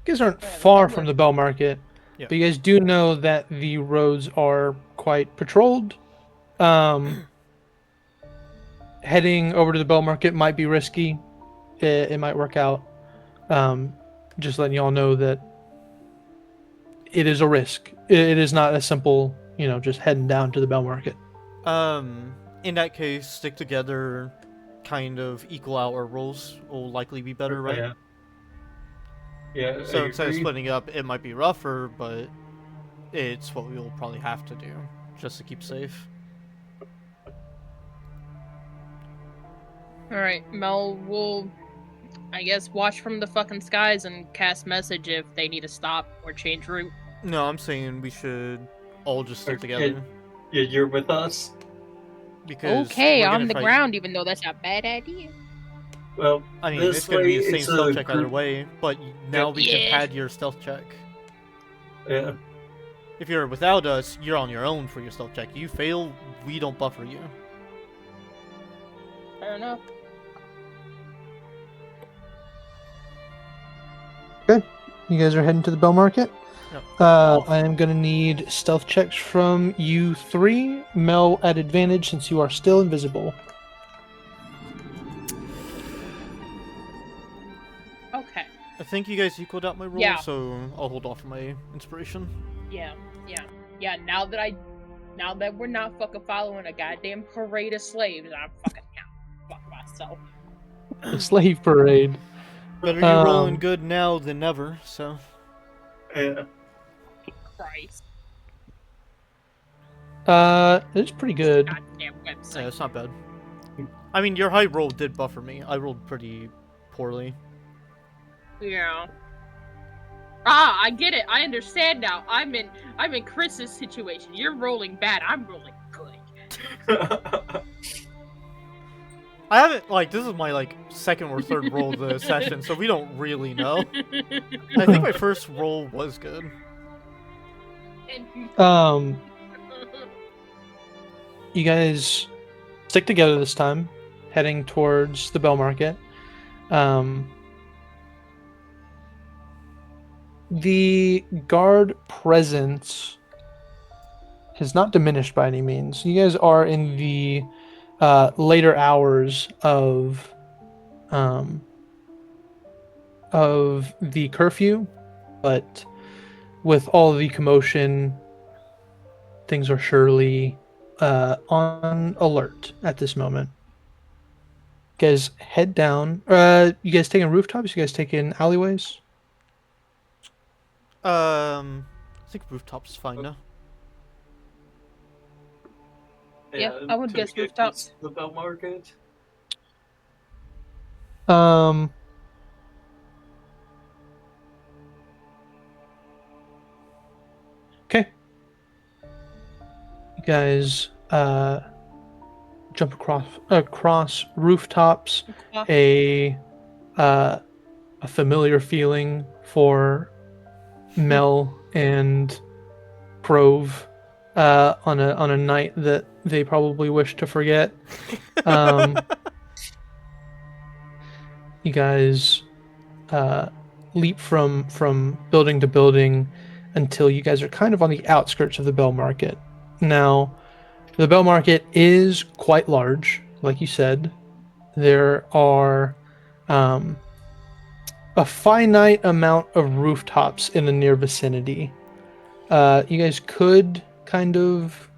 guys aren't Yeah, far we from would. the Bell Market, Yeah. but you guys do know that the roads are quite patrolled. Heading over to the Bell Market might be risky. It might work out. Just letting y'all know that it is a risk. It is not a simple, just heading down to the Bell Market. In that case, stick together, kind of equal out our rolls will likely be better, right? Yeah. Yeah. So I instead of agree. splitting up, it might be rougher, but it's what we'll probably have to do, just to keep safe. Alright, Mel will, I guess, watch from the fucking skies and cast message if they need to stop or change route. No, I'm saying we should all just stick Okay. together. Yeah, you're with us. Because Okay, we're gonna on the fight- ground, even though that's a bad idea. Well, I mean, this it's gonna be the way, same it's stealth a check either group- way, but now we can Yeah. pad your stealth check. Yeah. If you're without us, you're on your own for your stealth check. You fail, we don't buffer you. Fair enough. You guys are heading to the Bell Market. Yep. I am gonna need stealth checks from you three. Mel at advantage since you are still invisible. Okay. I think you guys equaled out my roll, Yeah. so I'll hold off my inspiration. Yeah. Now that we're not fucking following a goddamn parade of slaves, I'm fucking out. Fuck myself. The slave parade. Better you rolling Um, good now than never, so... Yeah. Christ. It's pretty good. Goddamn website. Yeah, it's not bad. I mean, your high roll did buffer me. I rolled pretty poorly. Yeah. Ah, I get it. I understand now. I'm in Chris's situation. You're rolling bad. I'm rolling good. I haven't, like, this is my, like, second or third roll of the session, so we don't really know. I think my first roll was good. You guys stick together this time, heading towards the Bell Market. The guard presence has not diminished by any means. You guys are in the later hours of the curfew, but with all the commotion, things are surely on alert at this moment. You guys head down. You guys taking rooftops? You guys taking alleyways? I think rooftop's fine now. Yeah, I would to guess get rooftops. to the Bell Market. Okay. You guys jump across rooftops. A familiar feeling for Mel and Grove on a night that they probably wish to forget. You guys leap from building to building until you guys are kind of on the outskirts of the Bell Market. Now, the Bell Market is quite large, like you said. There are a finite amount of rooftops in the near vicinity. You guys could kind of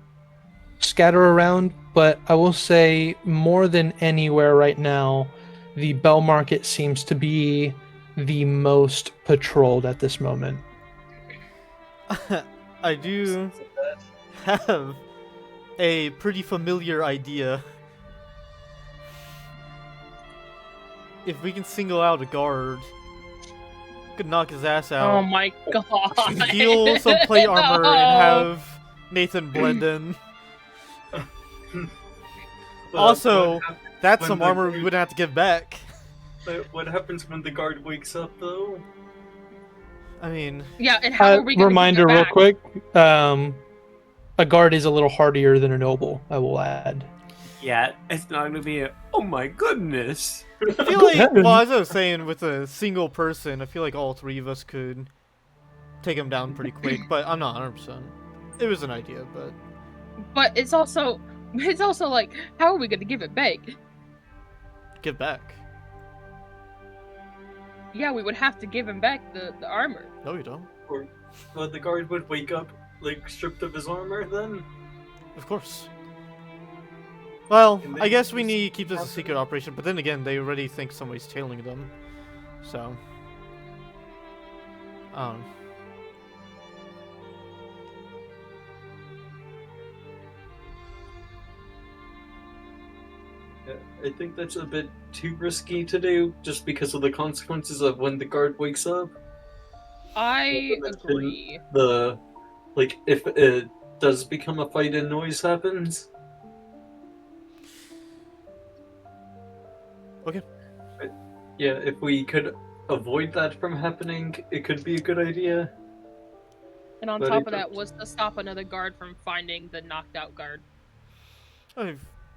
scatter around, but I will say more than anywhere right now, the Bell Market seems to be the most patrolled at this moment. I do have a pretty familiar idea. If we can single out a guard, could knock his ass out. Oh my god. Steal some plate armor No. and have Nathan blend in. Well, Also, what hap- that's when some the armor we group- wouldn't have to give back. what happens when the guard wakes up, though? I mean, Yeah, and how are we gonna Reminder, get it real back? quick. A guard is a little hardier than a noble, I will add. Yeah, it's not gonna be a. Oh my goodness! I feel like, well, as I was saying, with a single person, I feel like all three of us could take him down pretty quick, but I'm not 100%. It was an idea, but... But it's also like, how are we gonna give it back? Give back. Yeah, we would have to give him back the armor. No, you don't. Well, the guard would wake up, like, stripped of his armor, then? Of course. Well, And I they guess we just need to keep this a have secret operation, but then again, they already think somebody's tailing them. So. Um. I think that's a bit too risky to do, just because of the consequences of when the guard wakes up. I Not to mention agree. if it does become a fight and noise happens. Okay. Yeah, if we could avoid that from happening, it could be a good idea. And on But top it of that, don't- was to stop another guard from finding the knocked out guard. I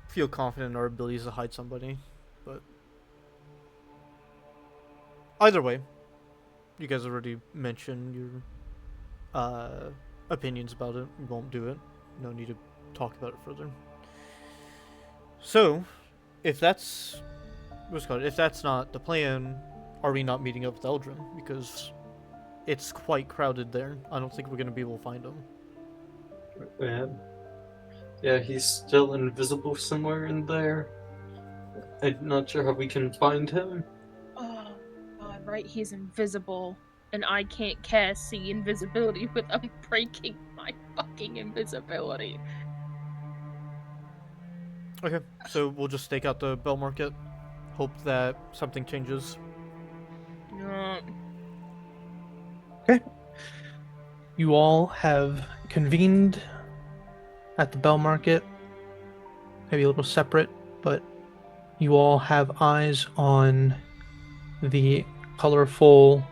feel confident in our abilities to hide somebody, but either way, you guys already mentioned your opinions about it. We won't do it. No need to talk about it further. So, if that's if that's not the plan, are we not meeting up with Eldrin? Because it's quite crowded there. I don't think we're gonna be able to find him. Yeah, he's still invisible somewhere in there. I'm not sure how we can find him. Oh, God, right? He's invisible. And I can't cast see invisibility without breaking my fucking invisibility. Okay, so we'll just stake out the Bell Market. Hope that something changes. You all have convened at the Bell Market, maybe a little separate, but you all have eyes on the colorful,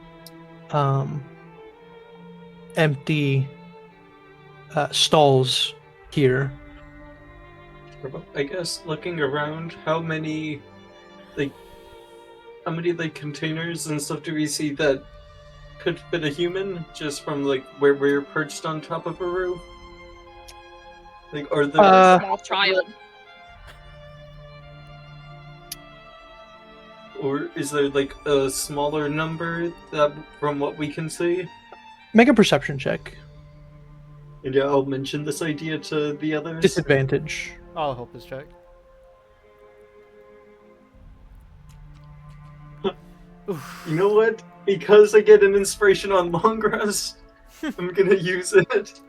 empty stalls here. I guess looking around, how many containers and stuff do we see that could fit a human just from where we're perched on top of a roof? Are there Uh, Small child. or is there a smaller number that from what we can see? Make a perception check. And yeah, I'll mention this idea to the others. Disadvantage. I'll help this check. You know what? Because I get an inspiration on long rest, I'm gonna use it.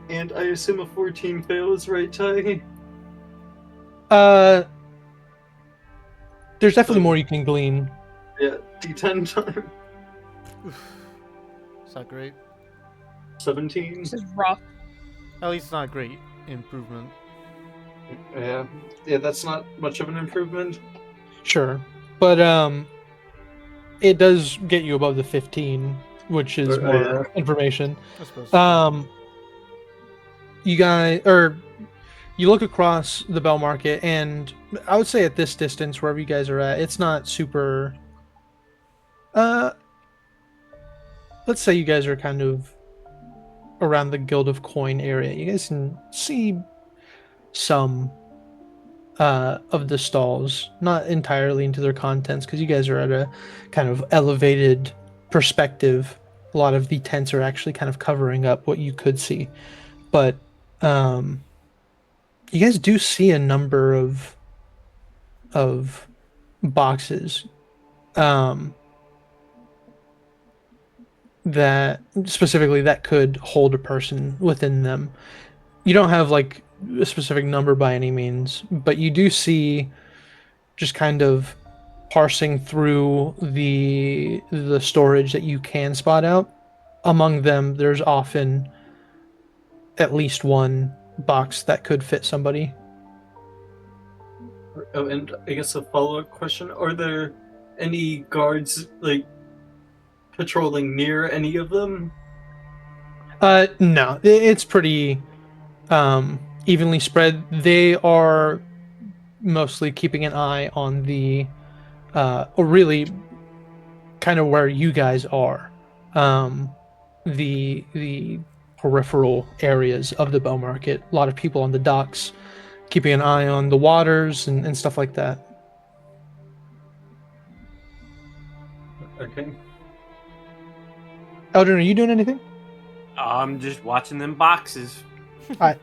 And I assume a 14 fails, right, Ty? There's definitely more you can glean. Yeah, D10 time. It's not great. 17. This is rough. At least not great improvement. Yeah, that's not much of an improvement. Sure. But it does get you above the 15, which is more information. I suppose. You guys, or you look across the Bell Market, and I would say at this distance, wherever you guys are at, it's not super. Let's say you guys are kind of around the Guild of Coin area. You guys can see some of the stalls, not entirely into their contents, because you guys are at a kind of elevated perspective. A lot of the tents are actually kind of covering up what you could see, but you guys do see a number of boxes that specifically that could hold a person within them. You don't have a specific number by any means, but you do see, just kind of parsing through the storage that you can spot out. Among them, there's often at least one box that could fit somebody. Oh, and I guess a follow-up question: are there any guards patrolling near any of them? No, it's pretty evenly spread. They are mostly keeping an eye on the or really kind of where you guys are, the peripheral areas of the Bell Market. A lot of people on the docks keeping an eye on the waters and stuff like that. Okay. Eldrin, are you doing anything? I'm just watching them boxes. Alright.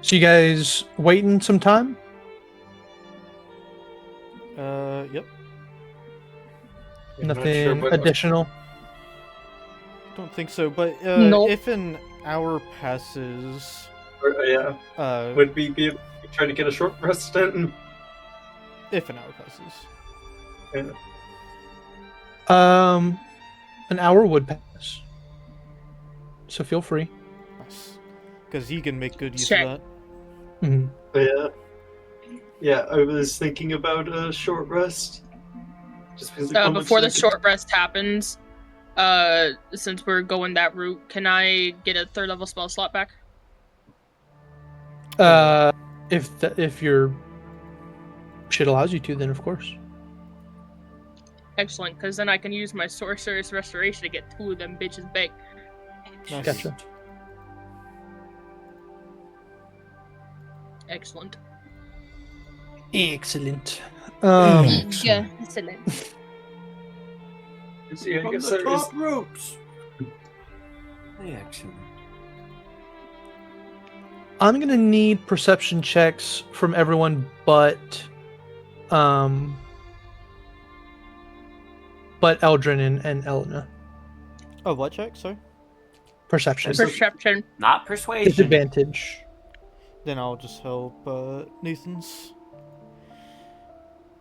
So you guys waiting some time? Yep. I'm not Nothing sure what- additional? Don't think so, but Nope. if an hour passes, Yeah. Would we be trying to get a short rest in? if an hour passes. Yeah. An hour would pass. So feel free. Nice. Because he can make good use Check. of that. Mhm. Yeah. Yeah, I was thinking about a short rest. Just because how much Before the I could- short rest happens, since we're going that route, can I get a 3rd level spell slot back? If your shit allows you to, then of course. Excellent, because then I can use my Sorcerer's Restoration to get 2 of them bitches back. Nice. Gotcha. Excellent. Excellent. Yeah, excellent. See, I From guess the there is- top ropes. Excellent. I'm gonna need perception checks from everyone but Eldrin and Elena. Oh, what check? Sorry. Perception. Perception. Not persuasion. Disadvantage. Then I'll just help Nathan's.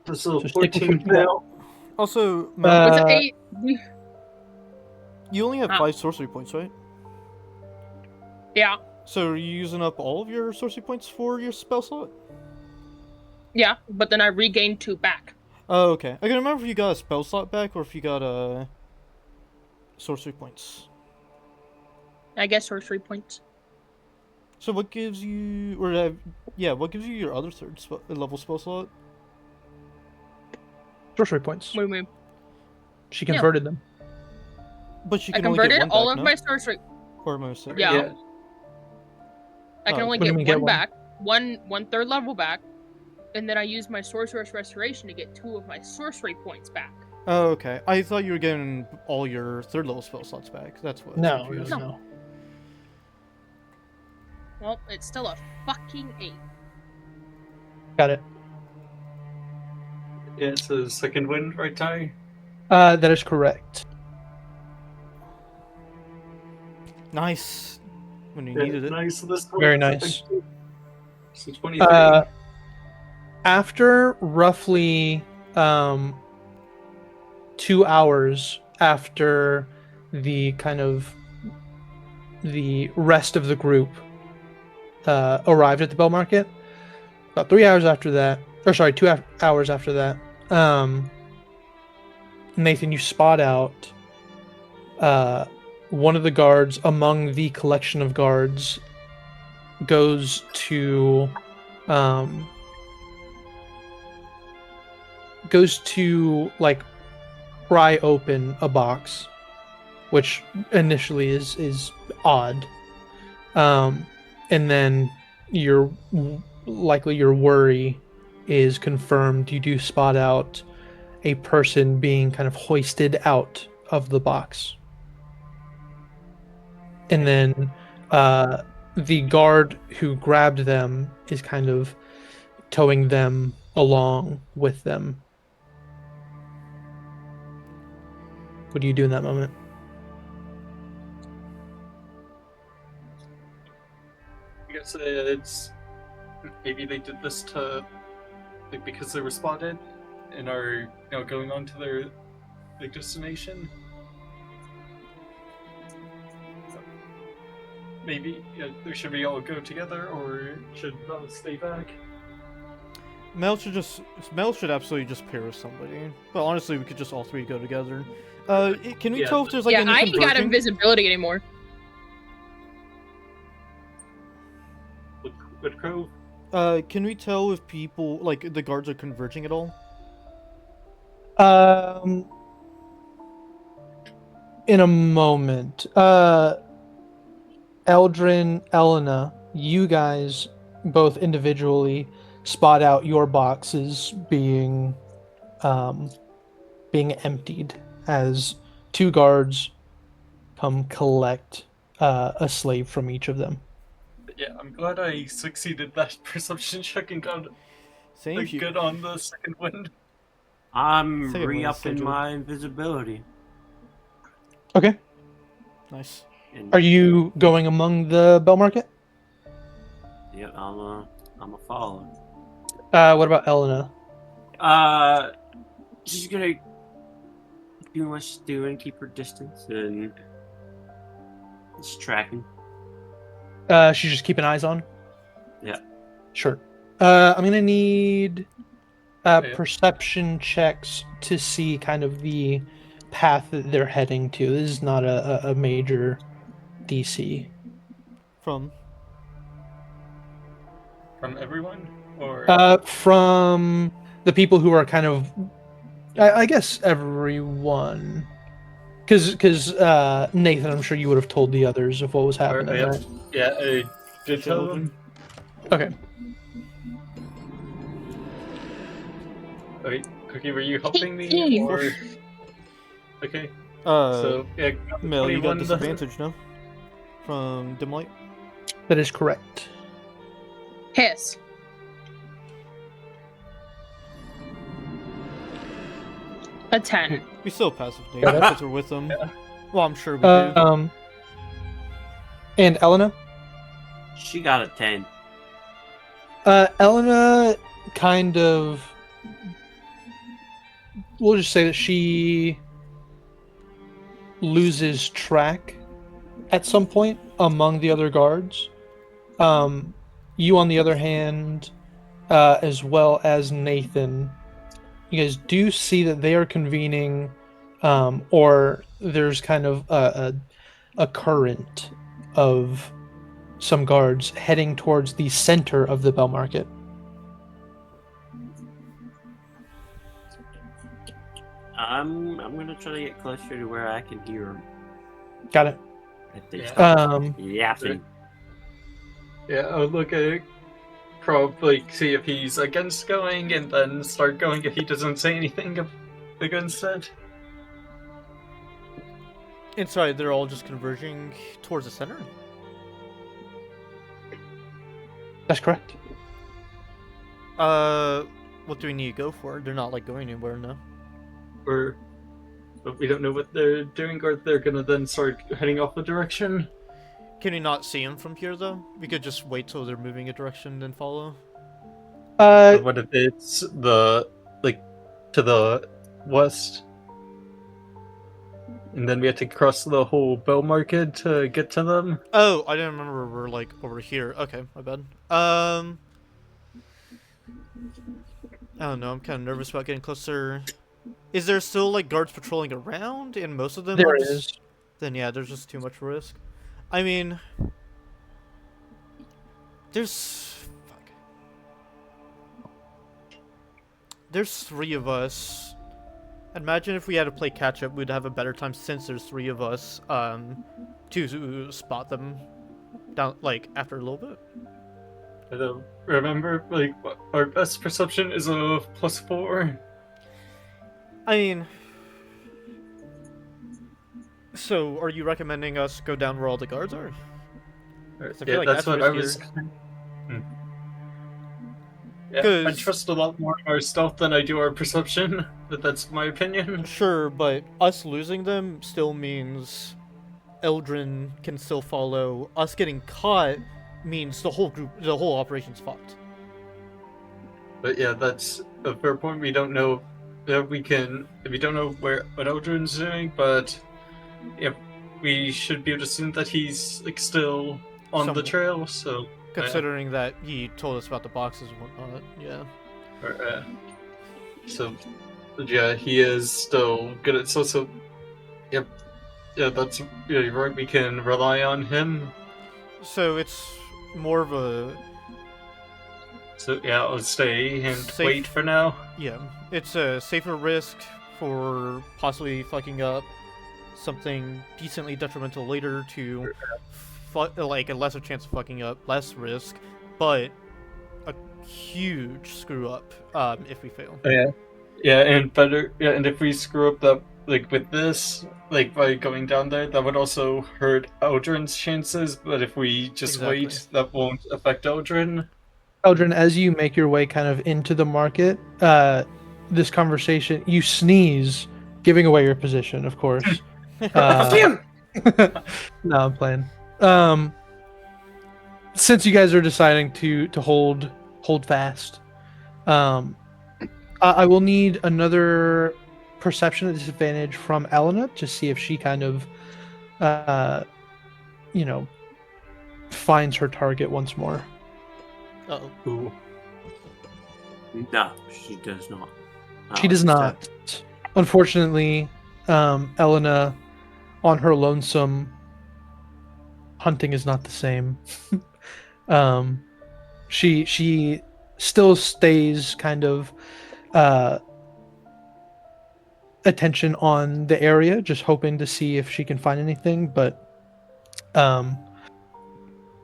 So So stick with 14 what you got. now. Also, Mel, Was it Uh, 8? you only have Ah. 5 sorcery points, right? Yeah. So are you using up all of your sorcery points for your spell slot? Yeah, but then I regained 2 back. Oh, okay. I can remember if you got a spell slot back or if you got sorcery points. I guess sorcery points. So what gives you, what gives you your other level spell slot? Sorcery points. Wait, wait. She converted them. But you I can only get converted one all back, of no? my sorcery. Or am I mistaken? Yeah. I can Oh, only what do you get mean one get one? back, one 3rd level back, and then I use my Sorcerer's Restoration to get 2 of my sorcery points back. Oh, okay. I thought you were getting all your 3rd level spell slots back. That's what. No, confused. no. Well, it's still a fucking 8. Got it. Yeah, it's a second wind, right, Ty? That is correct. Nice. When you Yeah, needed it. nice. This one, Very I nice. think. So 23. After roughly 2 hours after the kind of the rest of the group arrived at the Bell Market, about 3 hours after that, or sorry, 2 hours after that, Nathan, you spot out one of the guards among the collection of guards goes to like pry open a box, which initially is odd, and then your worry is confirmed. You do spot out a person being kind of hoisted out of the box, and then the guard who grabbed them is kind of towing them along with them. What do you do in that moment? I guess it's maybe they did this to like because they were spotted and are now going on to their like destination. So, maybe should we all go together or should Mel stay back? Mel should absolutely just pair with somebody. But honestly, we could just all 3 go together. Can we Yeah. tell if there's like Yeah, any I ain't got converging? invisibility anymore. With Crow? Can we tell if people, like, the guards are converging at all? In a moment. Eldrin, Elena, you guys both individually spot out your boxes being emptied as 2 guards come collect a slave from each of them. Yeah, I'm glad I succeeded that perception check and got Same like, here. good on the second one. I'm Second one is re-upping sigil. my invisibility. Okay. Nice. And, Are you going among the Bell Market? yeah, I'm a follower. What about Elena? She's gonna do what she's doing, keep her distance, and just tracking. She's just keeping eyes on? Yeah. Sure. I'm gonna need Yeah. perception checks to see kind of the path that they're heading to. This is not a major DC. From everyone? Or From the people who are kind of, I guess everyone. Because Nathan, I'm sure you would have told the others of what was happening, yeah. right? Yeah, I did tell them. Okay. Wait, Cookie, were you helping me? Or... Okay, so, yeah, got the Mel, you got 21 disadvantage, no? From dim light? That is correct. Hiss. A 10. We still passive Yeah, name that's- because we're with them. Yeah. Well, I'm sure we do. And Elena? She got a 10. Elena kind of, we'll just say that she loses track at some point among the other guards. You, on the other hand, as well as Nathan, you guys do see that they are convening, or there's kind of a current of some guards heading towards the center of the Bell Market. I'm gonna try to get closer to where I can hear them. Got it. If they Yeah. stop yapping. Yeah, I'll look at it, probably see if he's against going, and then start going if he doesn't say anything against it. Inside, they're all just converging towards the center. That's correct. What do we need to go for? They're not like going anywhere, no. But we don't know what they're doing, or they're gonna then start heading off a direction. Can we not see them from here though? We could just wait till they're moving a direction, then follow. What if it's to the west? And then we have to cross the whole Bell Market to get to them? Oh, I didn't remember we're like over here. Okay, my bad. I don't know. I'm kind of nervous about getting closer. Is there still like guards patrolling around? And most of them There are just... is. Then yeah, there's just too much risk. I mean, there's three of us. Imagine if we had to play catch up, we'd have a better time since there's three of us. To spot them down like after a little bit. I don't remember, our best perception is a +4. I mean, so are you recommending us go down where all the guards are? I feel Yeah, like that's what I riskier. was. Yeah, I 'Cause- trust a lot more in our stealth than I do our perception, but that's my opinion. Sure, but us losing them still means Eldrin can still follow. Us getting caught means the whole group, the whole operation's fucked. But yeah, that's a fair point. We don't know that we don't know what Eldrin's doing, but yeah, we should be able to assume that he's still on the Somewhere. trail. So Considering that he told us about the boxes and whatnot, yeah. So yeah, he is still good at yep. Yeah, that's you're right. We can rely on him. So it's more of a So yeah, I'll stay and Safe. wait for now. yeah. It's a safer risk for possibly fucking up something decently detrimental later to like a lesser chance of fucking up, less risk, but a huge screw up if we fail. Yeah, and better. Yeah, and if we screw up, that like with this, like by going down there, that would also hurt Eldrin's chances. But if we just Exactly. wait, that won't affect Eldrin. Eldrin, as you make your way kind of into the market, this conversation, you sneeze, giving away your position, of course. No, I'm playing. Since you guys are deciding to hold fast, I will need another perception at disadvantage from Elena to see if she kind of, finds her target once more. Uh-oh. Ooh. No, she does not. She does not. Unfortunately, Elena, on her lonesome, hunting is not the same. She still stays kind of attention on the area, just hoping to see if she can find anything. But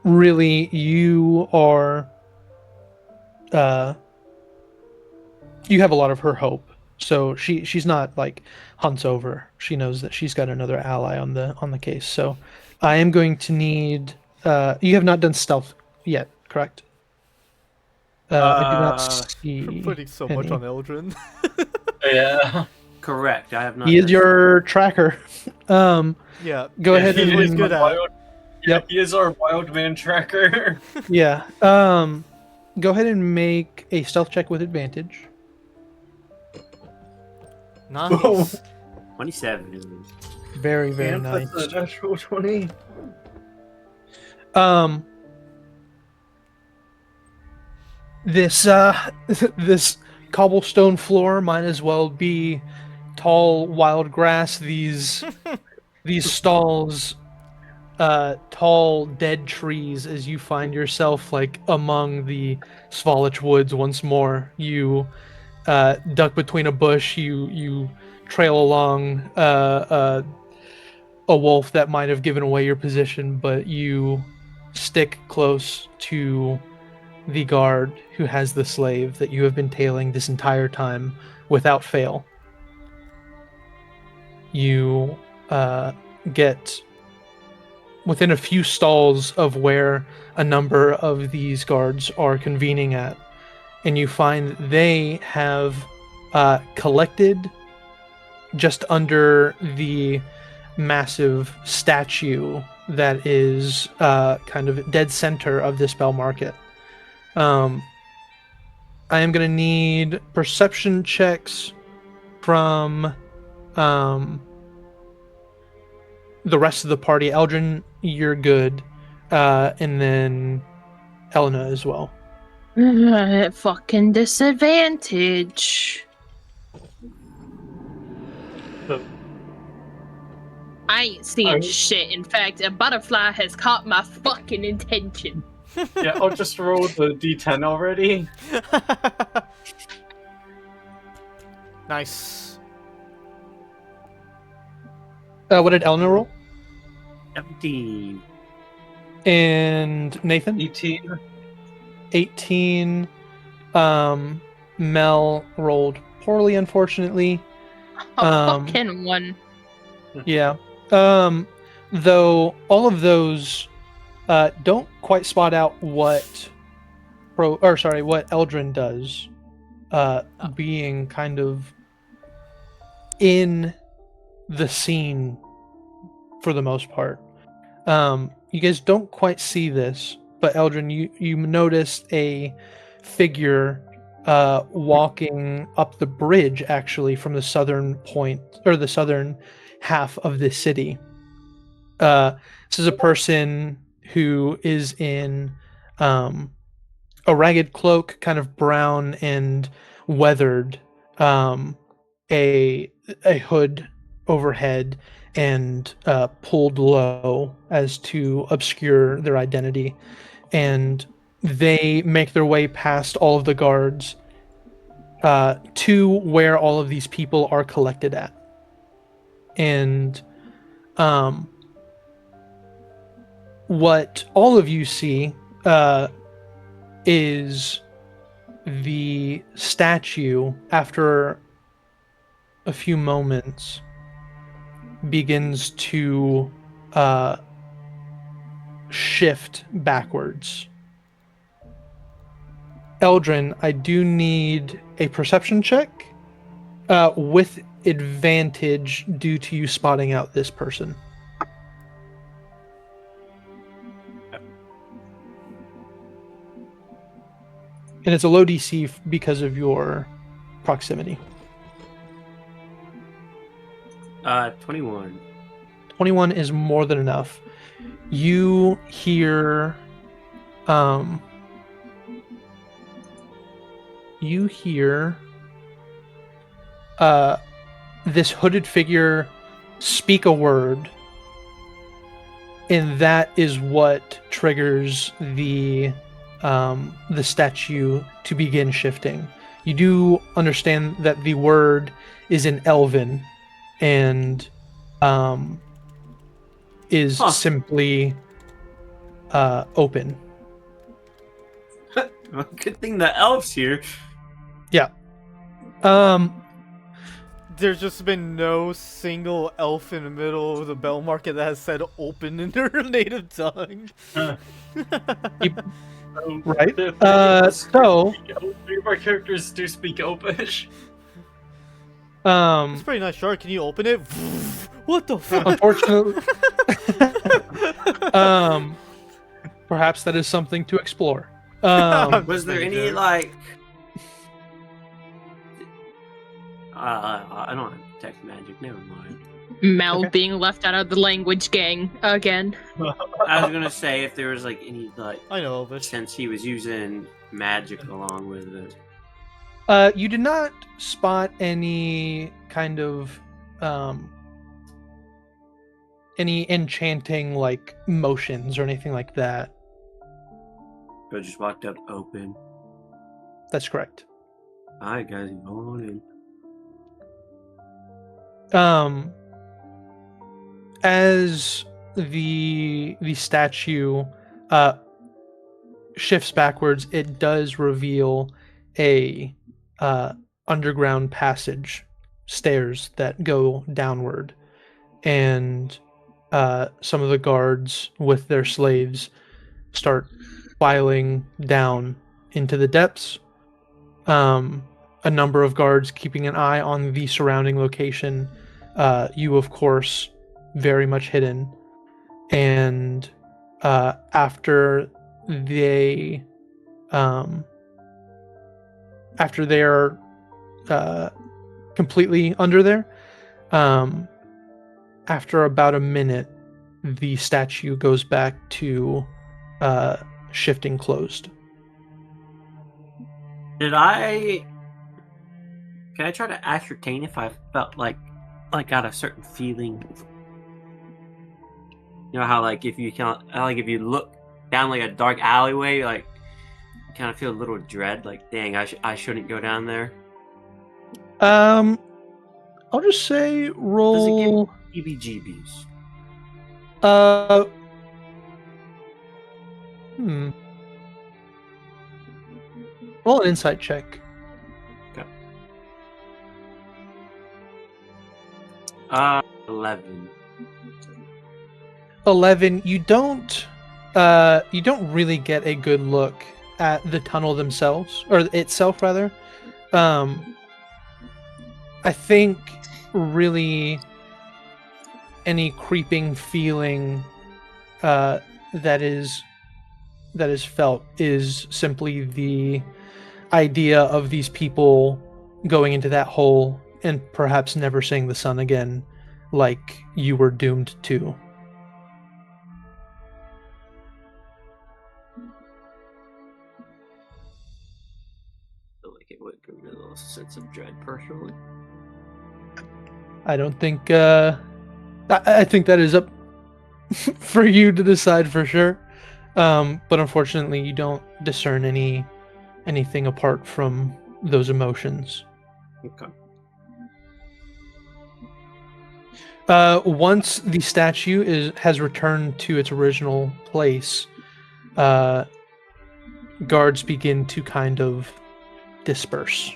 really, you are you have a lot of her hope. So she's not like hunts over. She knows that she's got another ally on the case. So I am going to need. You have not done stealth yet, correct? I do not see. You're putting so much any. on Eldrin. Yeah. Correct. I have not. He is done your tracker. Yeah. Go ahead He's and what he's good at. Yep. He is our wild man tracker. Yeah. Go ahead and make a stealth check with advantage. Nice. 27. Very, very And nice. that's a natural 20. This this cobblestone floor might as well be tall wild grass. These stalls, tall dead trees. As you find yourself like among the Svalich woods once more, you duck between a bush. You trail along a wolf that might have given away your position, but you stick close to the guard who has the slave that you have been tailing this entire time without fail. You get within a few stalls of where a number of these guards are convening at, and you find they have collected just under the massive statue that is kind of dead center of this Bell Market. I am going to need perception checks from the rest of the party. Eldrin, you're good. And then Elena as well. Fucking disadvantage. I ain't seeing shit. In fact, a butterfly has caught my fucking attention. Yeah, I'll just roll the d10 already. Nice. What did Elena roll? 17. And Nathan? 18. 18. Mel rolled poorly, unfortunately. A fucking one. Yeah. Though all of those don't quite spot out what Eldrin does, being kind of in the scene for the most part. You guys don't quite see this, but Eldrin, you noticed a figure walking up the bridge, actually, from the southern point, or the southern half of the city. This is a person who is in a ragged cloak, kind of brown and weathered, a hood overhead, and pulled low as to obscure their identity. And they make their way past all of the guards to where all of these people are collected at. And what all of you see is the statue, after a few moments, begins to shift backwards. Eldrin, I do need a perception check with advantage due to you spotting out this person. And it's a low DC because of your proximity. 21. 21 is more than enough. You hear this hooded figure speak a word, and that is what triggers the statue to begin shifting. You do understand that the word is in Elven and is simply open. Good thing the elf's here. Yeah. There's just been no single elf in the middle of the Bell Market that has said open in their native tongue. Right. So three of our characters do speak Elvish. It's pretty nice, Shark. Can you open it? What the fuck? Unfortunately, perhaps that is something to explore. Was there any like? I don't have detect magic. Never mind. Mel Okay. being left out of the language gang again. I was gonna say if there was like any like I know, but since he was using magic along with it. You did not spot any kind of any enchanting like motions or anything like that. I just walked up open. That's correct. Alright guys, go on in. As the statue shifts backwards, it does reveal a underground passage, stairs that go downward, and some of the guards with their slaves start filing down into the depths. A number of guards keeping an eye on the surrounding location. You, of course, very much hidden. And after they are completely under there, after about a minute, the statue goes back to shifting closed. Can I try to ascertain if I felt like got a certain feeling? You know how like if you look down like a dark alleyway, like you kind of feel a little dread, like dang, I shouldn't go down there. I'll just say roll. Does it give EBGBs? Roll an insight check. Okay. 11. 11. You don't really get a good look at the tunnel themselves, or itself rather. I think really any creeping feeling that is felt is simply the idea of these people going into that hole and perhaps never seeing the sun again, like you were doomed to. I feel like it would give me a little sense of dread, personally. I don't think I think that is up for you to decide for sure. But unfortunately you don't discern anything apart from those emotions. Okay. Once the statue has returned to its original place, guards begin to kind of disperse.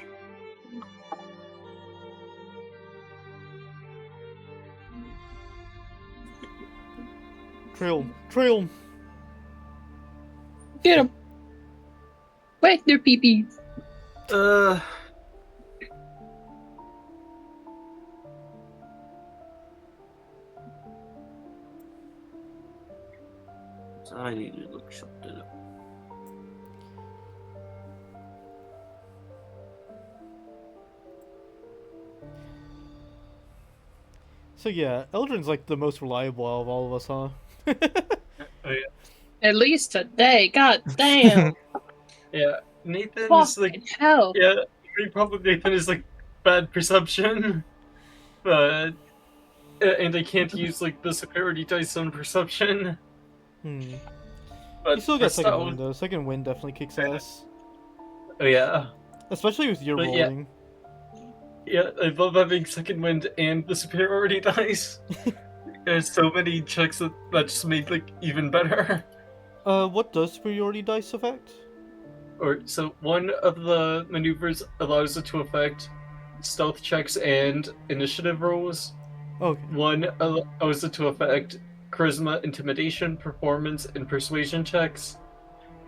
Trail him. Trail him. Get him. Whack their pee-pee. So I need to look something up. So yeah, Eldrin's like the most reliable of all of us, huh? Oh, yeah. At least today. God damn. Yeah, Nathan's Fucking like, hell. yeah, probably Nathan is like bad perception, but and I can't use like the superiority dice on perception. Hmm. But You still got second Stahd- wind though. Second wind definitely kicks ass. Oh yeah, Especially with your But yeah. rolling. yeah, I love having second wind and the superiority dice. There's so many checks that just make like even better. What does superiority dice affect? Or so one of the maneuvers allows it to affect stealth checks and initiative rolls. Okay. One allows it to affect charisma, intimidation, performance, and persuasion checks.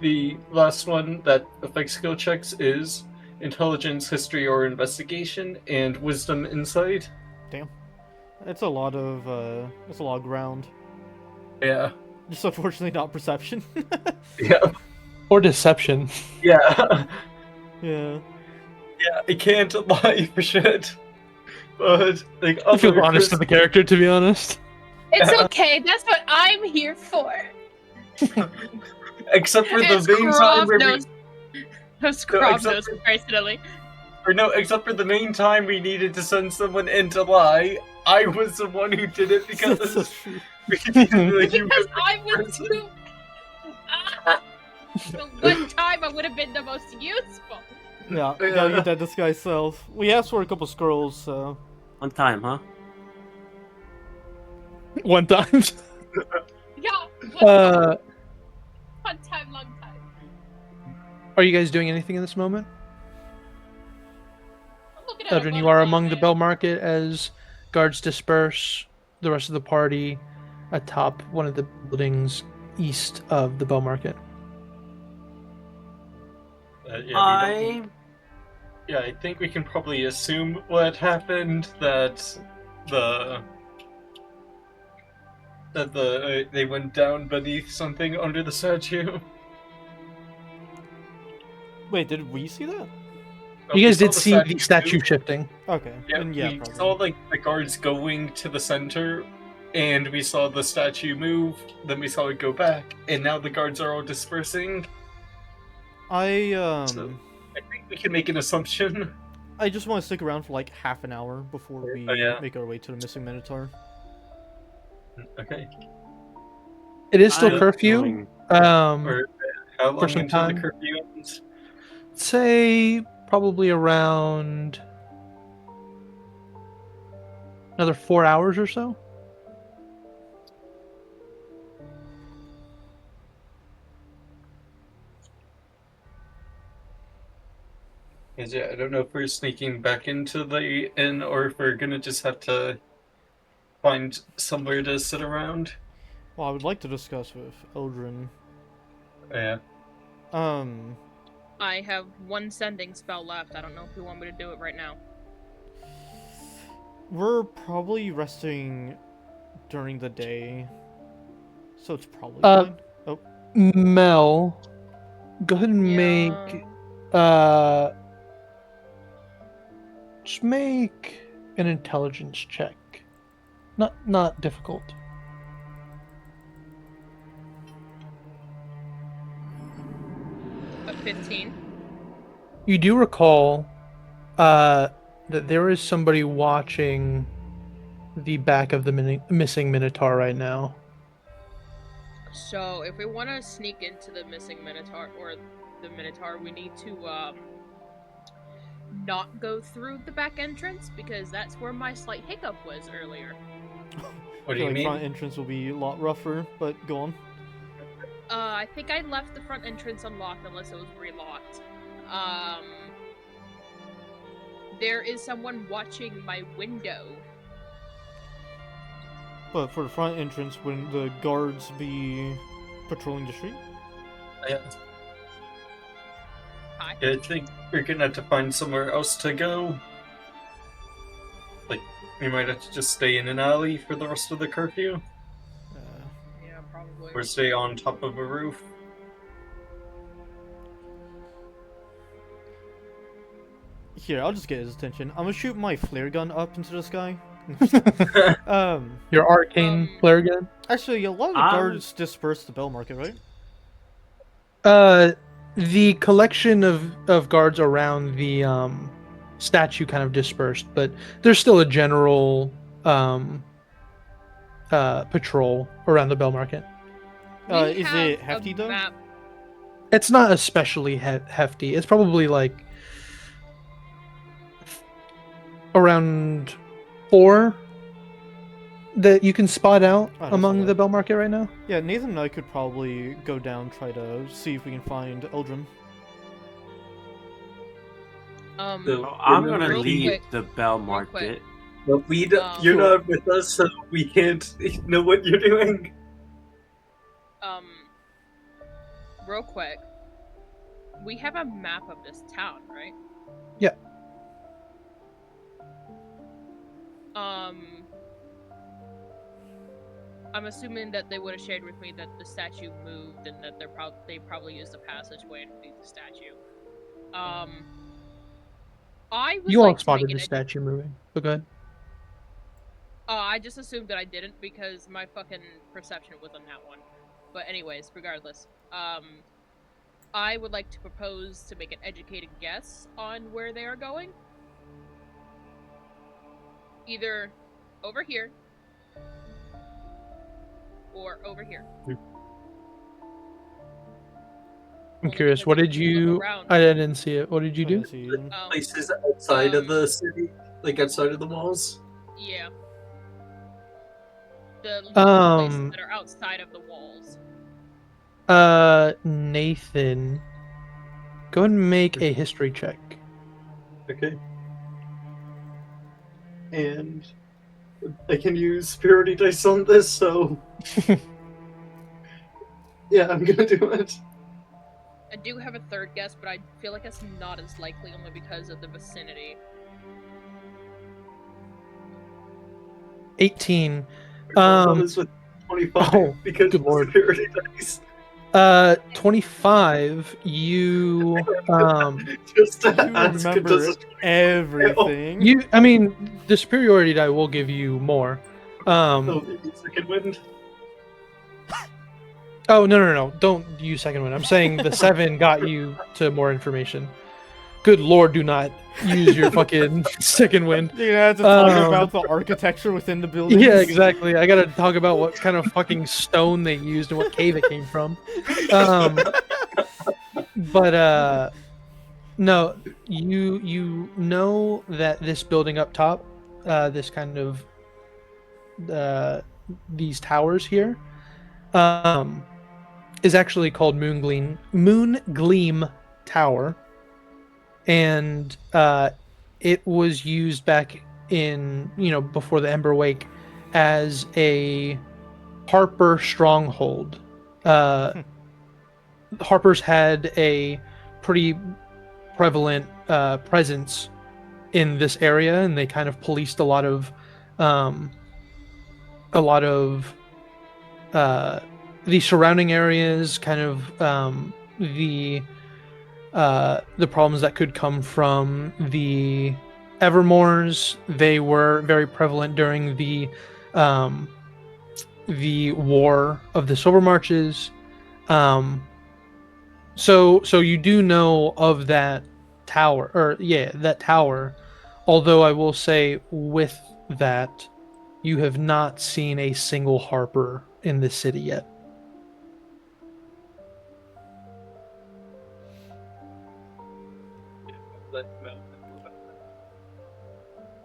The last one that affects skill checks is intelligence, history, or investigation, and wisdom, insight. Damn. That's a lot of ground. Yeah. Just unfortunately not perception. Yeah. Or deception. Yeah. Yeah. Yeah, I can't lie for shit. But like I feel other honest to the character, to be honest. It's okay. That's what I'm here for. except for the As main time Krav where knows. As No, Krav except knows for- personally. except for the main time we needed to send someone in to lie, I was the one who did it because That's so true. we needed the human Because I was person. too. The one time I would have been the most useful. Yeah, gotta get that disguise self. We asked for a couple scrolls, so. On time, huh? One time. Yeah. One time, long time. Are you guys doing anything in this moment? I'm looking at Eldrin, you are among the Bell Market as guards disperse the rest of the party atop one of the buildings east of the Bell Market. I think we can probably assume what happened. That they went down beneath something under the statue. Wait, did we see that? You guys We did saw see the statue move. shifting. Okay. Yeah, then yeah, we probably. saw like the guards going to the center, and we saw the statue move. Then we saw it go back, and now the guards are all dispersing. I So- I think we can make an assumption. I just want to stick around for like half an hour before we Oh, yeah. make our way to the missing Minotaur. Okay. It is still I'm curfew. going- Or how long some until the time. curfew ends? Say probably around another 4 hours or so. Because yeah, I don't know if we're sneaking back into the inn or if we're gonna just have to find somewhere to sit around. Well, I would like to discuss with Eldrin. Yeah. I have one sending spell left. I don't know if you want me to do it right now. We're probably resting during the day, so it's probably Uh, fine. Oh, Mel, go ahead and make just make an intelligence check. Not difficult. A 15. You do recall that there is somebody watching the back of the missing Minotaur right now. So if we want to sneak into the missing Minotaur or the Minotaur, we need to not go through the back entrance because that's where my slight hiccup was earlier. What I do feel you like mean? front entrance will be a lot rougher, but go on. I think I left the front entrance unlocked unless it was relocked. There is someone watching my window. But for the front entrance, wouldn't the guards be patrolling the street? Yeah. Hi. I think we're gonna have to find somewhere else to go. Like, we might have to just stay in an alley for the rest of the curfew, Yeah, probably. or stay on top of a roof. Here, I'll just get his attention. I'm gonna shoot my flare gun up into the sky. Your arcane flare gun. Actually, a lot of the guards dispersed the Bell Market, right? The collection of guards around the statue kind of dispersed, but there's still a general patrol around the Bell Market. Is have it a hefty though? map- It's not especially hefty. It's probably like around 4 that you can spot out Oh, that's among not the bad. Bell Market right now. Yeah, Nathan and I could probably go down, try to see if we can find Eldrin. So, I'm gonna real leave quick- the Bell quick. Market. But we don't, you're Sure. not with us, so we can't know what you're doing. Real quick. We have a map of this town, right? Yeah. I'm assuming that they would have shared with me that the statue moved and that they probably used a passageway underneath the statue. I would You all like to spotted make the an statue moving. But go ahead. I just assumed that I didn't because my fucking perception was on that one. But anyways, regardless, I would like to propose to make an educated guess on where they are going. Either over here or over here. I'm Only curious. because What if did you look you? around- I didn't see it. What did you I do? didn't see Eden. Oh, Places outside of Um, the city, like outside of the walls. yeah. The places that are outside of the walls. Nathan, go and make a history check. Okay. And I can use superiority dice on this, so yeah, I'm gonna do it. I do have a third guess, but I feel like it's not as likely only because of the vicinity. 18. That was with 25 oh, because good of lord. superiority dice. 25. You Just to You ask, it remember doesn't- everything. I mean, the superiority die will give you more. Oh, second wind. Oh, no. Don't use second one. I'm saying the 7 got you to more information. Good lord, do not use your fucking second wind. You're gonna have to talk about the architecture within the building. Yeah, exactly. I gotta talk about what kind of fucking stone they used and what cave it came from. But no, you know that this building up top, this kind of these towers here, is actually called Moon Gleam Tower, and it was used back in before the Emberwake as a Harper stronghold. Harpers had a pretty prevalent presence in this area, and they kind of policed a lot of the surrounding areas, kind of the problems that could come from the Evermores. They were very prevalent during the War of the Silver Marches. So you do know of that tower, that tower. Although I will say, with that, you have not seen a single Harper in the city yet.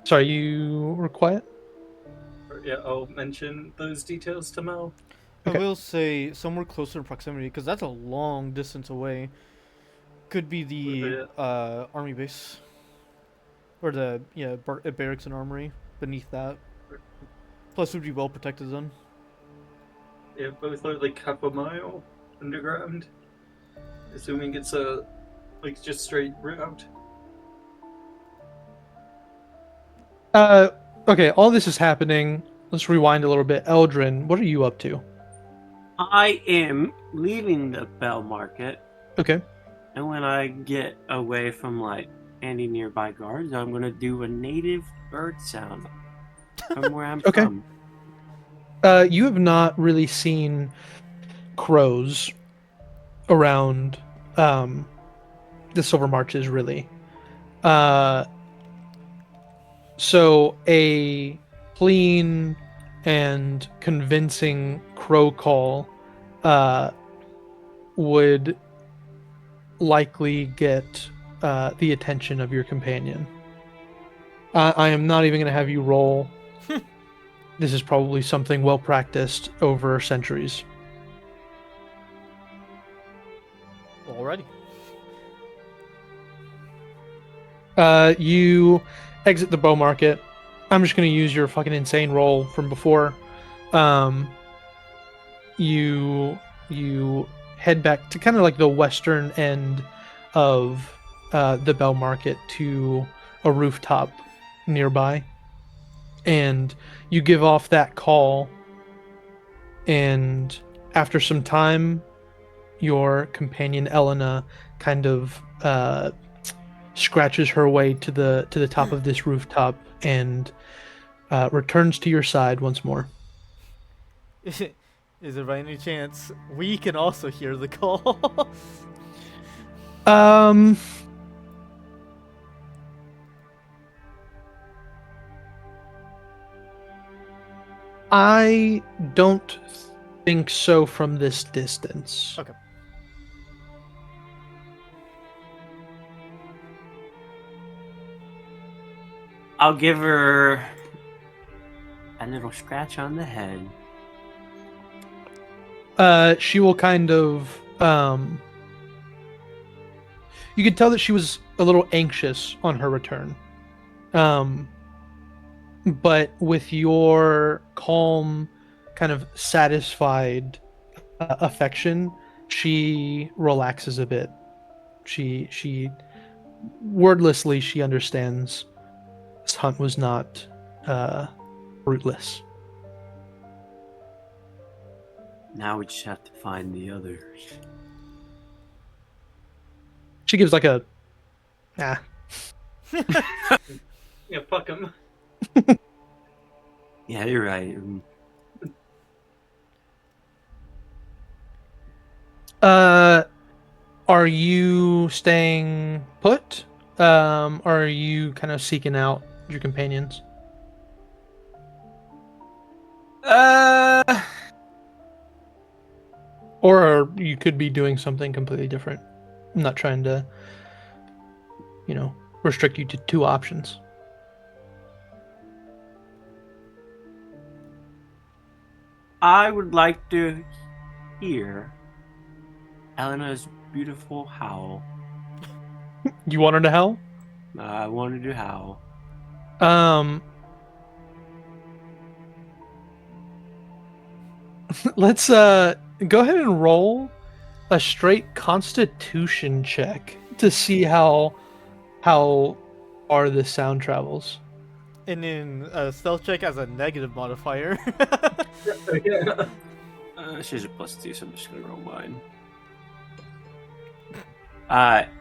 Sorry, you were quiet? Yeah, I'll mention those details to Mel. Okay. I will say somewhere closer in proximity, because that's a long distance away. Could be the army base. Or the barracks and armory beneath that. Plus, would be well protected then. Yeah, both are like half a mile underground. Assuming it's a like just straight route. Okay, all this is happening. Let's rewind a little bit. Eldrin, what are you up to? I am leaving the Bell Market, Okay. and when I get away from like any nearby guards, I'm gonna do a native bird sound from where I'm Okay. from. You have not really seen crows around the Silver Marches, really. So a clean and convincing crow call would likely get the attention of your companion. I am not even going to have you roll. This is probably something well practiced over centuries. Alrighty. You exit the bow market. I'm just going to use your fucking insane roll from before. You head back to kind of like the western end of the Bell Market to a rooftop nearby, and you give off that call. And after some time, your companion Elena kind of scratches her way to the top of this rooftop and returns to your side once more. Is there by any chance we can also hear the call? I don't think so from this distance. Okay. I'll give her a little scratch on the head. She will kind of you could tell that she was a little anxious on her return. But with your calm, kind of satisfied affection, she relaxes a bit. She wordlessly, she understands this hunt was not fruitless. Now we just have to find the others. She gives like a nah. Yeah, fuck him. Yeah, you're right. Are you staying put? Or are you kind of seeking out your companions? Or you could be doing something completely different. I'm not trying to, restrict you to two options. I would like to hear Elena's beautiful howl. You want her to howl? I wanted to howl. Let's go ahead and roll a straight Constitution check to see how far this sound travels. And then stealth check has a negative modifier. Yeah. She's a +2, so I'm just gonna roll mine.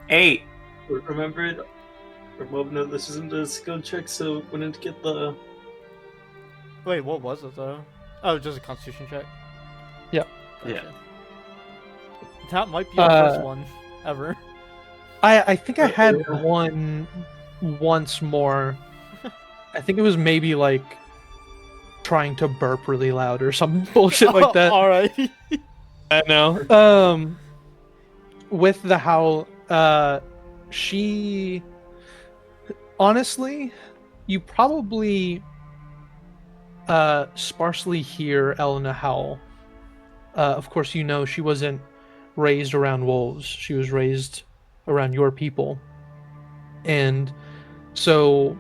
8. Remember, no, this isn't a skill check, so we need to get the. Wait, what was it though? Oh, just a constitution check. Yep. Yeah. That might be our first one ever. I think I had one once more. I think it was maybe like trying to burp really loud or some bullshit like that. Alright. I know. With the howl, she honestly, you probably sparsely hear Elena howl. Of course, she wasn't raised around wolves. She was raised around your people. And so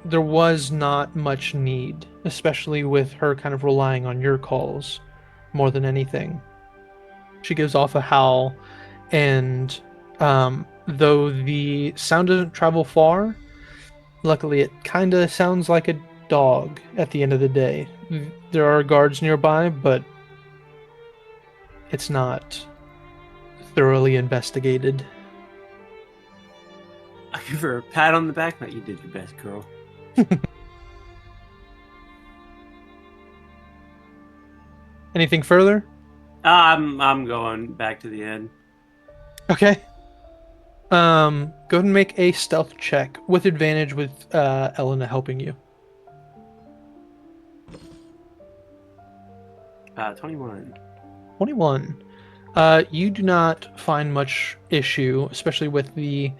there was not much need, especially with her kind of relying on your calls more than anything. She gives off a howl, and though the sound doesn't travel far, luckily it kind of sounds like a dog at the end of the day. There are guards nearby, but it's not thoroughly investigated. I give her a pat on the back, like you did your best, girl. Anything further? I'm going back to the inn. Okay. Go ahead and make a stealth check with advantage with Elena helping you. 21. 21. You do not find much issue, especially with the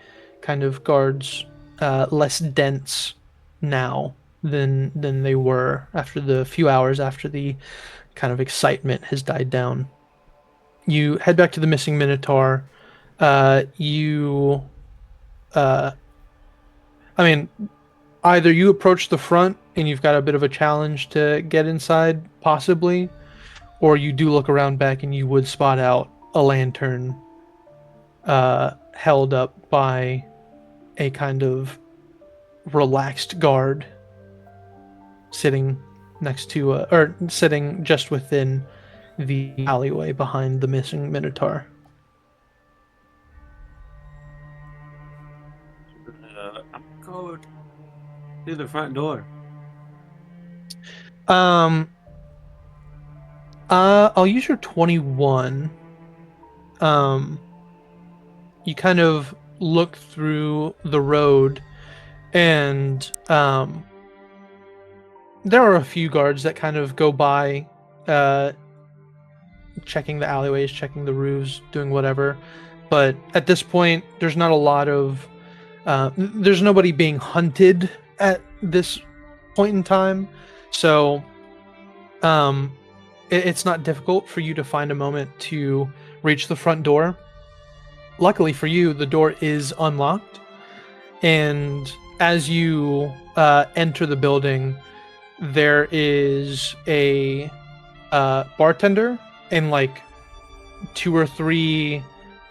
kind of guards less dense now than they were after the few hours after the kind of excitement has died down. You head back to the missing Minotaur. I mean, either you approach the front and you've got a bit of a challenge to get inside, possibly, or you do look around back and you would spot out a lantern held up by a kind of relaxed guard sitting next to or sitting just within the alleyway behind the missing Minotaur. I'm going through the front door. I'll use your 21. You kind of look through the road, and there are a few guards that kind of go by, checking the alleyways, checking the roofs, doing whatever. But at this point, there's not a lot of there's nobody being hunted at this point in time, so it's not difficult for you to find a moment to reach the front door. Luckily for you, the door is unlocked, and as you enter the building, there is a bartender and like 2 or 3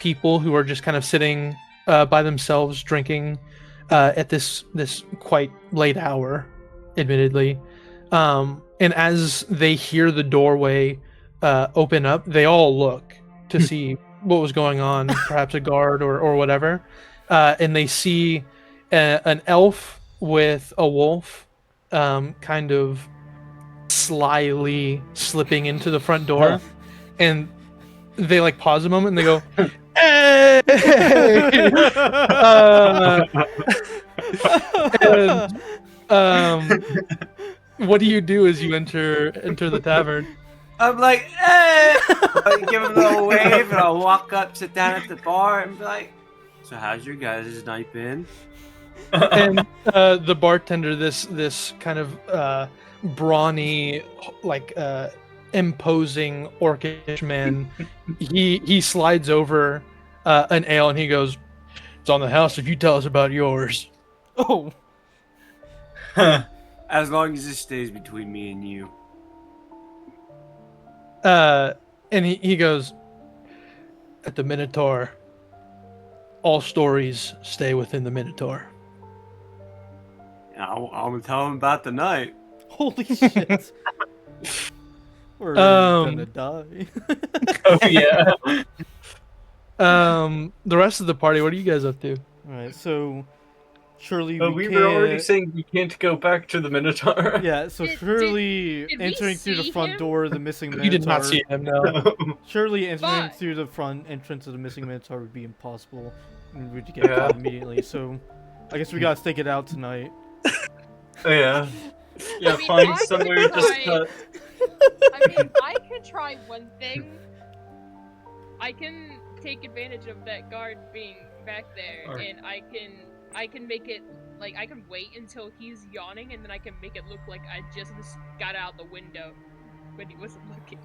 people who are just kind of sitting by themselves drinking at this quite late hour, admittedly. And as they hear the doorway open up, they all look to see what was going on, perhaps a guard or whatever. And they see an elf with a wolf kind of slyly slipping into the front door. And they like pause a moment and they go, "Hey!" What do you do as you enter the tavern? I'm like, hey! I give him a little wave, and I'll walk up, sit down at the bar, and be like, so how's your guys' night been? And the bartender, this kind of brawny, like imposing orcish man, he slides over an ale and he goes, "It's on the house if you tell us about yours." Oh. As long as it stays between me and you. And he goes, "At the Minotaur, all stories stay within the Minotaur." I'm gonna tell him about the night. Holy shit. We're gonna die. Oh yeah. The rest of the party, what are you guys up to? Alright, so surely We were already saying we can't go back to the Minotaur. Yeah, so Did surely we entering through the see front him? door of the missing Minotaur. You did not see him, no. Surely entering But- through the front entrance of the missing Minotaur would be impossible. And we'd get caught immediately, so I guess we gotta stake it out tonight. Yeah. Yeah, I mean, find I somewhere could just try- I mean, I could try one thing. I can take advantage of that guard being back there, Or- and I can make it like I can wait until he's yawning, and then I can make it look like I just got out the window when he wasn't looking,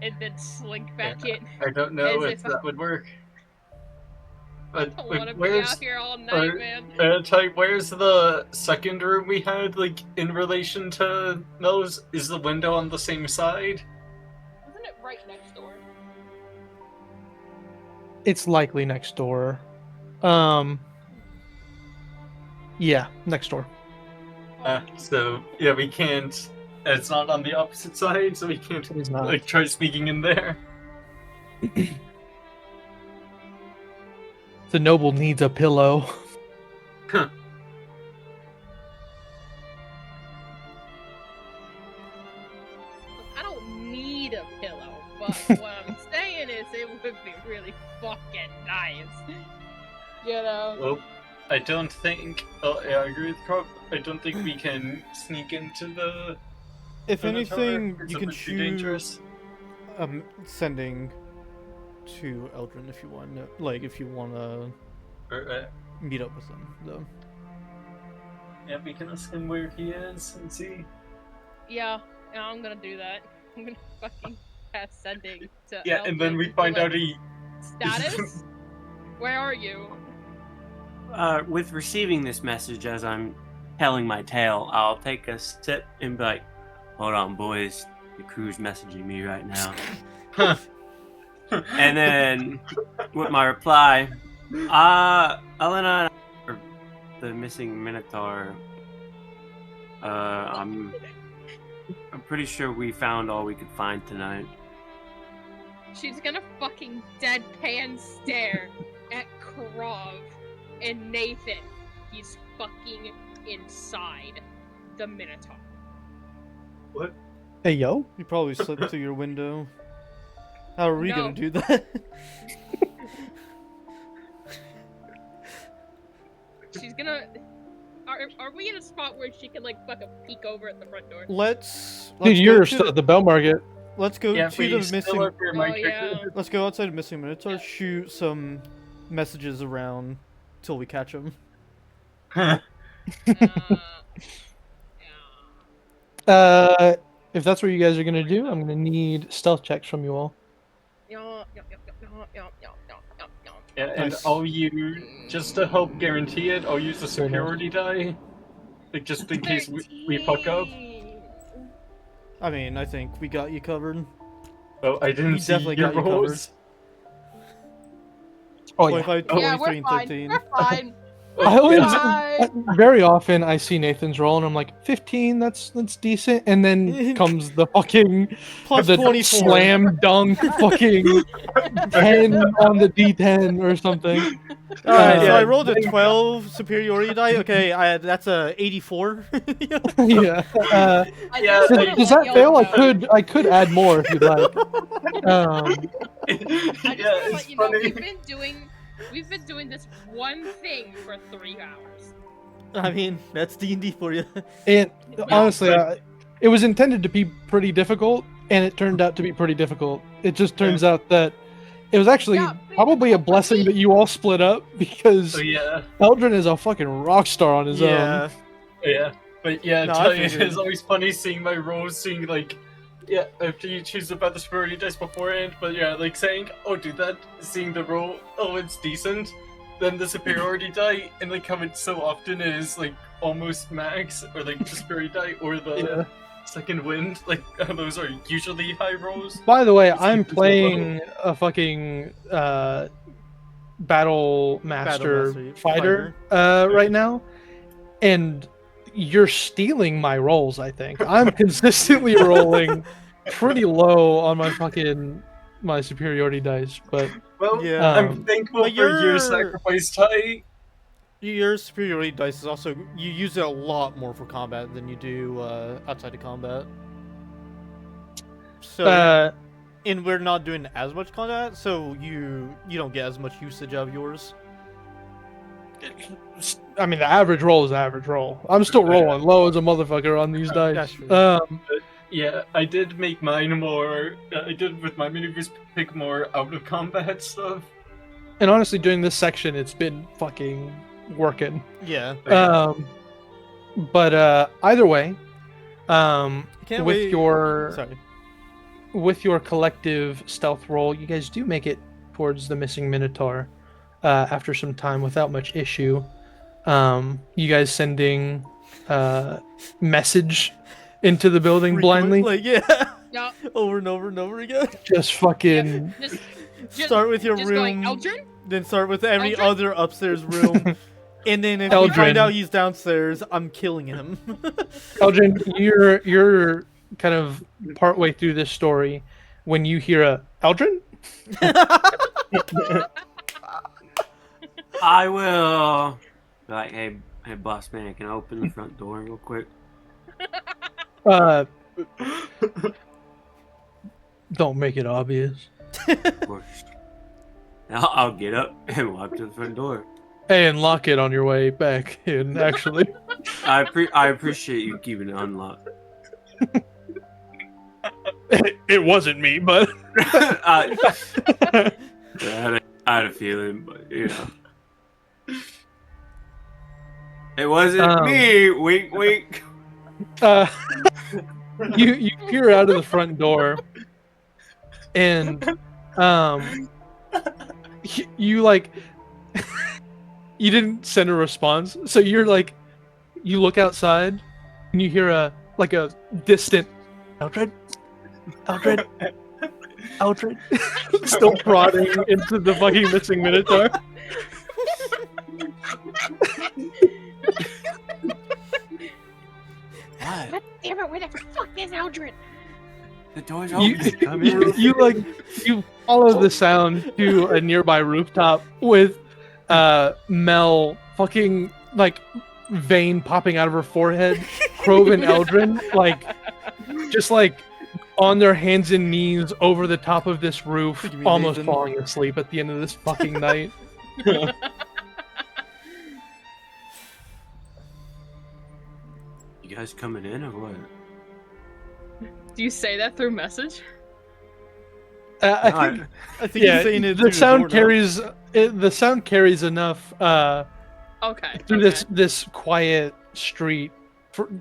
and then slink back in. I don't know As if if that would work. I don't want to be where's out here all night, man. where's the second room we had? Like in relation to those, is the window on the same side? Isn't it right next door? It's likely next door. Yeah, next door. So yeah, we can't. It's not on the opposite side, so we can't It is not. like try sneaking in there. The noble needs a pillow. I don't need a pillow, but what I'm saying is it would be really fucking nice. You know? Well, I don't think. Oh, yeah, I agree with Croc. I don't think we can sneak into the. If anything, It's you a can bit too choose dangerous. sending to Eldrin if you want. Like, if you want to Or, meet up with him, though. yeah, we can ask him where he is and see. Yeah, I'm gonna do that. I'm gonna fucking cast sending to Yeah, and then Eldrin we to, find like, out he. status? Where are you? With receiving this message as I'm telling my tale, I'll take a sip and be like, "Hold on, boys. The crew's messaging me right now." And then, with my reply, Elena, or the missing Minotaur, I'm pretty sure we found all we could find tonight. She's gonna fucking deadpan stare at Krov and Nathan. He's fucking inside the Minotaur. What? Hey, yo. You probably slipped through your window. How are we No. gonna do that? She's gonna. Are we in a spot where she can like fucking peek over at the front door? Let's Dude, go you're to still at the Bell Market. let's go Yeah, to we the still missing. are for my Oh, yeah. character. Let's go outside of missing Minotaur. Shoot some messages around till we catch him. Yeah. If that's what you guys are gonna do, I'm gonna need stealth checks from you all. Yeah. Yeah, and Nice. I'll use, just to help guarantee it, I'll use the superiority die. Like, just in case we fuck up. I mean, I think we got you covered. Oh, I didn't We see definitely your got you covered. rolls. Oh yeah. 25, Yeah, 23, we're and fine. 13. We're fine. I always Fine. very often I see Nathan's roll and I'm like 15. That's decent, and then comes the fucking Plus the 24. slam dunk fucking 10 on the D10 or something. Alright, so Yeah. I rolled a 12 superiority die. Okay, that's a 84. Yeah. Yeah, I just Does wanna that let fail? y'all know. I could add more if you'd like. I just yeah, want to it's let you know funny. we've been doing this one thing for 3 hours. I mean, that's D&D for you. And honestly, it was intended to be pretty difficult, and it turned out to be pretty difficult. It just turns out that it was actually Yeah, probably a blessing that you all split up, because Oh yeah, Eldrin is a fucking rock star on his Yeah. own. yeah. But yeah, No, tell I you, figured. it's always funny seeing my rolls, seeing like, yeah, after you choose about the superiority dice beforehand, but yeah, like saying, oh, do that, seeing the roll, oh, it's decent, then the superiority die, and like how it so often is like almost max, or like the superiority die, or the Yeah. second wind, like those are usually high rolls. By the way, It's I'm like this playing a fucking Battle Master Master fighter right now, and you're stealing my rolls. I think I'm consistently rolling pretty low on my superiority dice, but Well, Yeah. I'm thankful but for your you're- sacrifice tie. Your superiority dice is also, you use it a lot more for combat than you do outside of combat. So, and we're not doing as much combat, so you don't get as much usage of yours. I mean the average roll is average roll. I'm still rolling low as a motherfucker on these dice. That's true. Yeah, I did make mine more. I did with my maneuvers pick more out of combat stuff. And honestly, during this section, it's been fucking working. Yeah. But either way, Can't with wait. your Sorry. with your collective stealth roll, you guys do make it towards the missing Minotaur. after some time without much issue. You guys sending message into the building blindly, Like, yeah. Yeah. Over and over and over again. just fucking. Just Start with your just room, going, Eldrin? then start with every Eldrin? other upstairs room, and then if you Eldrin. find out he's downstairs, I'm killing him. Eldrin, you're kind of partway through this story when you hear a Eldrin. I will. Like, hey, boss man, can I open the front door real quick? Don't make it obvious. Of course. I'll get up and walk to the front door. And lock it on your way back in, actually. I appreciate you keeping it unlocked. It wasn't me, but. I had a feeling, but you know. It wasn't me. Wink, wink. You peer out of the front door, and you like you didn't send a response, so you're like you look outside and you hear a distant Eldred, still prodding into the fucking missing Minotaur. What? God damn it, where the fuck is Eldrin? The door's open. Come in. You follow the sound to a nearby rooftop with Mel fucking like vein popping out of her forehead, Crove and Eldrin just on their hands and knees over the top of this roof, What do you mean, almost Nathan? falling asleep at the end of this fucking night. You guys coming in or what? Do you say that through message? I think I think he's saying it the through sound door now. carries the sound carries enough Okay. through okay. this quiet street,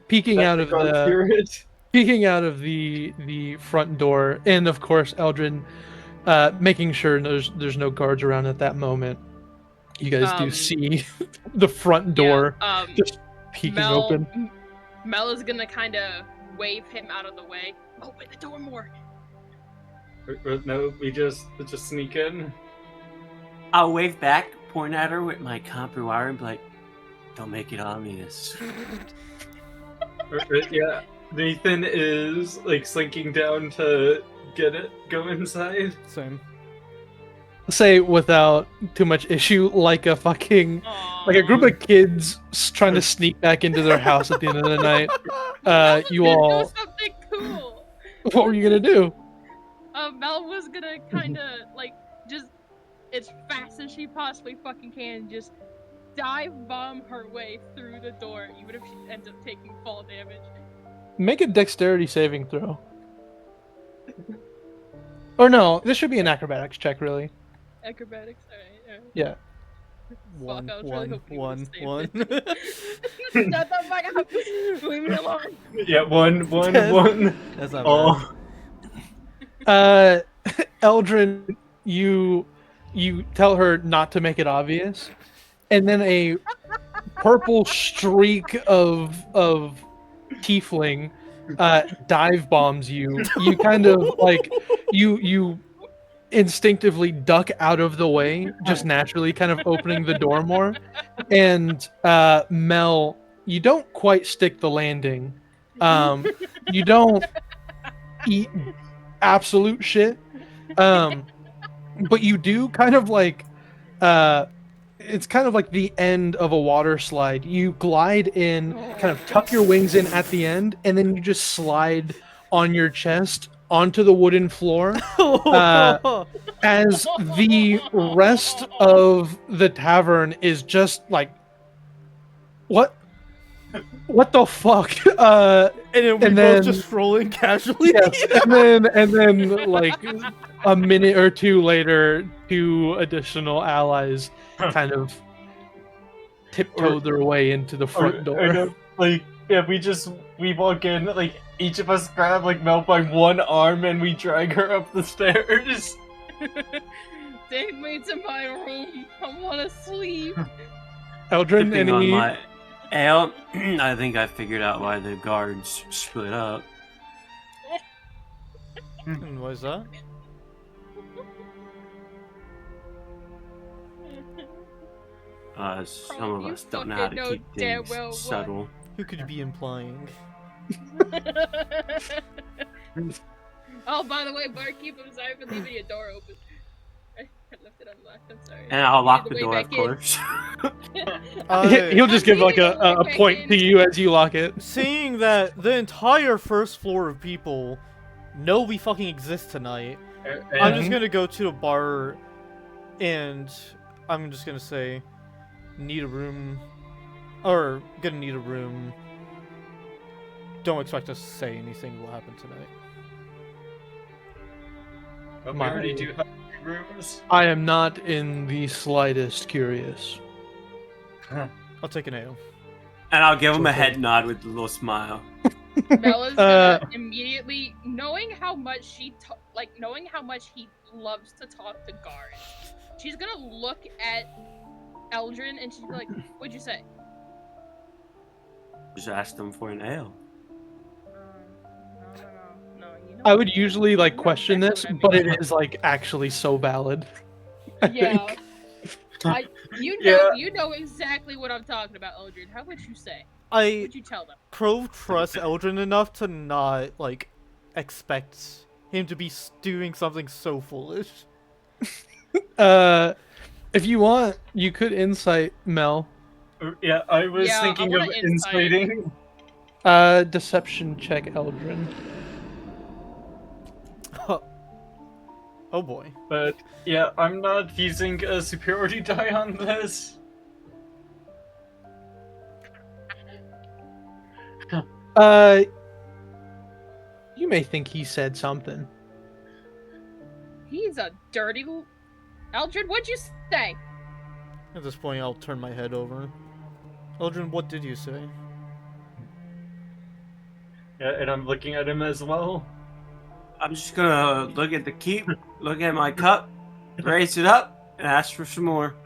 peeking out of Can't the hear it. peeking out of the front door, and of course Eldrin making sure there's no guards around at that moment. You guys do see the front door just peeking open. Mel is gonna kind of wave him out of the way. Open the door more. No, we just sneak in. I'll wave back, point at her with my copper wire, and be like, "Don't make it obvious." Yeah, Nathan is like slinking down to go inside. Same. Say without too much issue, like a fucking like a group of kids trying to sneak back into their house at the end of the night. You Do all, something cool. what were you gonna do? Mel was gonna kind of just as fast as she possibly fucking can, just dive bomb her way through the door, even if she ends up taking fall damage. Make a dexterity saving throw. Or no, this should be an acrobatics check, really. Acrobatics, alright. Yeah. One, I was really hoping you one, would've saved one. Shut the fuck up! Leave me alone! Yeah, one. That's not Oh, Eldrin, you tell her not to make it obvious, and then a purple streak of tiefling dive bombs you. You kind of you instinctivly duck out of the way, just naturally kind of opening the door more. And Mel, you don't quite stick the landing. You don't eat absolute shit. But you do kind of it's kind of like the end of a water slide. You glide in, kind of tuck your wings in at the end, and then you just slide on your chest onto the wooden floor. As the rest of the tavern is just like, what the fuck? And then we and both then- just strolling casually. Yes, and then like a minute or two later, two additional allies kind of tiptoe their way into the front door. We walk in, like each of us grab like Mel by one arm and we drag her up the stairs. Take me to my room. I wanna sleep. Eldrin, Sipping on any? my ale, I think I figured out why the guards split up. And what is that? Some of you us don't know how fucking to know keep damn things well what. subtle. Who could you be implying? Oh, by the way, barkeep, I'm sorry for leaving your door open. I left it unlocked. I'm sorry. And I'll lock Lead the way door, of back in. course. He'll just give I'm like a leaving the way back point in. to you as you lock it. Seeing that the entire first floor of people know we fucking exist tonight, I'm just gonna go to a bar and I'm just gonna say, need a room, or gonna need a room. Don't expect us to say anything will happen tonight. But we already do have rooms. I am not in the slightest curious. I'll take an ale. And I'll give him a head nod with a little smile. Bella's gonna immediately, knowing how much he loves to talk to guards, she's gonna look at Eldrin and she's like, "What'd you say?" Just asked him for an ale. No. You know I would usually like question this, Exactly but what I mean. it is like actually so valid. I Yeah. think. You know exactly what I'm talking about, Eldrin. How would you say? I What'd you tell them? trust Eldrin enough to not, like, expect him to be doing something so foolish. If you want, you could insight Mel. Yeah, I was Yeah, I thinking of wanna insight. inciting. Deception check, Eldrin. Oh boy. But yeah, I'm not using a superiority die on this. You may think he said something. He's a dirty. Eldrin, what'd you say? At this point, I'll turn my head over. Eldrin, what did you say? Yeah, and I'm looking at him as well. I'm just gonna look at the keep, look at my cup, raise it up, and ask for some more.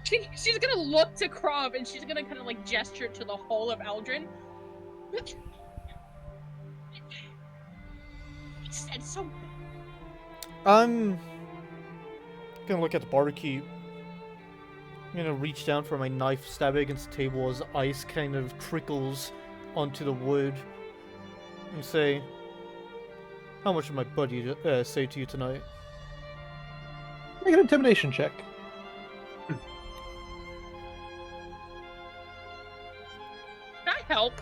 She's gonna look to Krav and she's gonna kind of like gesture to the whole of Eldrin. He said something. I'm gonna look at the barkeep. I'm gonna reach down for my knife, stab it against the table as ice kind of trickles onto the wood, and say, "How much did my buddy say to you tonight?" Make an intimidation check. Can I help?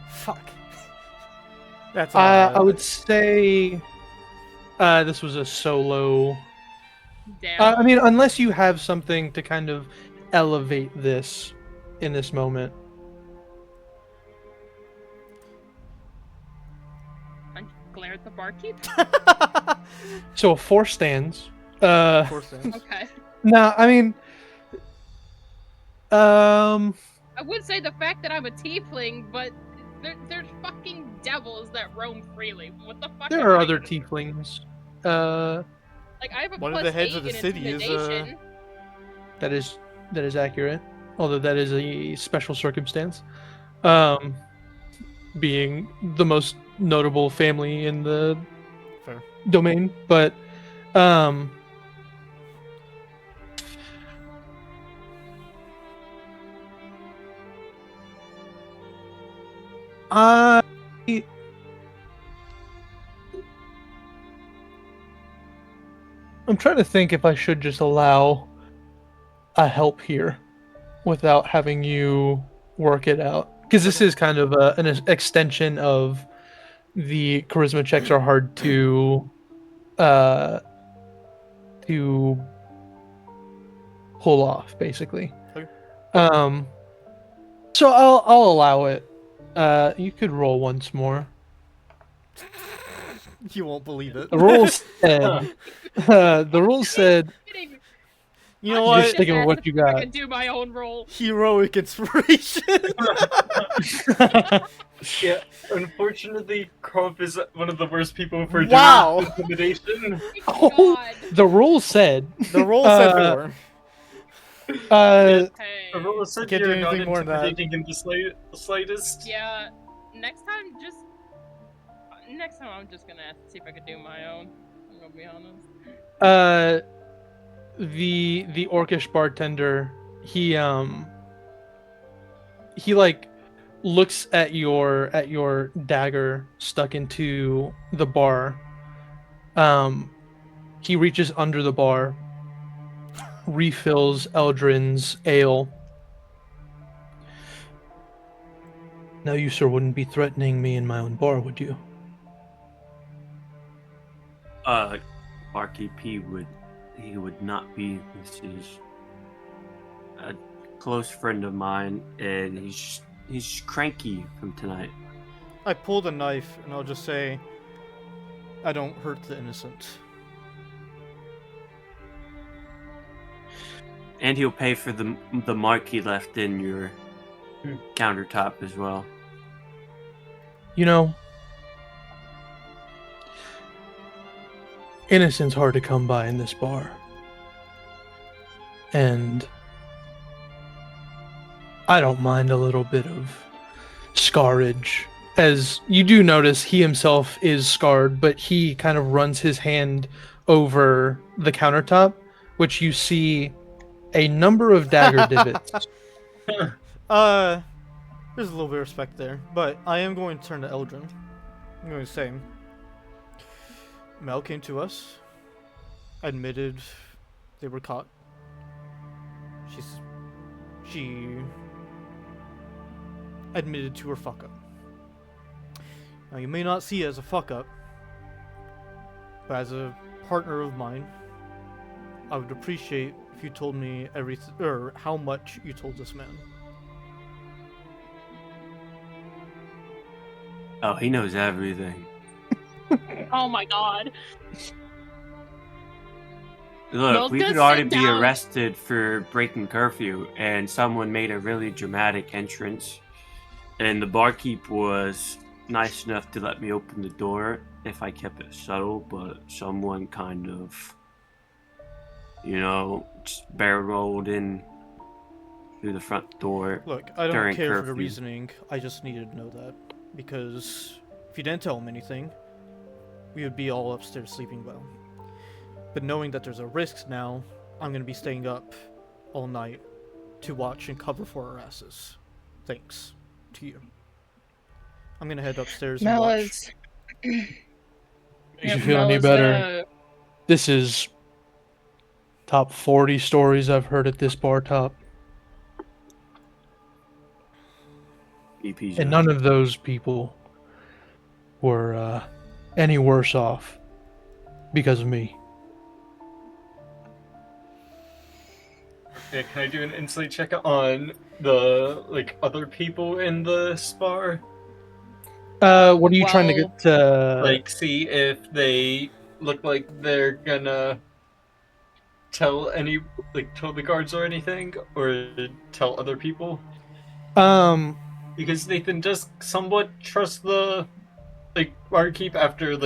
Fuck. That's I would say this was a solo. Damn. I mean, unless you have something to kind of elevate this in this moment. I glare at the barkeep. So a 4 stands. Of course, then. Okay. Nah, I mean, I would say the fact that I'm a tiefling, but there's fucking devils that roam freely. What the fuck? there am are I other gonna do? tieflings. Like I have a One of plus the heads 8 of the in city is, intimidation. That is accurate. Although that is a special circumstance. Being the most notable family in the Fair. domain, but I I'm trying to think if I should just allow a help here without having you work it out, because this is kind of an extension of the charisma checks are hard to pull off, basically. Okay. So I'll allow it. You could roll once more. You won't believe it. The rules said. The rules said. Kidding. You know I'm what? Just think of asked what if you I got. can do my own roll. Heroic inspiration. Yeah, unfortunately, Krov is one of the worst people for Wow. doing intimidation. Thank God. The rule said. The roll said 4. Uh, Hey. Aurora said Can't do you're not anything more than that. intimidating in the slightest. Yeah. Next time, I'm just gonna ask to see if I could do my own. I'm gonna be honest. the orcish bartender, he like looks at your dagger stuck into the bar. He reaches under the bar, refills Eldrin's ale. Now you, sir, wouldn't be threatening me in my own bar, would you? Barkeep, he would not be. This is a close friend of mine, and he's cranky from tonight. I pulled a knife, and I'll just say, I don't hurt the innocent. And he'll pay for the mark he left in your countertop as well. You know, innocent's hard to come by in this bar. And I don't mind a little bit of scarage. As you do notice, he himself is scarred, but he kind of runs his hand over the countertop, which you see a number of dagger divots. There's a little bit of respect there, but I am going to turn to Eldrin. I'm going to say, Mel came to us, admitted they were caught. She admitted to her fuck up. Now you may not see it as a fuck up, but as a partner of mine, I would appreciate if you told me everything, or how much you told this man. Oh, he knows everything. Oh my God. Look, Mel's we gonna could already sit be down. arrested for breaking curfew, and someone made a really dramatic entrance, and the barkeep was nice enough to let me open the door if I kept it subtle, but someone kind of, just barrel rolled in through the front door. Look, I don't during care for the curfew. reasoning, I just needed to know that. Because if you didn't tell him anything, we would be all upstairs sleeping well. But knowing that there's a risk now, I'm going to be staying up all night to watch and cover for our asses. Thanks to you. I'm going to head upstairs and watch. Mella's. Makes you feel any better? This is top 40 stories I've heard at this bar top. EP's And none of those people were any worse off because of me. Yeah, can I do an insight check on the other people in the spar? What are you trying to get to? See if they look like they're gonna tell the guards or anything, or tell other people? Because Nathan just somewhat trusts the barkeep after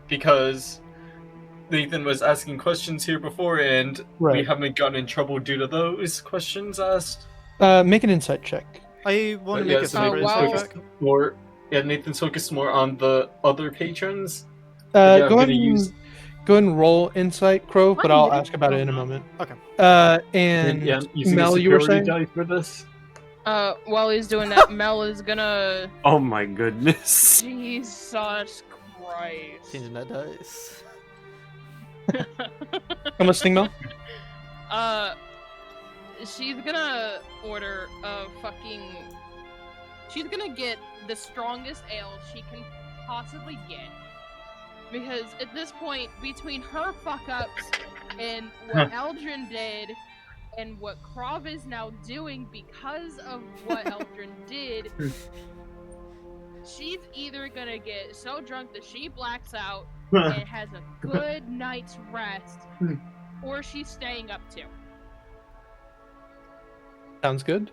because Nathan was asking questions here before, and we Right. haven't gotten in trouble due to those questions asked. Make an insight check. I want to Yeah, make a so separate Nathan's insight focused check. Nathan's focused more on the other patrons. Go I'm ahead gonna and use- go ahead and roll insight, Crow, but Why I'll you ask about it in a don't moment. Okay. And I'm using Mel, a you were superiority saying? die for this. While he's doing that, Mel is gonna. Oh my goodness. Jesus Christ. Changing that dice. I'm listening, Mel. She's gonna order a fucking. She's gonna get the strongest ale she can possibly get. Because at this point, between her fuck ups and what Eldrin did, and what Krov is now doing because of what Eldrin did, she's either gonna get so drunk that she blacks out and has a good night's rest, or she's staying up too. Sounds good.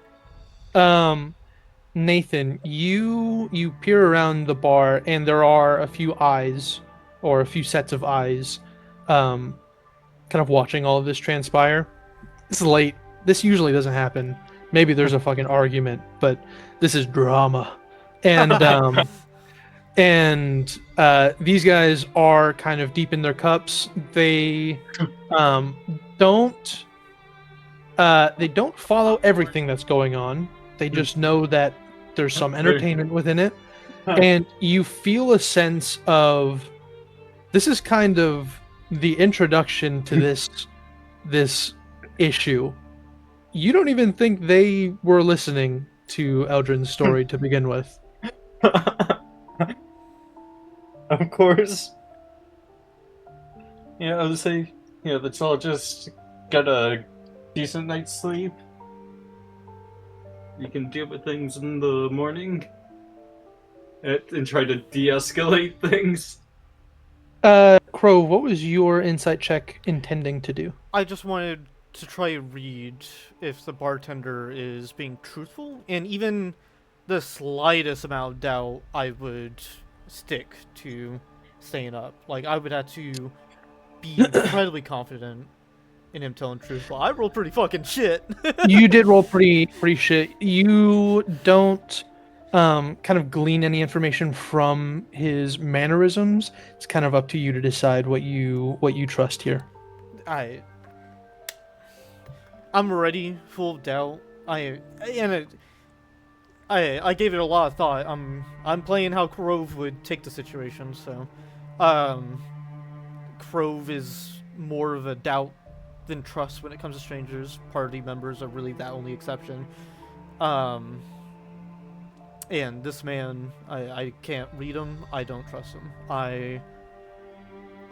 Nathan, you peer around the bar, and there are a few eyes, or a few sets of eyes, kind of watching all of this transpire. It's late. This usually doesn't happen. Maybe there's a fucking argument, but this is drama. And these guys are kind of deep in their cups. They don't follow everything that's going on. They just know that there's some entertainment within it. And you feel a sense of, this is kind of the introduction to this issue. You don't even think they were listening to Eldrin's story to begin with. Of course. Yeah, I would say, let's all just get a decent night's sleep. You can deal with things in the morning and try to de-escalate things. Crow, what was your insight check intending to do? I just wanted to try and read if the bartender is being truthful, and even the slightest amount of doubt, I would stick to staying up. Like, I would have to be incredibly confident in him telling truthful. I rolled pretty fucking shit. You did roll pretty shit. You don't kind of glean any information from his mannerisms. It's kind of up to you to decide what you trust here. I'm already full of doubt. I gave it a lot of thought. I'm playing how Crove would take the situation, so Crove is more of a doubt than trust when it comes to strangers. Party members are really the only exception. And this man, I can't read him. I don't trust him.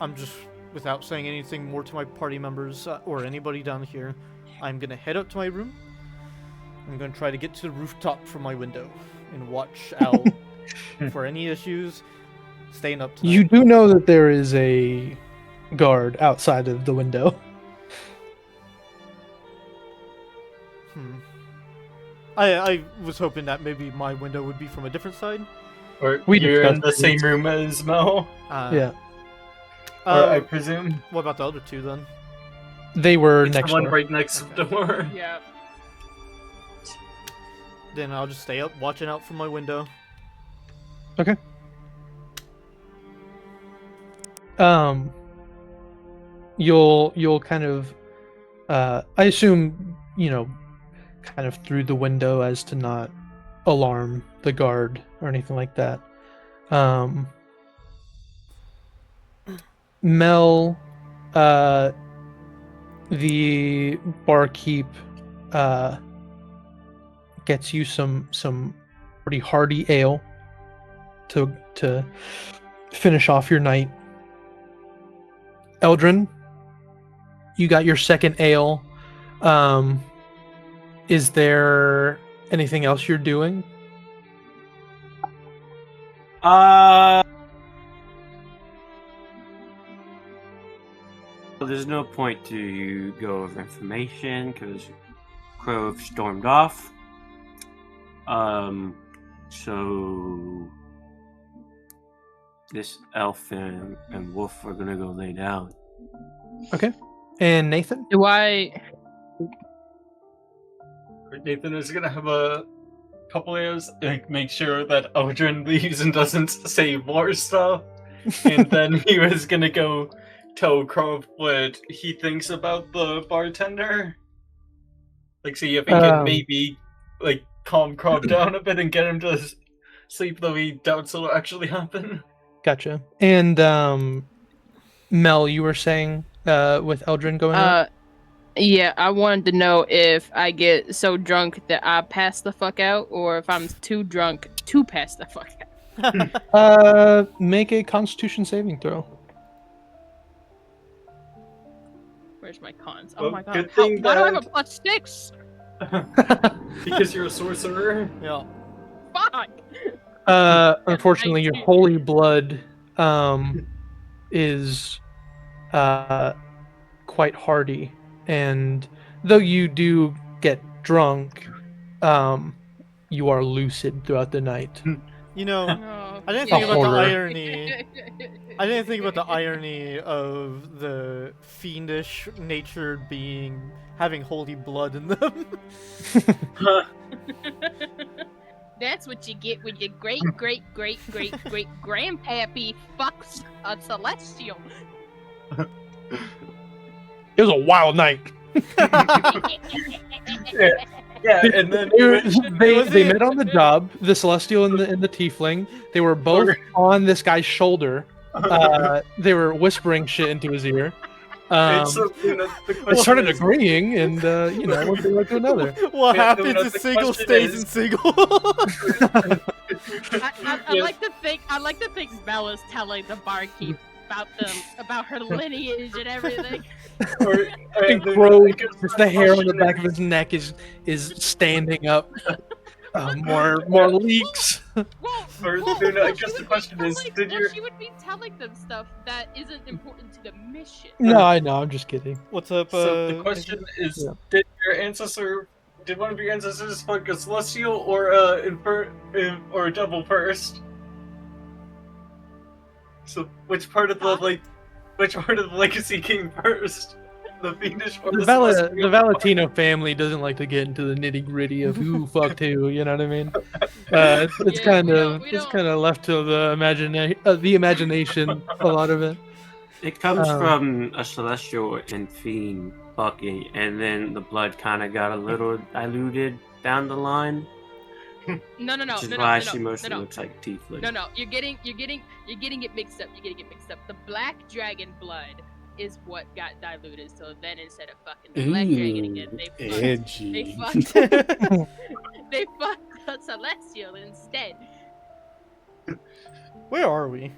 I'm just, without saying anything more to my party members or anybody down here, I'm gonna head up to my room. I'm gonna try to get to the rooftop from my window and watch out for any issues. Staying up tonight. You do know that there is a guard outside of the window. I was hoping that maybe my window would be from a different side. Or We you're in discussed the it. same room as Mel, Yeah, I presume. What about the other two then? they were It's next the one door. right next door. Yeah. Then I'll just stay up, watching out from my window. Okay. You'll kind of, I assume, kind of through the window as to not alarm the guard or anything like that. Mel, the barkeep, gets you some pretty hearty ale to finish off your night. Eldrin, you got your second ale. Is there anything else you're doing? There's no point to go over information because Crove stormed off. So this elf and wolf are gonna go lay down. Okay. And Nathan? Do I? Nathan is gonna have a couple hours, make sure that Eldrin leaves and doesn't say more stuff, and then he was gonna go tell Crove what he thinks about the bartender. See if he can maybe calm Crove down a bit and get him to sleep, though he doubts it'll actually happen. Gotcha. And Mel, you were saying with Eldrin going on? Yeah, I wanted to know if I get so drunk that I pass the fuck out, or if I'm too drunk to pass the fuck out. Make a Constitution saving throw. Where's my cons? Well, Oh my god. good thing Why do I have a that- +6? Because you're a sorcerer. Yeah. Fuck! Unfortunately, your holy blood is quite hardy, and though you do get drunk, you are lucid throughout the night. You know, Oh, I didn't yeah. think about the horror. irony. I didn't think about the irony of the fiendish nature being having holy blood in them. That's what you get when your great grandpappy fucks a celestial. It was a wild night. Yeah, and then They met on the job, the Celestial and the Tiefling. They were both on this guy's shoulder. They were whispering shit into his ear. They started agreeing, and one thing led to another. What Yeah, happens no, is the single question stays is- in single. I like to think Bella's telling the barkeep about her lineage and everything. And Crow, just the hair on the back of his neck is standing up. More leaks. Well, I guess the question is, did your she would be telling them stuff that isn't important to the mission. No, I know. I'm just kidding. What's up? So the question is, yeah. did one of your ancestors fuck a celestial or a double first? So which part of the legacy came first? The fiendish or the The celestial? Valentino family doesn't like to get into the nitty gritty of who fucked who. You know what I mean? It's Yeah, kind we of don't- left to the imagination. A lot of it. It comes from a celestial and fiend fucking, and then the blood kind of got a little diluted down the line, No, which is why she mostly looks like tiefling. No, you're getting it mixed up. The black dragon blood is what got diluted. So then instead of fucking the black dragon again, they fucked the celestial instead. Where are we?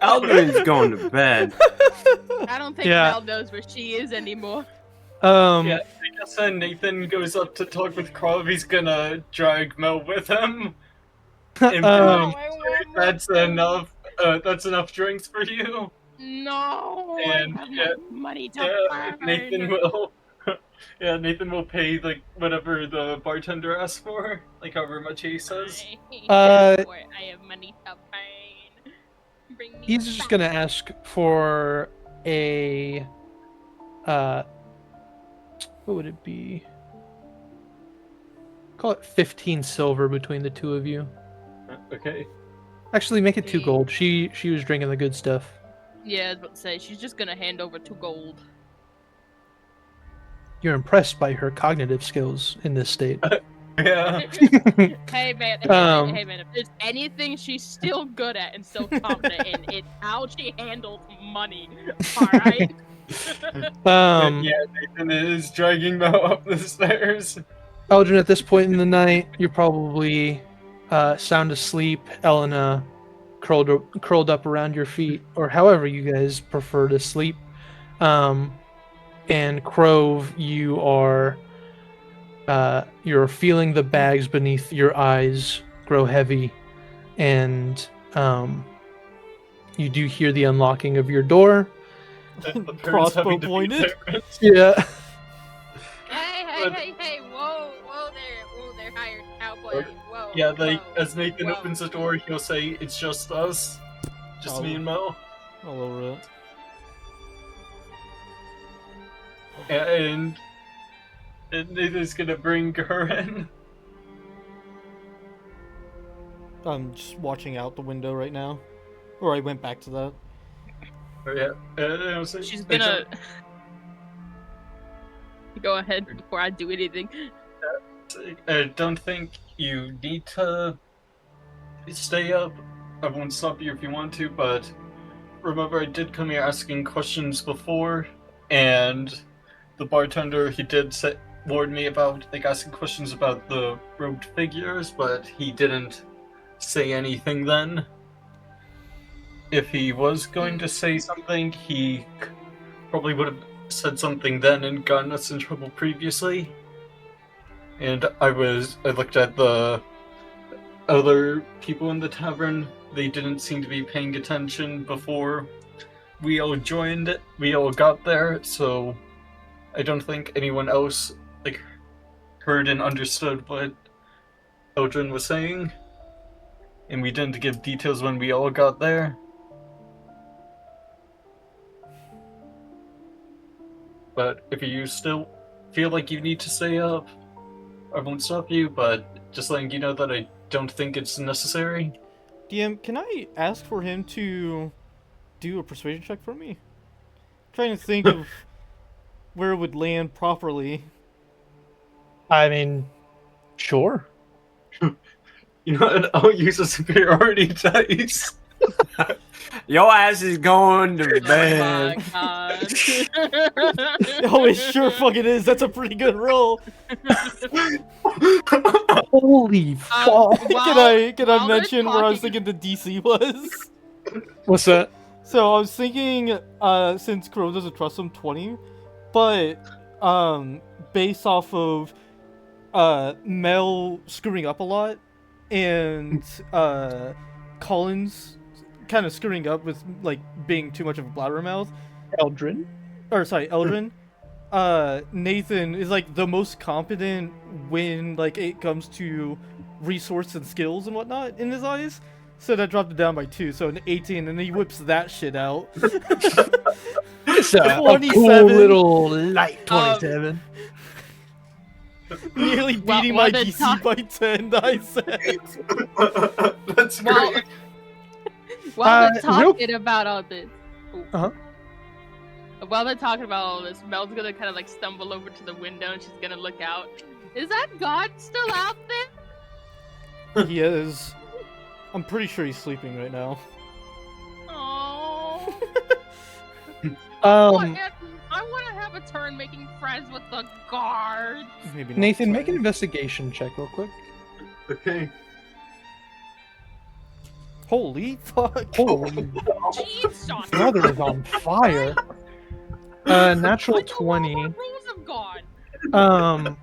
Aldrin's going to bed. I don't think Yeah. Mel knows where she is anymore. Yeah, I guess Nathan goes up to talk with Krov. He's gonna drag Mel with him. And that's enough. That's enough drinks for you. No, And, I have yeah, no money to burn. Nathan will. Yeah, Nathan will pay like whatever the bartender asks for, like however much he says. I have money to burn. Bring me He's just back. gonna ask for a what would it be? Call it 15 silver between the two of you. Okay. Actually, make it 2 gold. She was drinking the good stuff. Yeah, I was about to say she's just gonna hand over 2 gold. You're impressed by her cognitive skills in this state. Yeah. Hey man, Um, hey man, if there's anything she's still good at and still confident in, it's how she handles money. Alright? Yeah, Nathan is dragging Mel up the stairs. Eldrin, at this point in the night, you're probably sound asleep. Elena curled up around your feet, or however you guys prefer to sleep. And Crove, you're feeling the bags beneath your eyes grow heavy, and you do hear the unlocking of your door. The parents Crossbow having to be pointed. parents. Yeah. Hey, whoa there, hired cowboy. Whoa. Yeah, like whoa, as Nathan whoa. opens the door, he'll say, "It's just us, just me and Mel." All over it. And Nathan's gonna bring her in. I'm just watching out the window right now. Or I went back to that. Oh, yeah. I'll say, She's gonna go ahead before I do anything. I don't think you need to stay up. I won't stop you if you want to, but remember I did come here asking questions before, and the bartender, he did warn me about like asking questions about the robed figures, but he didn't say anything then. If he was going to say something, he probably would have said something then and gotten us in trouble previously. And I looked at the other people in the tavern. They didn't seem to be paying attention before we all joined it. We all got there, so I don't think anyone else like heard and understood what Eldrin was saying, and we didn't give details when we all got there. But if you still feel like you need to stay up, I won't stop you, but just letting you know that I don't think it's necessary. DM, can I ask for him to do a persuasion check for me? I'm trying to think of where it would land properly. I mean, sure. You know what? I'll use a superiority dice. Your ass is going to Oh bed. my god. Oh, it sure fucking is. That's a pretty good roll. Holy fuck! While Can I they're mention where I was talking- thinking the DC was? What's that? So I was thinking, since Crow doesn't trust him, 20, but based off of Mel screwing up a lot and Collins kind of screwing up with like being too much of a blabbermouth. Eldrin. Eldrin. Nathan is like the most competent when like it comes to resource and skills and whatnot in his eyes. So that dropped it down by 2, so an 18, and he whips that shit out. It's a cool 27. little light 27. Nearly While- beating while my they're DC talk- by 10, I said. That's While, great. while they're real- talking about all this. Ooh. Uh-huh. While they're talking about all this, Mel's gonna kind of like stumble over to the window and she's gonna look out. Is that God still out there? He is. I'm pretty sure he's sleeping right now. Oh. Um, I want to have a turn making friends with the guard. Maybe not Nathan, make an today. investigation check real quick. Okay. Holy fuck. Holy, Jeez, Sean. brother is on fire. Natural I know all 20. the rules of God.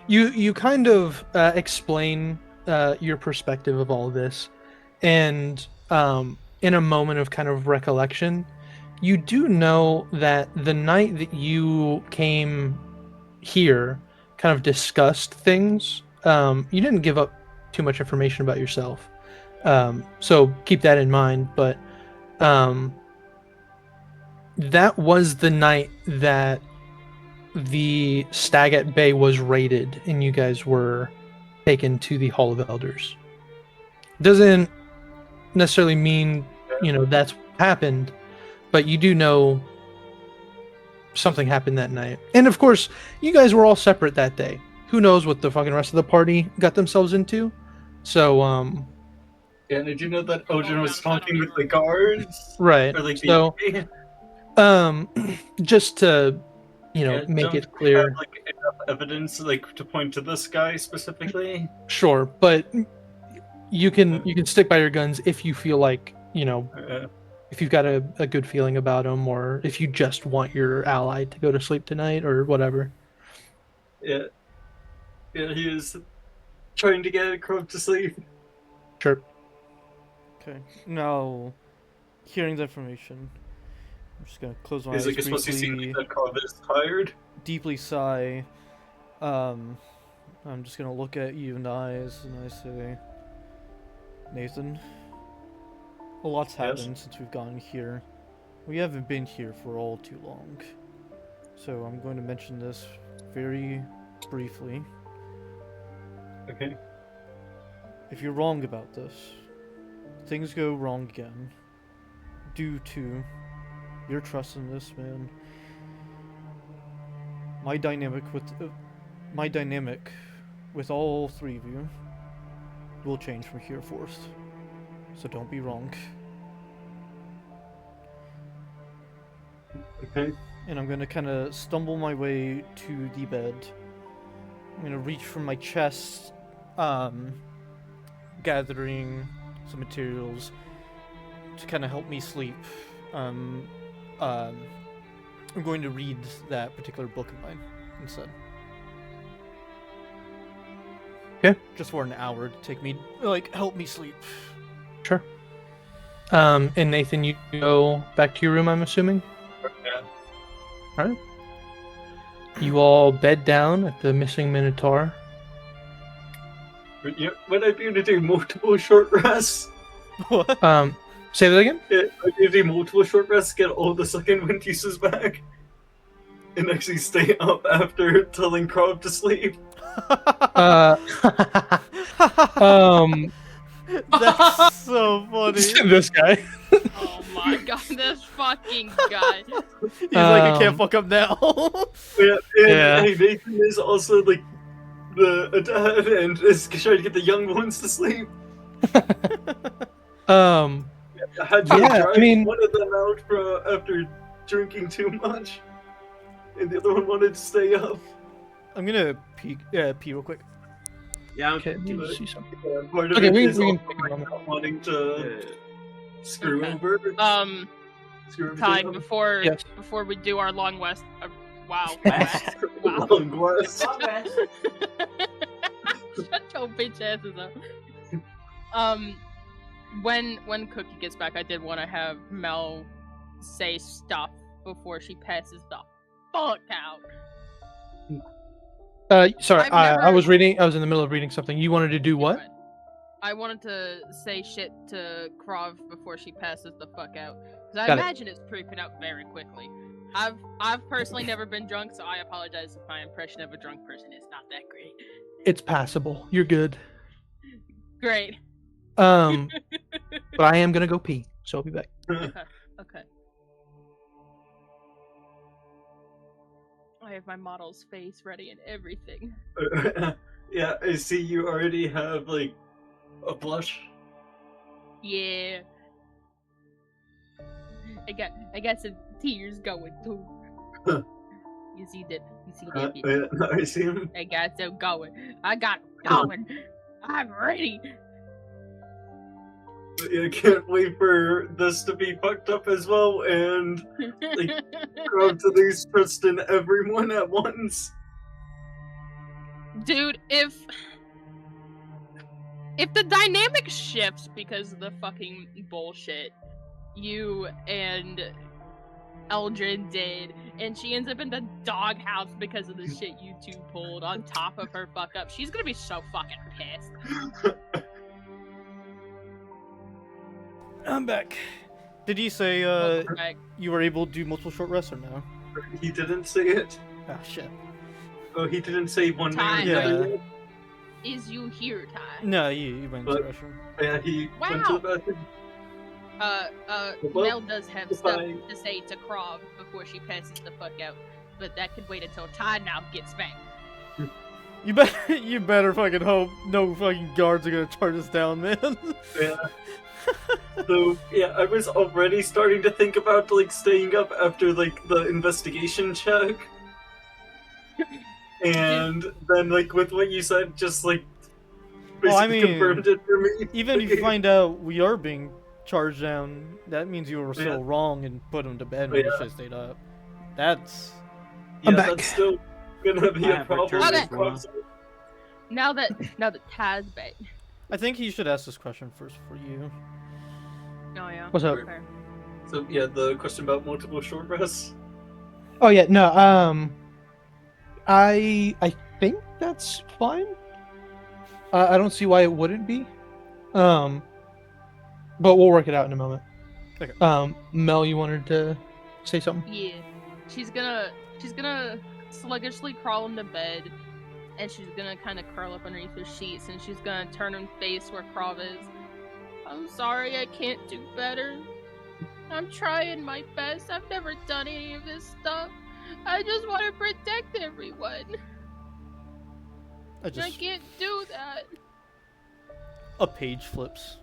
You kind of explain your perspective of all this, and in a moment of kind of recollection, you do know that the night that you came here, kind of discussed things. You didn't give up too much information about yourself, so keep that in mind. But that was the night that the Stag at Bay was raided and you guys were taken to the Hall of Elders. Doesn't necessarily mean, that's happened, but you do know something happened that night. And of course, you guys were all separate that day. Who knows what the fucking rest of the party got themselves into? So, Yeah, did you know that Odin was talking with the guards? right. Or like So, just to, make don't it clear. Have, like, enough evidence to point to this guy specifically? Sure, but you can stick by your guns if you feel like, if you've got a good feeling about him, or if you just want your ally to go to sleep tonight or whatever. Yeah. Yeah, he is trying to get Crow to sleep. Sure. Okay. Now, hearing the information, I'm just gonna close my He's eyes like, supposed to see briefly, that Crow is tired. deeply sigh. I'm just gonna look at you in the eyes and I say, Nathan, a lot's happened since we've gotten here. We haven't been here for all too long. So I'm going to mention this very briefly. Okay. If you're wrong about this, things go wrong again, due to your trust in this man, my dynamic with all 3 of you will change from here forth. So don't be wrong. Okay. And I'm gonna kind of stumble my way to the bed. I'm gonna reach from my chest, gathering some materials to kind of help me sleep. I'm going to read that particular book of mine instead. Okay. Just for an hour to take me, help me sleep. Sure. And Nathan, you go back to your room, I'm assuming? Yeah. Alright. You all bed down at the missing Minotaur. But yeah, would I be able to do multiple short rests? What? Say that again? Yeah, I'd be able to do multiple short rests, get all the second wind uses back, and actually stay up after telling Krov to sleep. That's so funny. This guy. Oh my god, this fucking guy. He's like, I can't fuck up now. Yeah, and Yeah. hey, Nathan is also like the dad and is trying to get the young ones to sleep. I had to Yeah, drive I mean- one of them out after drinking too much, and the other one wanted to stay up. I'm gonna pee real quick. Yeah, Okay, let me see something. Yeah, part of Okay, it we is can also take a moment. not wanting to screw Okay. over. Screw over Ty, them. before Yes. before we do our long west, wow, West. wow. Long quest. Shut your bitch asses up. When Cookie gets back, I did want to have Mel say stuff before she passes the fuck out. Sorry, I've I never- was reading. I was in the middle of reading something. You wanted to do what? I wanted to say shit to Krov before she passes the fuck out, because I Got it. imagine it's creeping up very quickly. I've personally never been drunk, so I apologize if my impression of a drunk person is not that great. It's passable. You're good. Great. But I am gonna go pee, so I'll be back. Okay. I have my model's face ready and everything. Yeah, I see you already have like a blush. Yeah. I got some tears going too. You see that? You see that? bitch? I see him. I got them going. I got 'em going. I'm ready. I can't wait for this to be fucked up as well and grow to these trust in everyone at once. Dude, if the dynamic shifts because of the fucking bullshit you and Eldrin did, and she ends up in the doghouse because of the shit you two pulled on top of her fuck up, she's gonna be so fucking pissed. I'm back. Did you say Like, you were able to do multiple short rests or no? He didn't say it. Ah, shit. Oh, he didn't say one Time. name. Yeah. is you here, Ty? No, you went to the But- restroom. Yeah, he went to the bathroom. Well, Mel does have if stuff I- to say to Krov before she passes the fuck out, but that could wait until Ty now gets back. You better fucking hope no fucking guards are gonna charge us down, man. Yeah. So yeah, I was already starting to think about like staying up after like the investigation check, and then like with what you said, just like Well, I basically mean, confirmed it for me. Even if you find out we are being charged down, that means you were Yeah. still wrong and put them to bed when Yeah. you should have stayed up. That's Yeah, I'm back. that's still gonna be I a have problem. returned as well. Now that Ty's back. I think he should ask this question first for you. Oh yeah. What's up? Okay. So yeah, the question about multiple short rests. Oh yeah, no. I think that's fine. I don't see why it wouldn't be. But we'll work it out in a moment. Okay. Mel, you wanted to say something? Yeah. She's gonna sluggishly crawl into bed, and she's gonna kind of curl up underneath her sheets, and she's gonna turn and face where Krov is. I'm sorry, I can't do better. I'm trying my best. I've never done any of this stuff. I just want to protect everyone. I And I just can't do that. a page flips.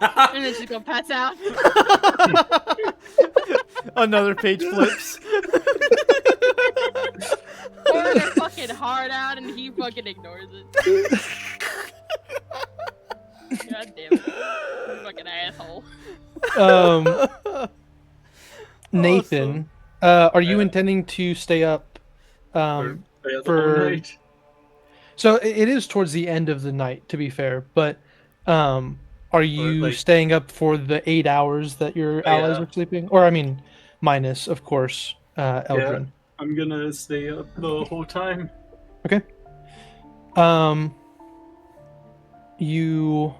And then she's gonna pass out. Another page flips. Or her fucking heart out, and he fucking ignores it. God damn it. You fucking asshole. Nathan, are you intending to stay up? Yeah, the whole for- night. So it is towards the end of the night, to be fair. But are you like- staying up for the 8 hours that your allies Yeah. are sleeping? Or I mean, minus, of course. Eldrin. I'm gonna stay up the whole time. Okay. You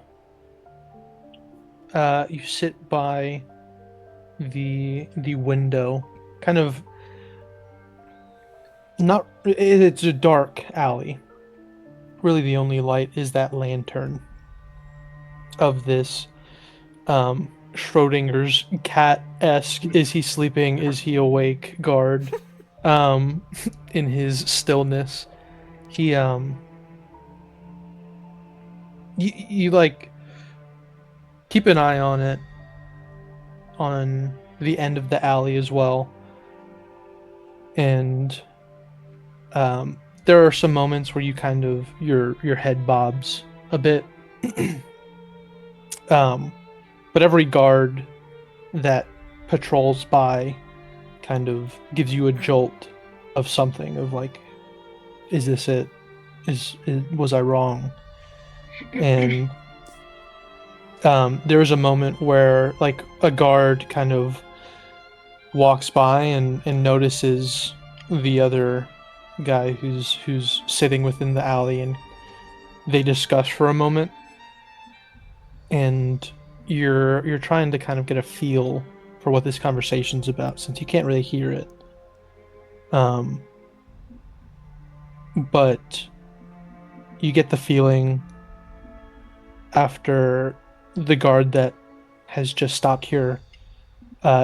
sit by the window, kind of not. It's a dark alley. Really, the only light is that lantern of this Schrodinger's cat-esque, is he sleeping, is he awake guard in his stillness. He you like keep an eye on it on the end of the alley as well, and there are some moments where you kind of your head bobs a bit. But every guard that patrols by kind of gives you a jolt of something, of like, is this it? Was I wrong? And there was a moment where like a guard kind of walks by and notices the other guy who's sitting within the alley, and they discuss for a moment, and you're trying to kind of get a feel for what this conversation's about, since you can't really hear it. But you get the feeling after the guard that has just stopped here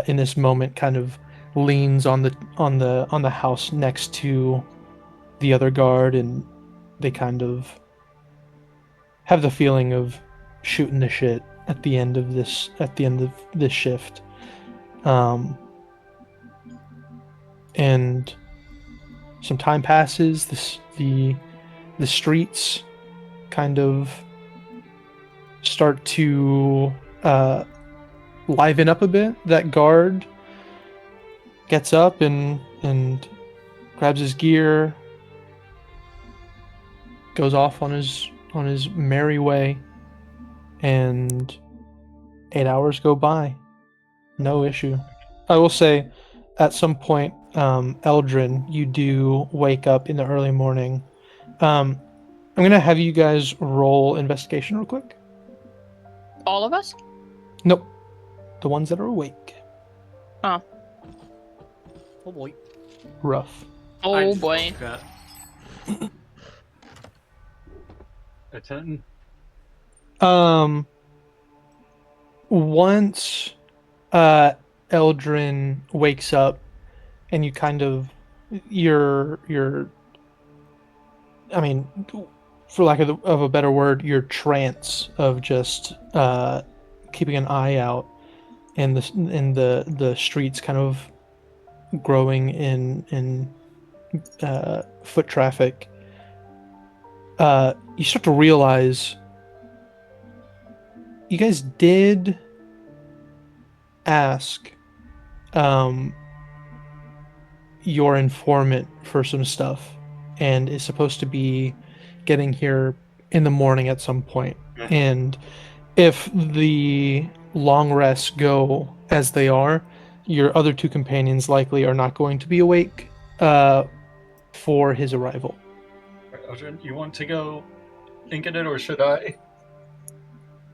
in this moment kind of leans on the house next to the other guard, and they kind of have the feeling of shooting the shit at the end of this shift. And some time passes. The streets kind of start to liven up a bit. That guard gets up and grabs his gear, goes off on his merry way, and 8 hours go by. No issue. I will say, at some point, Eldrin, you do wake up in the early morning. I'm gonna have you guys roll investigation real quick. All of us? Nope. The ones that are awake. Oh. Oh boy. Rough. Oh boy. A 10. Once Eldrin wakes up and you kind of you're I mean, for lack of a better word, your trance of just keeping an eye out and the streets kind of growing in foot traffic, you start to realize you guys did ask your informant for some stuff, and is supposed to be getting here in the morning at some point. Yeah. And if the long rests go as they are, your other two companions likely are not going to be awake for his arrival. Eldrin, you want to go and get it, or should I?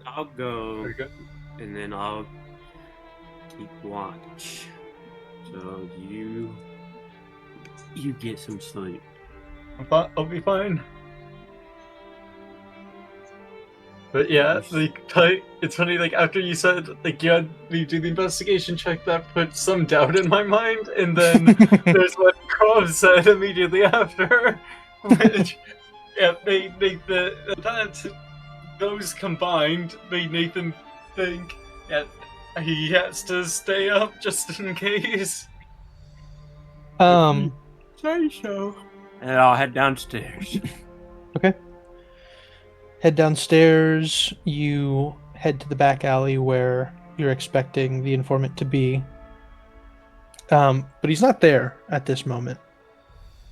I'll go, Very good. and then I'll keep watch. So you get some sleep. I'll be fine. But yeah, like, it's funny, like, after you said, like, you had me do the investigation check, that put some doubt in my mind, and then there's what Krov said immediately after, which, yeah, made those combined made Nathan think that he has to stay up just in case. Say so. And I'll head downstairs. Okay. Head downstairs, you head to the back alley where you're expecting the informant to be. But he's not there at this moment.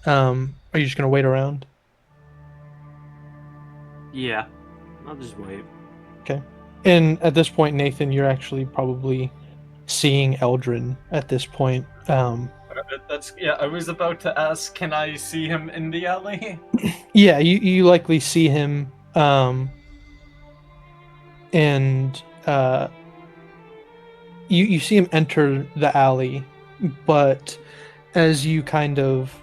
Are you just going to wait around? Yeah, I'll just wait. Okay. And at this point, Nathan, you're actually probably seeing Eldrin at this point. That's yeah. I was about to ask, can I see him in the alley? Yeah, you likely see him, and you see him enter the alley, but as you kind of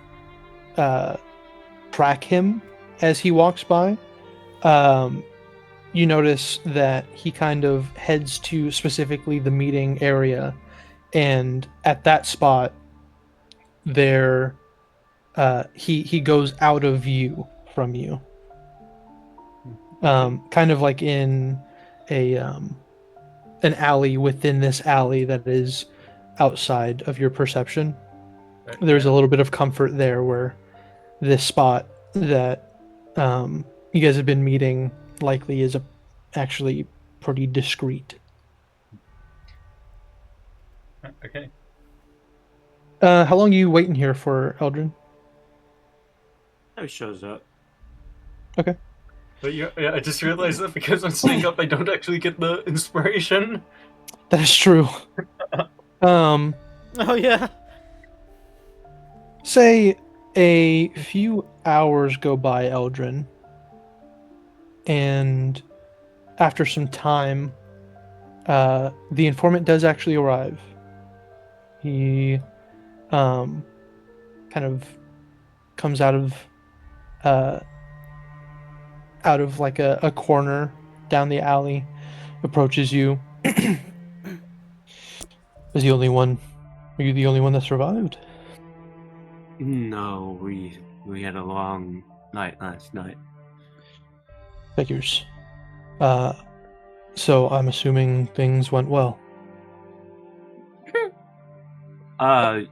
track him as he walks by, you notice that he kind of heads to specifically the meeting area, and at that spot, there, he goes out of view from you, kind of like in a an alley within this alley that is outside of your perception. There's a little bit of comfort there where this spot that you guys have been meeting likely is actually pretty discreet. Okay. How long are you waiting here for, Eldrin? It shows up. Okay. But yeah, I just realized that because I'm staying up, I don't actually get the inspiration. That is true. Oh yeah. Say a few hours go by, Eldrin, and after some time, the informant does actually arrive. He kind of comes out of like a corner down the alley, approaches you. Is the only one? Are you the only one that survived? No, we had a long night last night. Figures. So I'm assuming things went well. I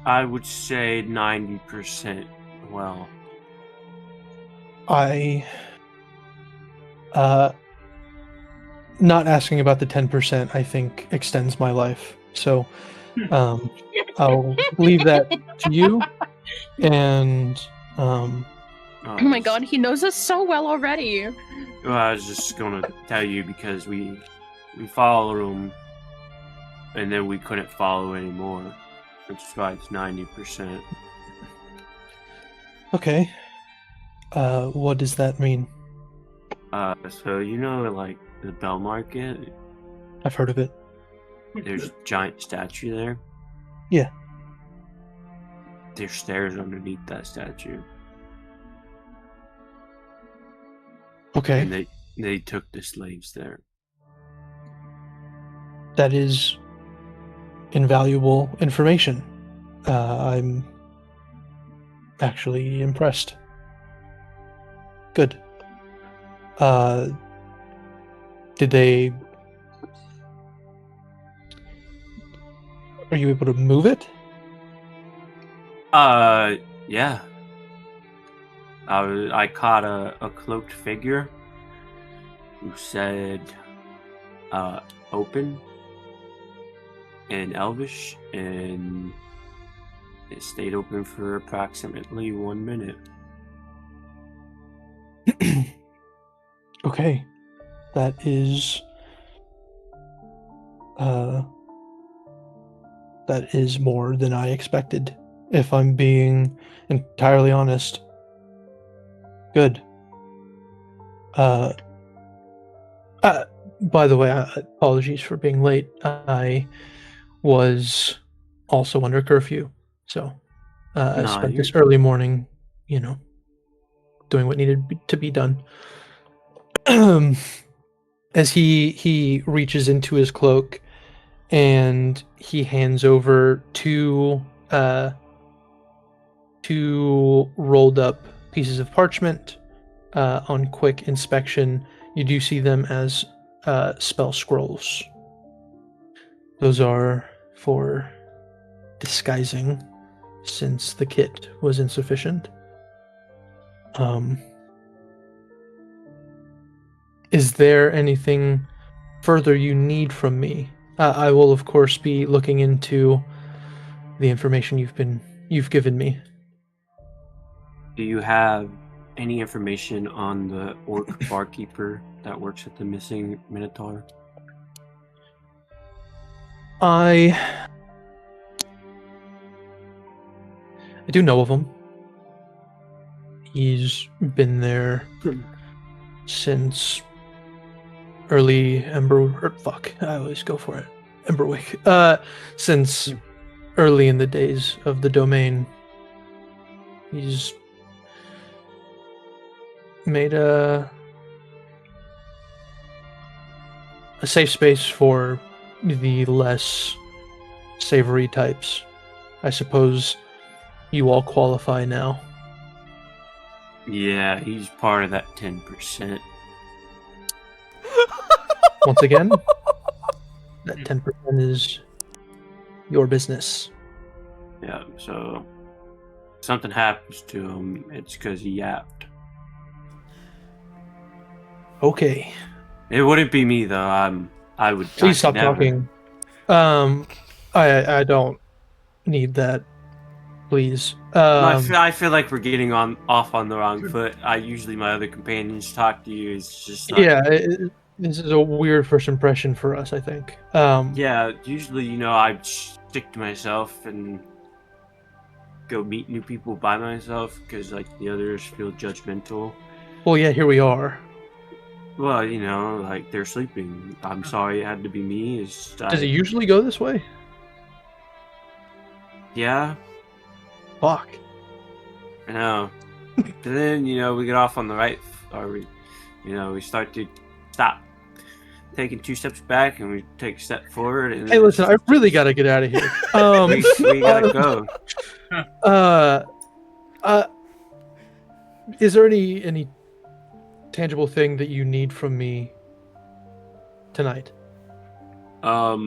would say 90% well. Not asking about the 10%, I think, extends my life. So, I'll leave that to you. And, Oh my god, he knows us so well already. Well, I was just gonna tell you because we followed him, and then we couldn't follow anymore. Which is why it's 90%. Okay. What does that mean? So you know, like the Bell Market, I've heard of it. there's a giant statue there. Yeah. There's stairs underneath that statue. Okay. And they took the slaves there. That is invaluable information. I'm actually impressed. Good. Did they... Are you able to move it? Yeah. I caught a cloaked figure who said, open in Elvish, and it stayed open for approximately 1 minute. Okay. That is more than I expected, if I'm being entirely honest. Good. By the way, apologies for being late. I was also under curfew, so I spent this early morning, doing what needed to be done. As he reaches into his cloak and he hands over two rolled up pieces of parchment. On quick inspection, you do see them as spell scrolls. Those are for disguising, since the kit was insufficient. Is there anything further you need from me? I will, of course, be looking into the information you've given me. Do you have any information on the orc barkeeper that works at the missing Minotaur? I I do know of him. He's been there since early I always go for it. Emberwake. Since early in the days of the domain. He's made a safe space for the less savory types. I suppose you all qualify now. Yeah, he's part of that 10%. Once again, that 10% is your business. Yeah, so if something happens to him, it's because he yapped. Okay. It wouldn't be me though. I would. Please stop never. talking. I don't need that. Please. I feel like we're getting off on the wrong foot. Usually my other companions talk to you. It's just like, yeah. This is a weird first impression for us, I think. yeah. Usually, I stick to myself and go meet new people by myself because like the others feel judgmental. Well, yeah. Here we are. Well, like they're sleeping. I'm sorry it had to be me. Does it usually go this way? Yeah. Fuck. I know. But then, we get off on the right, or we start to stop taking 2 steps back and we take a step forward. And hey, listen, I really got to get out of here. we gotta go. Is there any tangible thing that you need from me tonight? How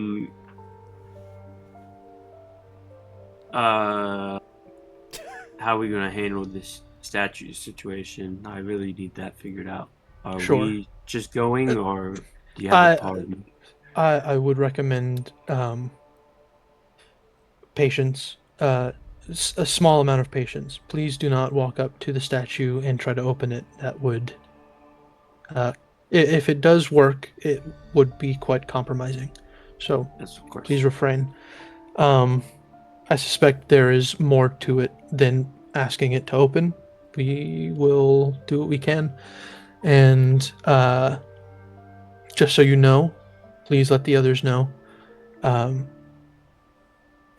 are we gonna handle this statue situation? I really need that figured out. Are Sure. we just going, or do you have a part of me? I would recommend patience. A small amount of patience. Please do not walk up to the statue and try to open it. That would, if it does work, it would be quite compromising. So Yes, of course. please refrain. I suspect there is more to it than asking it to open. We will do what we can. And just so you know, please let the others know,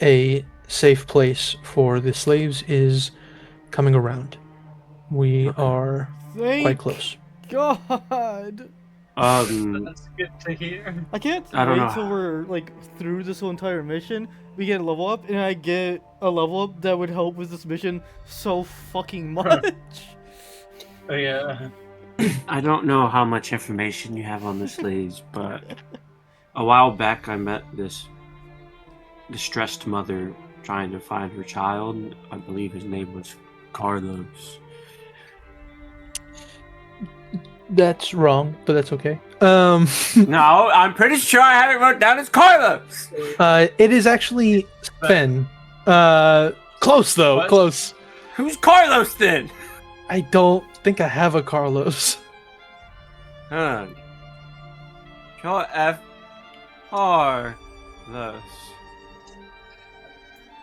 a safe place for the slaves is coming around. We are quite Thank close. God. That's good to hear. I can't I don't wait know. till we're like through this whole entire mission. We get a level up, and I get a level up that would help with this mission so fucking much. Oh yeah. I don't know how much information you have on the slaves, but a while back I met this distressed mother trying to find her child. I believe his name was Carlos. That's wrong, but that's okay. No, I'm pretty sure I have it wrote down as Carlos. It is actually Sven. Close though, What? close. Who's Carlos then? I don't think I have a Carlos. Huh. Carlos.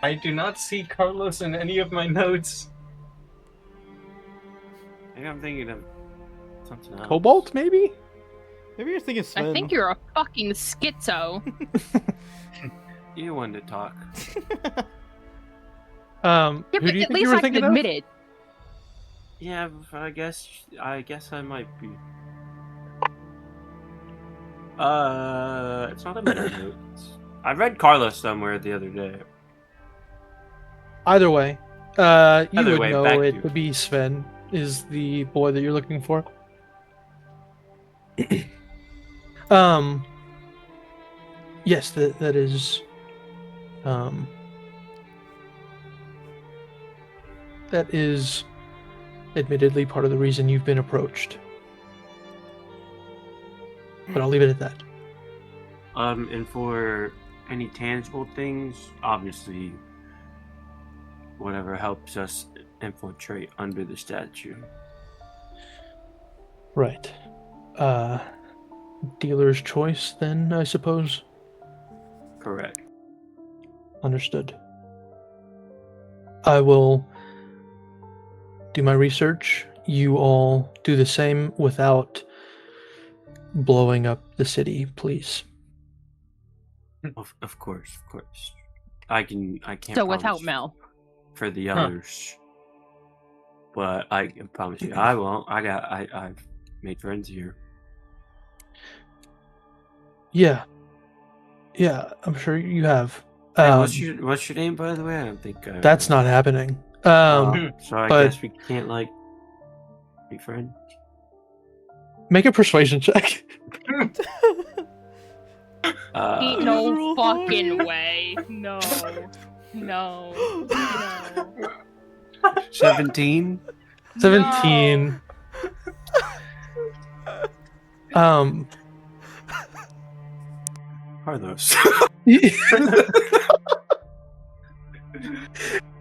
I do not see Carlos in any of my notes. Maybe I'm thinking of something else. Cobalt, maybe? Maybe you're thinking Sven. I think you're a fucking schizo. You wanted to talk. Yeah, Who but do you at think least you were I can thinking admit of? it. Yeah, I guess I might be. It's not in my notes. I read Carlos somewhere the other day. Either way, you Either would way, know back it to- would be Sven is the boy that you're looking for. Yes, that is that is admittedly part of the reason you've been approached. But I'll leave it at that. And for any tangible things, obviously, whatever helps us infiltrate under the statue. Right. Dealer's choice then, I suppose. Correct. Understood. I will do my research. You all do the same without blowing up the city, please. Of course. I can't. So without promise Mel. for the others, but I can promise you, I won't. I've made friends here. Yeah, I'm sure you have. Hey, what's your name, by the way? I don't think That's not happening. So I but- guess we can't be friends. Make a persuasion check. Ain't no fucking way. No. 17. 17. Are those?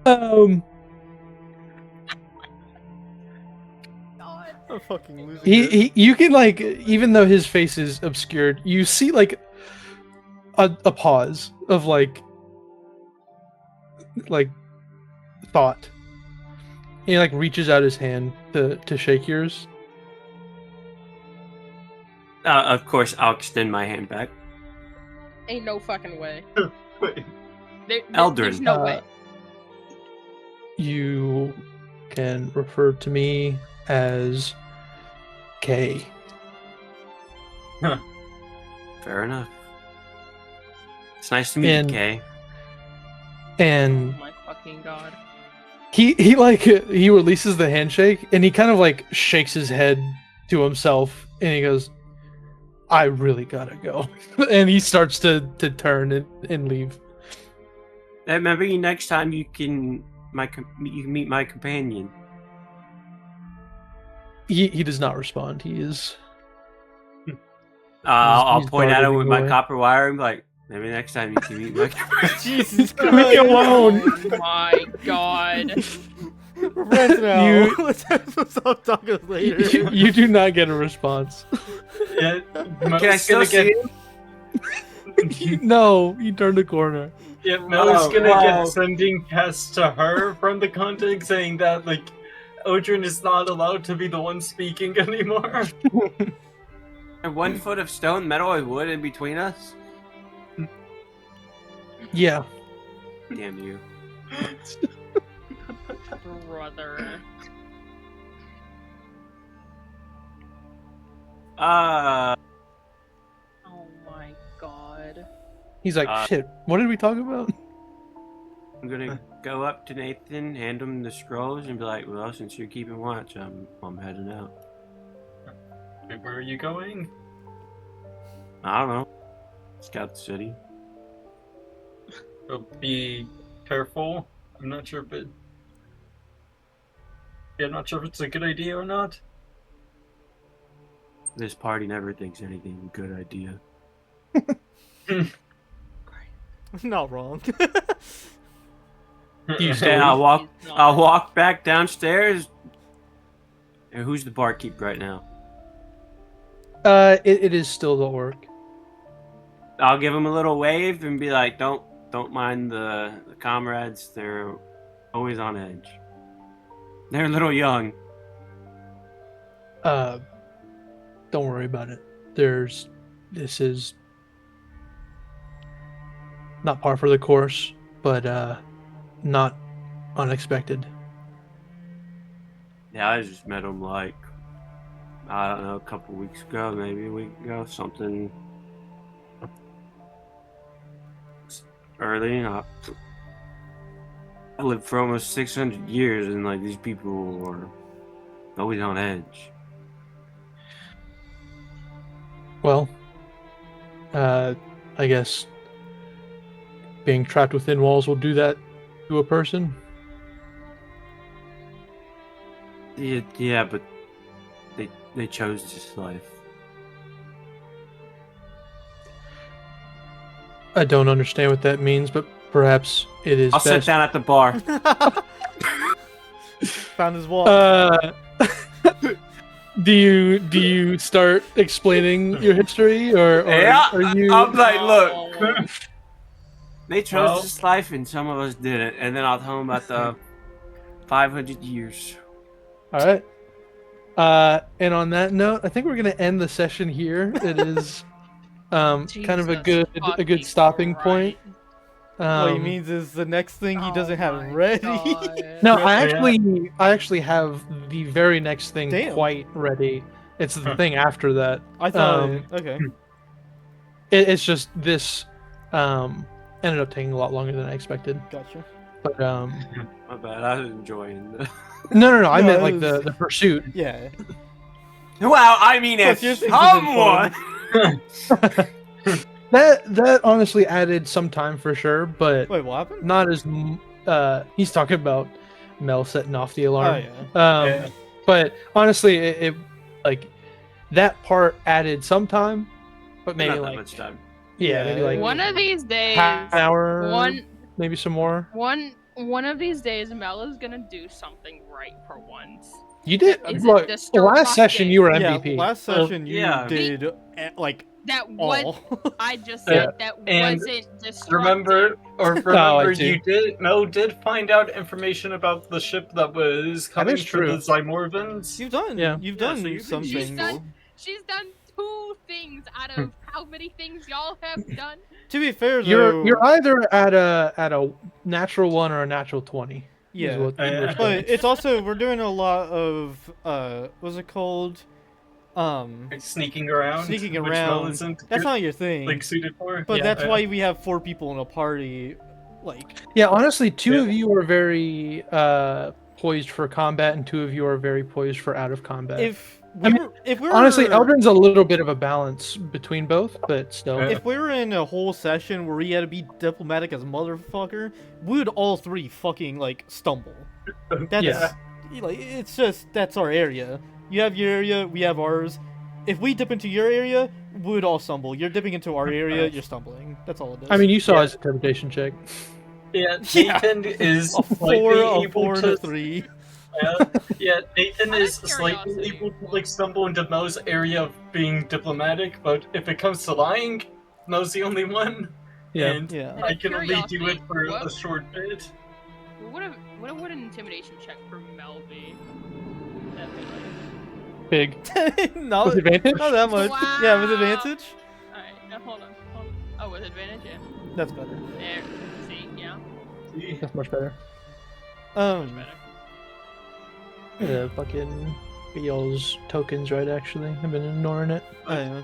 I'm fucking losing he you can like, even though his face is obscured, you see like a pause of like thought. He like reaches out his hand to shake yours. Of course, I'll extend my hand back. Ain't no fucking way. Wait. There's no way. You can refer to me as K. Fair enough. It's nice to meet you, Kay. And Oh my fucking god. he releases the handshake and he kind of like shakes his head to himself and he goes, I really gotta go. And he starts to turn and leave. And maybe next time you can meet my companion. He does not respond. He is. I'll he's point at him darting with my away. copper wire and be like, maybe next time you can meet my companion. Jesus Leave Christ. me alone. Oh my god. We're friends now. You- Let's stop talking later. You do not get a response. Yeah, Can I Mel's still gonna see get. No, you turned the corner. Yeah, Mel is gonna wow. get sending tests to her from the context saying that like Odrin is not allowed to be the one speaking anymore. And 1 foot of stone, metal, and wood in between us? Yeah. Damn you. Brother. Uh, Oh my god. He's like, shit, what did we talk about? I'm gonna go up to Nathan, hand him the scrolls, and be like, well, since you're keeping watch, I'm heading out. Wait, where are you going? I don't know. Scout the city. So be careful. I'm not sure if it. Yeah, I'm not sure if it's a good idea or not. This party never thinks anything a good idea. Not wrong. And I'll walk back downstairs. And who's the barkeep right now? It is still the orc. I'll give him a little wave and be like, don't mind the comrades. They're always on edge. They're a little young. Don't worry about it. This is not par for the course, but not unexpected. Yeah, I just met him like, I don't know, a couple weeks ago, maybe a week ago, something early. I lived for almost 600 years, and like these people were always on edge. Well, I guess being trapped within walls will do that to a person. Yeah, but they chose this life. I don't understand what that means, but perhaps it is I'll sit best. down at the bar. Found his wall. Do you start explaining your history, or Yeah, are you? I'm like, look, Oh. they chose Well- this life and some of us didn't, and then I'll tell them about 500 years. All right. And on that note, I think we're gonna end the session here. It is kind of a Jesus good stopping point. Christ. What he means is the next thing he doesn't have my ready. God. No, Yeah. I actually have the very next thing Damn. quite ready. It's the thing after that. I thought. Um, Okay. It's just this ended up taking a lot longer than I expected. Gotcha. But My bad. I was enjoying the. no. I No, meant it like was- the pursuit. Yeah. Well, I mean, Plus, if your things have been someone. That honestly added some time for sure, but Wait, what happened? not as he's talking about Mel setting off the Oh alarm. yeah. Yeah. But honestly, it like that part added some time, but maybe Not that like much time. maybe like One of these days, half an hour, one maybe some more. one of these days, Mel is gonna do something right for once. You did Is it look, the Star last Fox session game? you were Yeah. MVP. Last session you yeah. did like That all. what I just Yeah. said that And wasn't destructive. Remember I see. you did find out information about the ship that was coming is for true. the Zymorvans. You've done. Yeah. You've Yeah, done so you've been something. useful. She's done 2 things out of how many things y'all have done? To be fair, though, You're either at a natural 1 or a natural 20. is yeah. what you were But saying. it's also we're doing a lot of what's it called? Like sneaking around. Sneaking which Mel around. isn't That's good- not your thing. like suited for. But Yeah. that's why we have 4 people in a party. Like, Yeah, honestly, 2 Yeah. of you are very poised for combat, and 2 of you are very poised for out of combat. if we were Honestly, Eldrin's a little bit of a balance between both, but still. Yeah. if we were in a whole session where we had to be diplomatic as a motherfucker, we would all 3 fucking like stumble. That's Yeah. like it's just that's our area. You have your area, we have ours. If we dip into your area, we would all stumble. You're dipping into our area, you're stumbling. That's all it is. I mean, you saw Yeah. his interpretation check. Yeah, Yeah. Nathan is a 4, slightly a able 4, and to. a 3. Yeah, Nathan Out of is slightly curiosity. able to like stumble into Mel's area of being diplomatic, but if it comes to lying, Mel's the only one. Yeah. And Yeah. I can only do it Curiosity, for what? a short bit. What would an intimidation check for Mel be? That'd be like- Big. not, With advantage? not that much. Yeah, with Wow. advantage. Alright, now hold on. Oh, with advantage, yeah. That's better. There. See, yeah. See? That's much better. Much better. Yeah, fucking y'all's tokens, right? Actually, I've been ignoring it.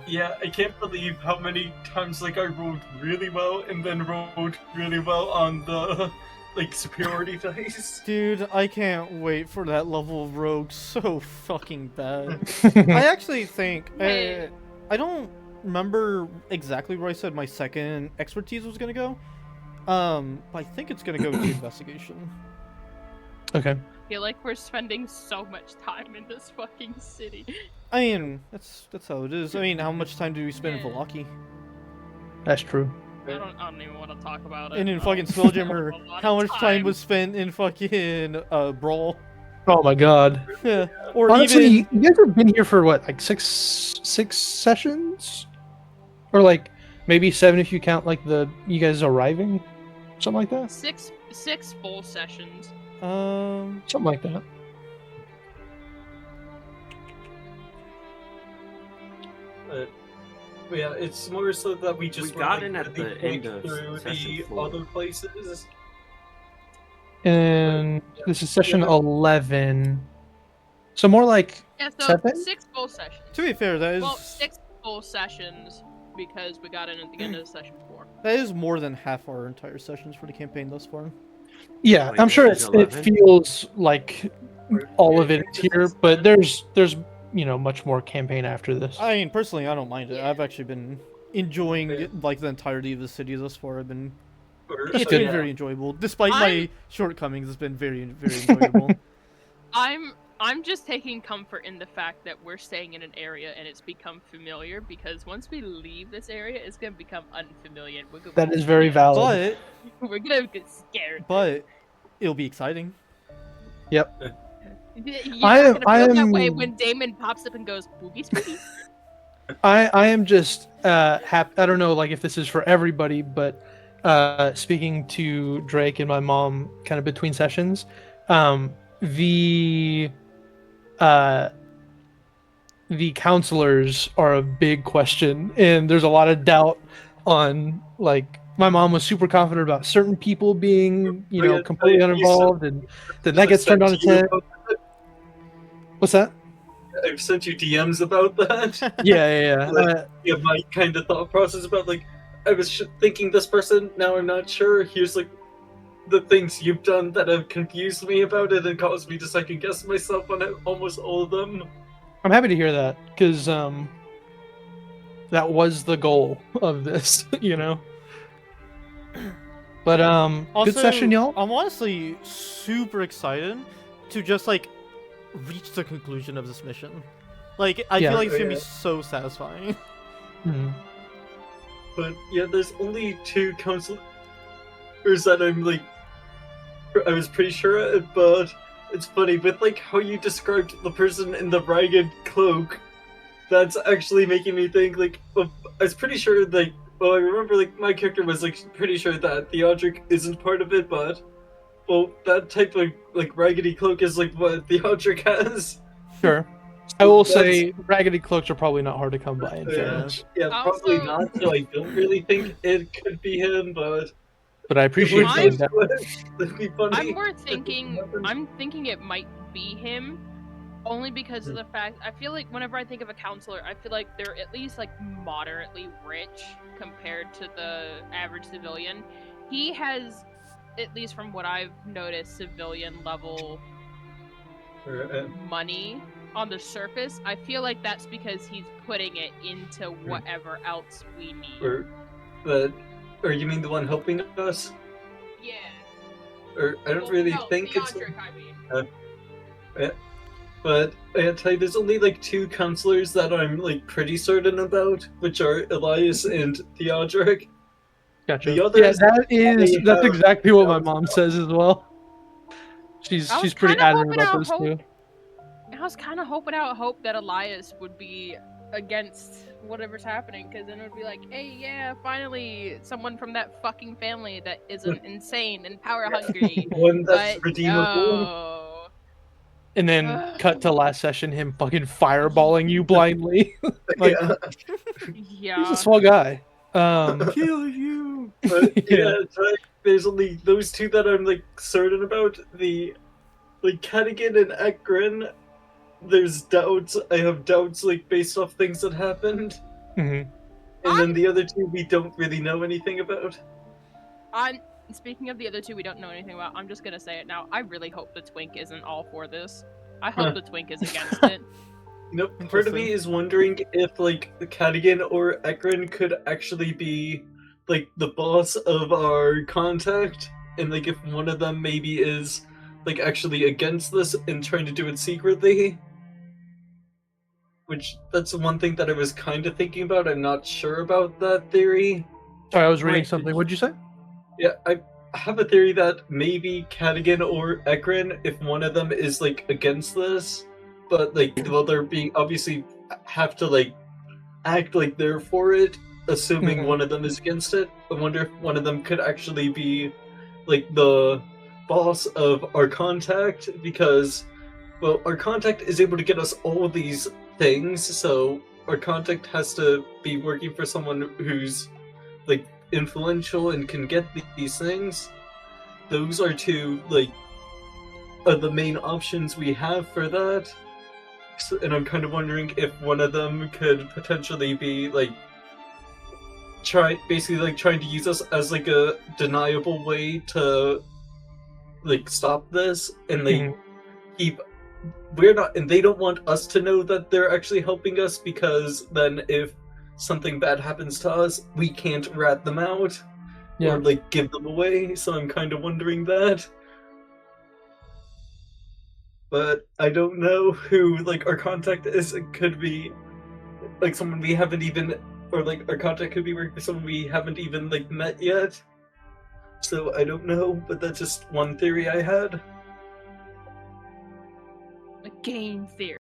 Yeah, I can't believe how many times like I rolled really well and then rolled really well on the like superiority dice. Dude, I can't wait for that level of rogue so fucking bad. I actually think Hey. I don't remember exactly where I said my second expertise was gonna go. But I think it's gonna go to investigation. Okay. I feel like we're spending so much time in this fucking city. I mean, that's how it is. I mean, how much time do we spend in Yeah. Velaki? That's true. I don't even want to talk about it. And in I fucking don't Spelljammer, have a lot how of much time was spent in fucking Brawl? Oh my god. Yeah. Or Honestly, even you guys have been here for what, like six sessions, or like maybe 7 if you count like you guys arriving, something like that. six full sessions. Something like that. Yeah, it's more so that we just We got were, in like, at the really end of through session the 4. other places. And this is session 11. So more like Yeah, so 7? 6 full sessions. to be fair, that is Well, 6 full sessions because we got in at the end of session 4. that is more than half our entire sessions for the campaign thus far. Yeah, Like I'm sure this is it 11? feels like all of it is here, but there's much more campaign after this. I mean, personally, I don't mind it. Yeah. I've actually been enjoying Yeah. like the entirety of the city thus far. It's been good. very enjoyable, despite my I'm- shortcomings. It's been very enjoyable. I'm just taking comfort in the fact that we're staying in an area and it's become familiar because once we leave this area, it's gonna become unfamiliar. We're gonna That is very valid. but We're gonna get scared. it'll be exciting. Yep. You're I am- not gonna feel that way am- when Daemon pops up and goes spooky spooky. I am just happy. I don't know, like if this is for everybody, but speaking to Drake and my mom, kind of between sessions, the counselors are a big question, and there's a lot of doubt on, like, my mom was super confident about certain people being, completely uninvolved, and then that gets turned on its head. What's that? I've sent you DMs about that. Yeah. My kind of thought process about, like, I was thinking this person, now I'm not sure. Here's, like, the things you've done that have confused me about it and caused me to second guess myself on almost all of them. I'm happy to hear that, because that was the goal of this, But Also, good session, y'all. I'm honestly super excited to just like reach the conclusion of this mission. Like, I feel like it's gonna be so satisfying. Mhm. But yeah, there's only 2 counselors that I was pretty sure of, but it's funny, with like how you described the person in the ragged cloak, that's actually making me think, like, I was pretty sure, like, well, I remember, like, my character was, like, pretty sure that Theodric isn't part of it, but, well, that type of, like, raggedy cloak is, like, what Theodric has. Sure. I will say raggedy cloaks are probably not hard to come by in fairness. Yeah, probably not, so I don't really think it could be him, but I appreciate saying that. That'd be funny. I'm thinking it might be him, only because of the fact, I feel like whenever I think of a counselor, I feel like they're at least, like, moderately rich compared to the average civilian. He has, at least from what I've noticed, civilian level money on the surface. I feel like that's because he's putting it into whatever else we need. Or you mean the one helping us? Yeah. Or I don't really think it's. Theodric, I mean. But I tell you, there's only like 2 counselors that I'm like pretty certain about, which are Elias and Theodric. Gotcha. The others, that's exactly what my mom says as well. She's pretty adamant about those 2. I was kind of hoping out hope that Elias would be against whatever's happening, because then it would be like, hey, yeah, finally someone from that fucking family that isn't insane and power hungry. One that's redeemable. No. And then cut to last session, him fucking fireballing you blindly. Like, yeah. He's a small guy. Kill you. But it's like, there's only those 2 that I'm like certain about. The like Cadigan and Ekgrin, there's doubts. I have doubts like based off things that happened. Mm-hmm. And then the other 2 we don't really know anything about. Speaking of the other 2 we don't know anything about, I'm just gonna say it now. I really hope the Twink isn't all for this. I hope the Twink is against it. Nope. Part of me is wondering if like Cadigan or Ekgrin could actually be like the boss of our contact, and like if one of them maybe is like actually against this and trying to do it secretly. Which that's the one thing that I was kind of thinking about. I'm not sure about that theory. Sorry, I was reading something. What'd you say? Yeah, I have a theory that maybe Cadigan or Ekgrin, if one of them is like against this, but like well, they're being obviously have to like act like they're for it, assuming one of them is against it. I wonder if one of them could actually be like the boss of our contact, because well, our contact is able to get us all of these things, so our contact has to be working for someone who's like influential and can get these things. Those are 2 like the main options we have for that. So, and I'm kind of wondering if one of them could potentially be like trying to use us as like a deniable way to like stop this, and they they don't want us to know that they're actually helping us, because then if something bad happens to us, we can't rat them out or like give them away. So I'm kind of wondering that. But I don't know who like our contact is. It could be like someone we haven't even, or like our contact could be working for someone we haven't even like met yet. So I don't know, but that's just one theory I had. A game theory.